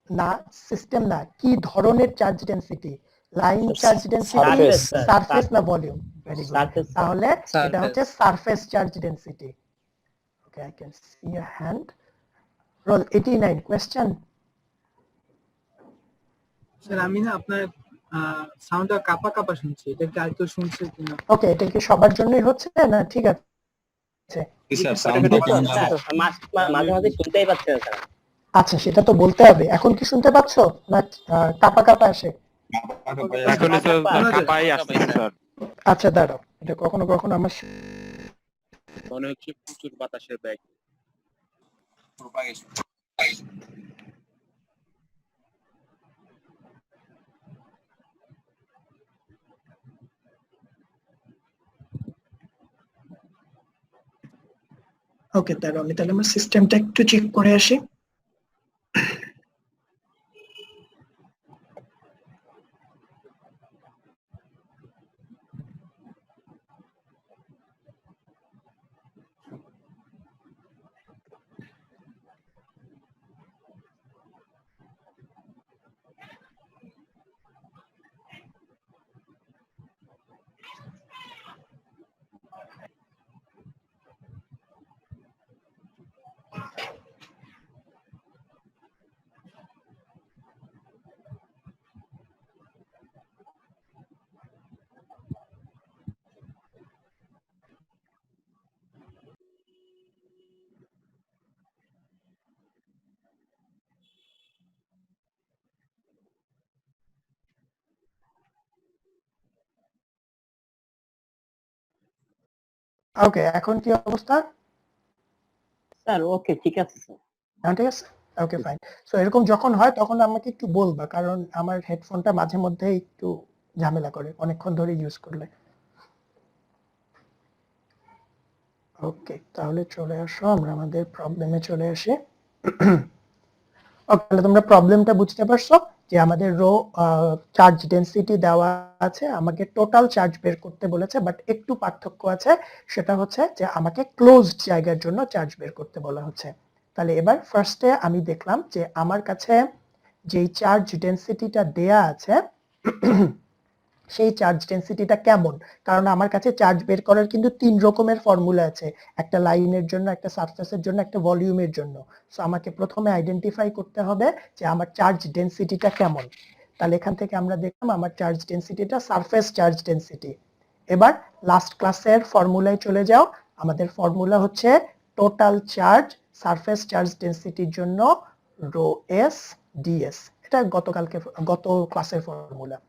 A: না, সিস্টেম না, কি ধরনের charge density, line charge density, surface না ভলিউম? ভেরি গুড, তাহলে এটা হচ্ছে surface charge density. Okay, I can see a hand. Roll 89 question.
I: Sir আমি না আপনার সাউন্ডটা কাপা কাপা শুনছি, এটা কি আরেকটু শুনছে কিনা?
A: ওকে, এটা কি সবার জন্যই হচ্ছে না? ঠিক আছে,
L: স্যার সাউন্ডটা কেমন আছে?
K: মাঝে মাঝে শুনতেই পাচ্ছি না স্যার।
A: আচ্ছা, সেটা তো বলতে হবে। এখন কি শুনতে পাচ্ছো না কাপা কাপা আসে?
H: এখন তো কাপাই আসছে স্যার।
A: আচ্ছা দাঁড়াও, এটা কখনো কখনো আমার
H: মনে হচ্ছে প্রচুর বাতাসের ব্যাগ।
A: ওকে, দাঁড়াও আমি তাহলে আমার সিস্টেমটা একটু চেক করে আসি। ওকে, এখন কি অবস্থা?
K: স্যার ওকে, ঠিক আছে স্যার।
A: ঠিক আছে, ওকে ফাইন। সো এরকম যখন হয় তখন আমাকে একটু বলবা, কারণ আমার হেডফোনটা মাঝে মধ্যে একটু ঝামেলা করে অনেকক্ষণ ধরে ইউজ করলে। ওকে, তাহলে চলে আসো, আমরা আমাদের প্রবলেমে চলে আসি। ওকে, তাহলে তোমরা প্রবলেমটা বুঝতে পারছো যে আমাদের রো চার্জ ডেনসিটি দেওয়া আছে, আমাকে টোটাল চার্জ বের করতে বলেছে, বাট একটু পার্থক্য আছে, সেটা হচ্ছে যে আমাকে ক্লোজড জায়গার জন্য চার্জ বের করতে বলা হচ্ছে। তাহলে এবার ফার্স্টে আমি দেখলাম যে আমার কাছে যেই চার্জ ডেনসিটিটা দেয়া আছে সেই চার্জ ডেনসিটিটা কেমন, কারণ আমার কাছে চার্জ বের করার কিন্তু 3 রকমের ফর্মুলা আছে, একটা লাইনের জন্য, একটা সারফেসের জন্য, একটা ভলিউমের জন্য। সো আমাকে প্রথমে আইডেন্টিফাই করতে হবে যে আমার চার্জ ডেনসিটিটা কেমন। তাহলে এখান থেকে আমরা দেখলাম আমার চার্জ ডেনসিটিটা সারফেস চার্জ ডেনসিটি। এবার লাস্ট ক্লাসের ফর্মুলায় চলে যাও, আমাদের ফর্মুলা হচ্ছে টোটাল চার্জ সারফেস চার্জ ডেনসিটির জন্য রো এস ডিএস, এটা গত ক্লাসের ফর্মুলা।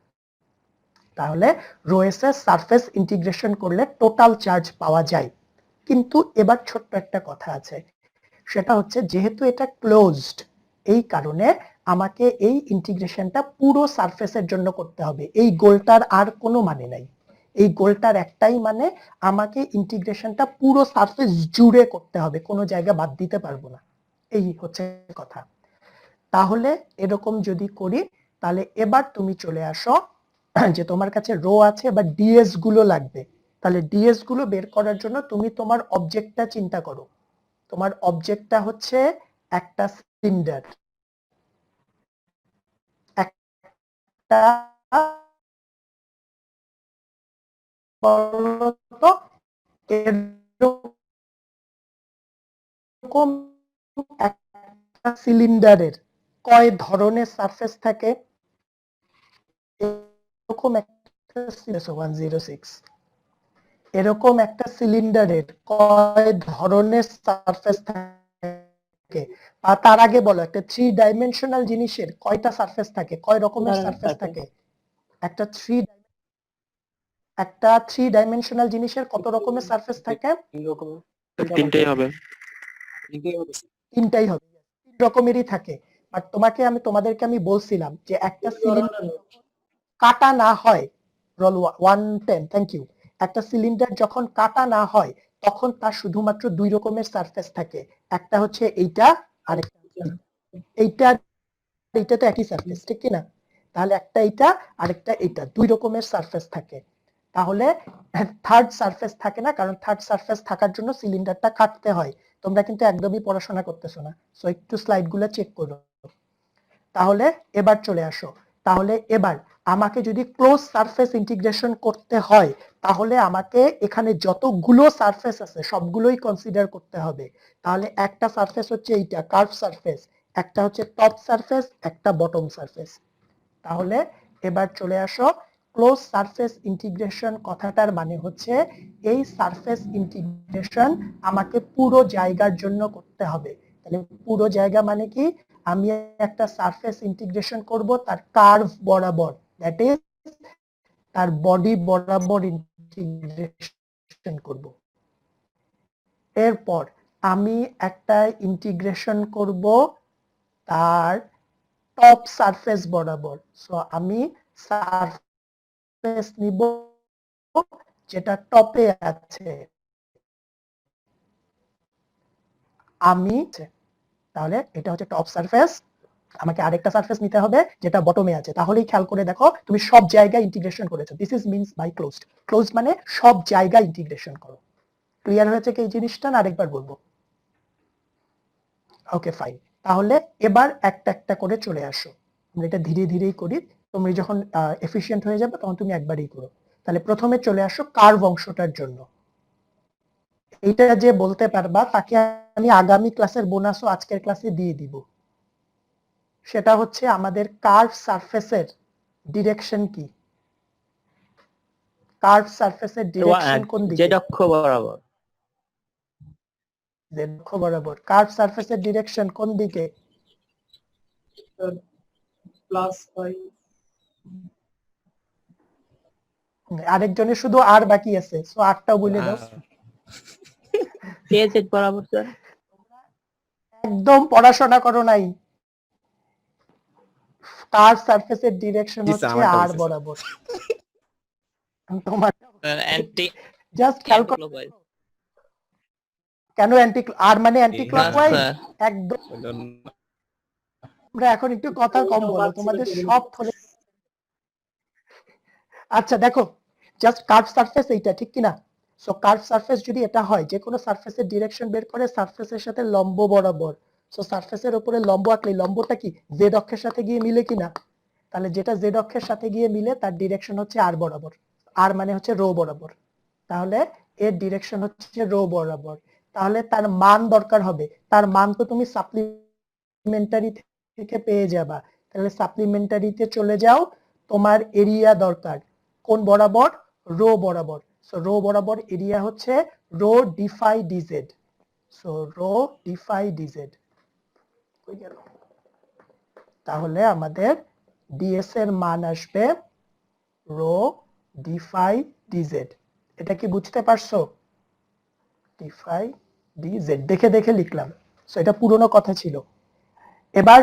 A: তাহলে রো এস এর সারফেস ইন্টিগ্রেশন করলে টোটাল চার্জ পাওয়া যায়। কিন্তু এবার ছোট্ট একটা কথা আছে, সেটা হচ্ছে যেহেতু এটা ক্লোজড, এই কারণে আমাকে এই ইন্টিগ্রেশনটা পুরো সারফেসের জন্য করতে হবে। এই গোলটার আর কোনো মানে নাই, এই গোলটার একটাই মানে, আমাকে ইন্টিগ্রেশনটা পুরো সারফেস জুড়ে করতে হবে, কোনো জায়গা বাদ দিতে পারবো না, এই হচ্ছে কথা। তাহলে এরকম যদি করি, তাহলে এবার তুমি চলে আসো যে তোমার কাছে রো আছে বা ডিএস গুলো লাগবে, তাহলে ডিএস গুলো বের করার জন্য তুমি তোমার অবজেক্টটা চিন্তা করো। তোমার অবজেক্টটা হচ্ছে একটা সিলিন্ডার, একটা বলতো এরকম একটা সিলিন্ডারের কয় ধরনের সারফেস থাকে? এরকম একটা 106 এরকম একটা সিলিন্ডারের কয় ধরনের সারফেস থাকে? বা তার আগে বলো একটা 3 ডাইমেনশনাল জিনিসের কয়টা সারফেস থাকে, কয় রকমের সারফেস থাকে? একটা 3 ডাইমেনশনাল জিনিসের কত রকমের সারফেস থাকে?
H: তিনটেই হবে।
A: তিনটাই হবে, 3 রকমেরই থাকে। বাট তোমাদেরকে আমি বলছিলাম যে একটা সিলিন্ডার কাটা না হয়, রোল 110, থ্যাংক ইউ, একটা সিলিন্ডার যখন কাটা না হয় তখন তার শুধুমাত্র 2 রকমের সারফেস থাকে, একটা হচ্ছে এইটা আর এইটা, এইটা তো একই সারফেস ঠিক কি না? তাহলে একটা এইটা আরেকটা এইটা, 2 রকমের সারফেস থাকে। তাহলে থার্ড সারফেস থাকে না, কারণ থার্ড সারফেস থাকার জন্য সিলিন্ডারটা কাটতে হয়। তোমরা কিন্তু একদমই পড়াশোনা করতেছো না, সো একটু স্লাইডগুলো চেক করো। তাহলে এবার চলে আসো, তাহলে এবার আমাকে যদি ক্লোজ সারফেস ইন্টিগ্রেশন করতে হয় তাহলে আমাকে এখানে যতগুলো সারফেস আছে সবগুলোই কনসিডার করতে হবে। তাহলে একটা সারফেস হচ্ছে এইটা কার্ভ সারফেস, একটা হচ্ছে টপ সারফেস, একটা বটম সারফেস। তাহলে এবার চলে আসো, ক্লোজ সারফেস ইন্টিগ্রেশন কথাটার মানে হচ্ছে এই সারফেস ইন্টিগ্রেশন আমাকে পুরো জায়গার জন্য করতে হবে। তাহলে পুরো জায়গা মানে কি? আমি একটা সারফেস ইন্টিগ্রেশন করব তার কার্ভ বরাবর, দ্যাট ইজ তার বডি বরাবর ইন্টিগ্রেশন করব। এরপর আমি একটা ইন্টিগ্রেশন করব তার টপ সারফেস বরাবর। সো আমি সারফেস নিব যেটা টপে আছে, আমি তাহলে এটা হচ্ছে টপ সারফেস, আমাকে আরেকটা সারফেস নিতে হবে যেটা বটমে আছে। তাহলেই খেয়াল করে দেখো তুমি সব জায়গায় ইন্টিগ্রেশন করেছো। This is means by closed. Closed মানে সব জায়গায় ইন্টিগ্রেশন করো। ক্লিয়ার হয়েছে কি এই জিনিসটা, না আরেকবার বলবো? Okay fine. তাহলে এবার একটা একটা করে চলে আসো, আমরা এটা ধীরে ধীরেই করি, তুমি যখন এফিশিয়েন্ট হয়ে যাবে তখন তুমি একবারই করো। তাহলে প্রথমে চলে আসো কার্ভ অংশটার জন্য। এইটা যে বলতে পারবা তাকে আমি আগামী ক্লাসের বোনাসও আজকের ক্লাসে দিয়ে দিব। সেটা হচ্ছে আমাদের কার্ভ সারফেসের ডিরেকশন কি? কার্ভ সারফেসের ডিরেকশন কোন দিকে?
K: জেড অক্ষ বরাবর।
A: জেড অক্ষ বরাবর। কার্ভ সারফেসের ডিরেকশন কোন দিকে?
E: প্লাস বাই
A: আরেকজনের শুধু আর বাকি আছে, সো আরটাও বলে দাও।
K: জেড বরাবর স্যার।
A: একদম পড়াশোনা করো নাই। কার্ভ সারফেসের ডিরেকশন হচ্ছে আর বরাবর। তোমার
D: অ্যান্টি
A: জাস্ট খেয়াল করো কেন অ্যান্টি, আর মানে অ্যান্টি ক্লকওয়াইজ একদম। আমরা এখন একটু কথা কম বলো, তোমাদের সব ফলে। আচ্ছা দেখো, জাস্ট কার্ভ সারফেস এইটা ঠিক কি না? সো কার্ভ সারফেস যদি এটা হয়, যে কোনো সারফেসের ডিরেকশন বের করে সারফেসের সাথে লম্ব বরাবর। সো সারফেসের উপরে লম্ব আঁকলে লম্বটা কি জেড অক্ষের সাথে গিয়ে মিলে কিনা? তাহলে যেটা জেড অক্ষের সাথে গিয়ে মিলে তার ডিরেকশন হচ্ছে আর বরাবর। আর মানে হচ্ছে রো বরাবর। তাহলে এর ডিরেকশন হচ্ছে রো বরাবর। তাহলে তার মান দরকার হবে, তার মান তো তুমি সাপ্লিমেন্টারি থেকে পেয়ে যাবা। তাহলে সাপ্লিমেন্টারিতে চলে যাও, তোমার এরিয়া দরকার কোন বরাবর? রো বরাবর। সো রো বরাবর এরিয়া হচ্ছে rho d phi d z. So rho d phi d z. তাহলে আমাদের ডিএস এর মান আসবে রো ডিফাই ডিজেড। এটা কি বুঝতে পারছো? ডিফাই ডিজেড দেখে দেখে লিখলাম, সো এটা পুরনো কথা ছিল। এবার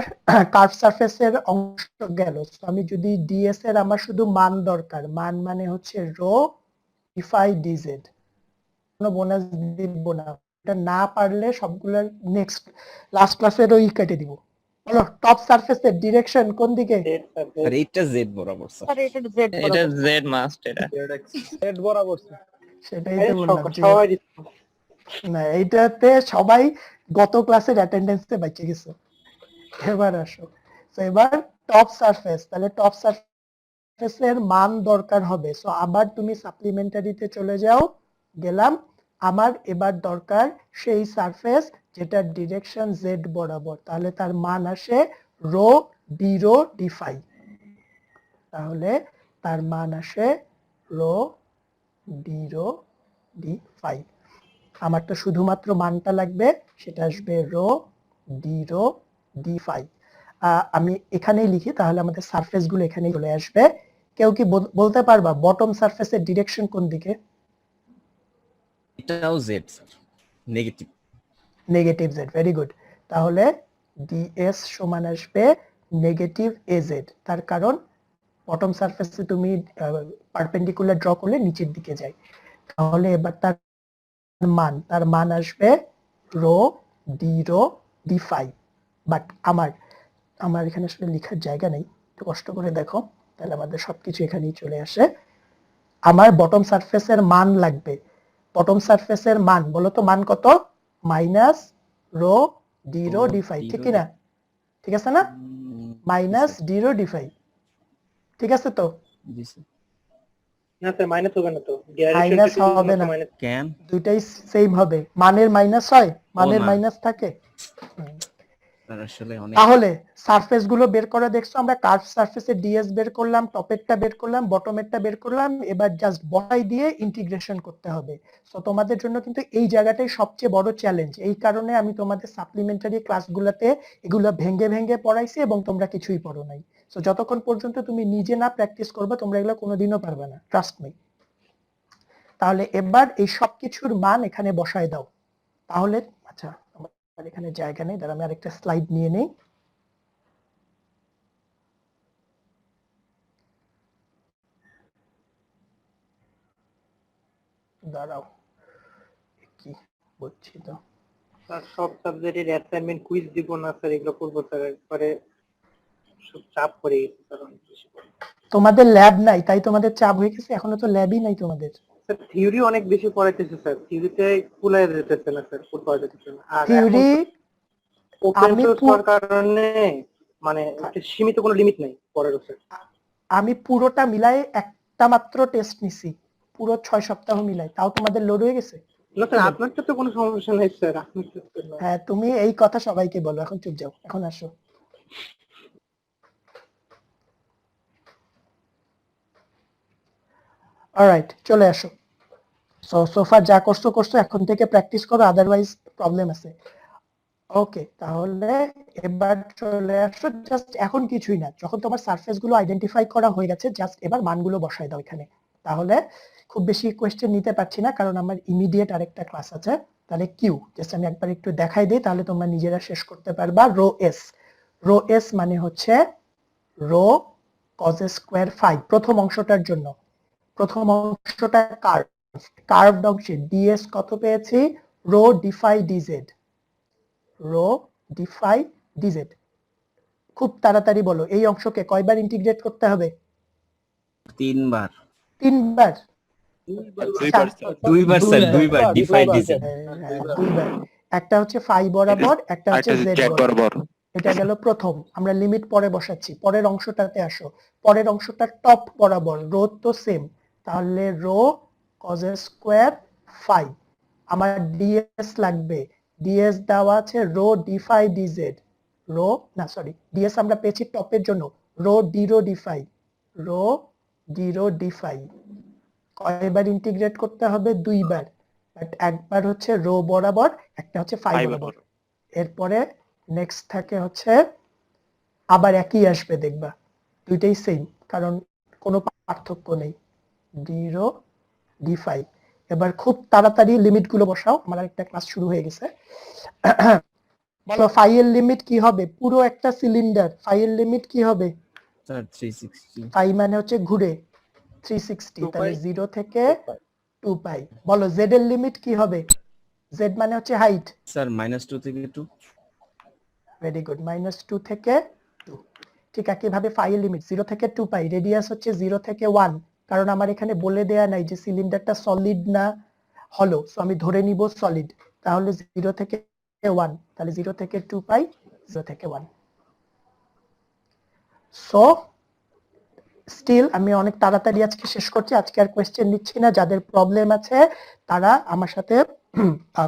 A: কার্ভ সারফেসের অংশ গেল। আমি যদি ডিএস এর আমার শুধু মান দরকার, মান মানে হচ্ছে রো ডিফাই ডিজেড, কোনো বোনাস দিব না। এটা না পারলে সবগুলো নেক্সট লাস্ট ক্লাসের ওই কেটে দিব। বলো টপ সারফেসের ডিরেকশন কোন দিকে?
G: স্যার এইটা জেড বরাবর স্যার।
B: স্যার এটা জেড
D: এটা
B: বরাবর।
D: জেড মাস্ট, এটা
J: জেড বরাবর স্যার।
A: সেটাই তো বললাম যে
B: সবাই
A: না, এইটাতে সবাই গত ক্লাসের অ্যাটেন্ডেন্সে বেঁচে গেছো। এবার আসো, তো এবার টপ সারফেস, তাহলে টপ সারফেসের মান দরকার হবে। সো আবার তুমি সাপ্লিমেন্টারিতে চলে যাও, গেলাম। আমার এবার দরকার সেই সারফেস যেটার ডিরেকশন জেড বরাবর, তাহলে তার মান আসে rho D rho d phi. তাহলে তার মান আসে rho D rho d phi. আমার তো শুধুমাত্র মানটা লাগবে, সেটা আসবে রো ডি ফাই। আমি এখানেই লিখি, তাহলে আমাদের সারফেস গুলো এখানেই চলে আসবে। কেউ কি বলতে পারবা বটম সারফেসের ডিরেকশন কোন দিকে?
G: এটাও Z sir, negative.
A: Negative Z, very good. তাহলে ডিএস সমান আসবে নেগেটিভ এজেড, তার কারণ বটম সারফেসে তুমি পারপেন্ডিকুলার ড্র করলে নিচের দিকে যায়। তাহলে এবার তার মান আসবে রো ডি ফাই। বাট আমার এখানে আসলে লেখার জায়গা নেই, একটু কষ্ট করে দেখো, তাহলে আমাদের সবকিছু এখানেই চলে আসে। আমার বটম সারফেসের মান লাগবে। বটম সারফেসের মান বলো তো, মান কত? মাইনাস রো ডি ফাই, ঠিক কি না? ঠিক আছে না? Minus d rho d phi, ঠিক আছে তো?
G: জি স্যার।
B: না স্যার, মাইনাস হবে না তো,
A: মাইনাস হবে না,
G: কেন?
A: দুইটাই সেম হবে। মানের মাইনাস হয়, মানের
G: না।
A: মাইনাস থাকে।
G: স্যার আসলে অনেক।
A: তাহলে সারফেস গুলো বের করা দেখছো, আমরা কার্ভ সারফেসে ডিএস বের করলাম, টপেরটা বের করলাম, বটমেরটা বের করলাম। এবার জাস্ট বসাই দিয়ে ইন্টিগ্রেশন করতে হবে। সো তোমাদের জন্য কিন্তু এই জায়গাটাই সবচেয়ে বড় চ্যালেঞ্জ। এই কারণে আমি তোমাদের সাপ্লিমেন্টারি ক্লাসগুলোতে এগুলো ভেঙে ভেঙে পড়াইছি এবং তোমরা কিছুই পড়ো নাই। সো যতক্ষণ পর্যন্ত তুমি নিজে না প্র্যাকটিস করবে, তোমরা এগুলো কোনোদিনও পারবে না, ট্রাস্ট মি। তাহলে এবার এই সবকিছুর মান এখানে বসায় দাও। তাহলে আচ্ছা, আমার এখানে জায়গা নেই, দাঁড়া আমি আরেকটা স্লাইড নিয়ে নেই। দাঁড়াও, কি বলছি তো।
B: স্যার সব সাবজেক্টের অ্যাসাইনমেন্ট কুইজ দিব না স্যার, এগুলো করবো স্যার, একবারে সব চাপ পড়ে গেছে স্যার অনেক বেশি।
A: তোমাদের ল্যাব নাই তাই তোমাদের চাপ হয়ে গেছে? এখনো তো ল্যাবই নাই তোমাদের।
B: স্যার থিওরি অনেক বেশি পড়াইতেছে স্যার, থিওরিতে কুলায় যেতেছে না স্যার, ফুল পড়া যেতেছে না। আর
A: থিওরি
B: ওপেন সোর্স হওয়ার কারণে মানে একটা সীমিত কোনো লিমিট নাই পড়ার স্যার।
A: আমি পুরোটা মিলাই একটা মাত্র টেস্ট নিছি, পুরো 6 সপ্তাহ মিলাই, তাও তোমাদের লোড হয়ে গেছে?
B: না স্যার, আপনার তো কোনো সমস্যা নাই স্যার, আপনার তো
A: হ্যাঁ, তুমি এই কথা সবাইকে বলো। এখন চুপ যাও, এখন আসো। অলরাইট, চলে আসো। সোফা যা করছো, এখন থেকে প্র্যাকটিস করো, আদারওয়াইজ প্রবলেম আছে। ওকে, তাহলে এবার চলে আসো। জাস্ট এখন কিছুই না, যখন তোমার সারফেস গুলো আইডেন্টিফাই করা হয়ে গেছে, জাস্ট এবার মানগুলো বসাই দাও এখানে। তাহলে খুব বেশি কোয়েশ্চেন নিতে পারছি না, কারণ আমার ইমিডিয়েট আরেকটা ক্লাস আছে। তাহলে কিউ জাস্ট আমি একবার একটু দেখাই দিই, তাহলে তোমরা নিজেরা শেষ করতে পারবা। রো এস মানে হচ্ছে রো কজ স্কোয়ার ফাই। প্রথম অংশটার জন্য, প্রথম অংশটা কার্ভড অংশে ডিএস কত পেয়েছি? Rho d phi d z, rho d phi d z. খুব তাড়াতাড়ি বলো, এই অংশকে কয়বার ইন্টিগ্রেট করতে হবে?
G: 3 বার।
A: 3 বার?
G: দুইবার স্যার, দুইবার ডিফাই ডিজেড।
A: দুইবার। একটা হচ্ছে ফাই বরাবর, একটা হচ্ছে জেড বরাবর। এটা গেল প্রথম। আমরা লিমিট পরে বসাচ্ছি। পরের অংশটাতে আসো। পরের অংশটা টপ বরাবর, রো তো সেম, তাহলে রো কজ স্কোয়ার ফাই। আমার ডিএস লাগবে, ডিএস দেওয়া আছে রো ডিফাই ডিজেড, রো না সরি ডিএস আমরা পেয়েছি টপের জন্য, রো ডিফাই, রো ডিফাই। কয়বার ইন্টিগ্রেট করতে হবে? 2 বার। বাট একবার হচ্ছে রো বরাবর, একটা হচ্ছে ফাই বরাবর। এরপরে নেক্সট থাকে হচ্ছে আবার একই আসবে, দেখবা দুইটাই সেম, কারণ কোনো পার্থক্য নেই, ডি ফাই। এবার খুব তাড়াতাড়ি লিমিট গুলো বসাও, আমার একটা ক্লাস শুরু হয়ে গেছে। বলো ফাইয়ের লিমিট কি হবে? পুরো একটা সিলিন্ডার, ফাইয়ের লিমিট কি হবে?
G: স্যার 360।
A: ফাই মানে হচ্ছে ঘুরে 360, তাহলে 0 থেকে 2 পাই। বলো জেড এর লিমিট কি হবে? জেড মানে হচ্ছে হাইট।
G: স্যার -2 থেকে 2।
A: ভেরি গুড, -2 থেকে 2। ঠিক একইভাবে ফাইয়ের লিমিট 0 থেকে 2 পাই, রেডিয়াস হচ্ছে 0 থেকে 1, কারণ আমার এখানে বলে দেয়া নাই যে সিলিন্ডারটা সলিড না হলো, সো আমি ধরে নিব সলিড। তাহলে 0 থেকে 1, তাহলে 0 থেকে 2 পাই, 0 থেকে 1। সো স্টিল আমি অনেক তাড়াতাড়ি আজকে শেষ করছি, আজকে আর কোয়েশ্চেন নিচ্ছি না। যাদের প্রবলেম আছে তারা আমার সাথে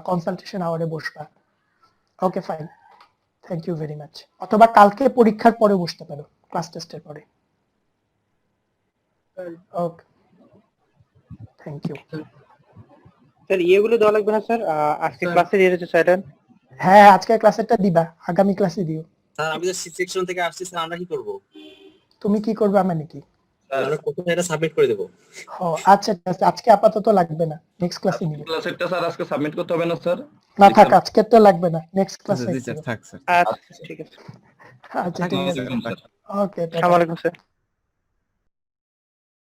A: কনসালটেশন আওয়ারে বসবা। Okay fine, thank you very much. অথবা কালকে পরীক্ষার পরে বসতে পারো, ক্লাস টেস্টের পরে। ওকে, থ্যাংক ইউ।
B: স্যার ইয়েগুলো দেওয়া লাগবে না স্যার? আজকে ক্লাসের ইয়ে রয়েছে স্যার।
A: হ্যাঁ, আজকে ক্লাসেরটা দিবা, আগামী ক্লাসে দিও।
M: স্যার আমি তো সেকশন থেকে আসছি স্যার, আমরা কি করব?
A: তুমি কি করবে মানে কি?
M: আমরা কোথায় এটা সাবমিট করে দেব?
A: ও আচ্ছা ঠিক আছে, আজকে আপাতত লাগবে না, নেক্সট ক্লাসে নিবে।
L: ক্লাসেরটা স্যার আজকে সাবমিট করতে হবে না স্যার?
A: না থাক, আজকে তো লাগবে না, নেক্সট ক্লাসে।
G: জি স্যার, থাক স্যার।
B: আচ্ছা ঠিক আছে।
A: আচ্ছা ঠিক আছে, ওকে,
B: আসসালামু আলাইকুম স্যার।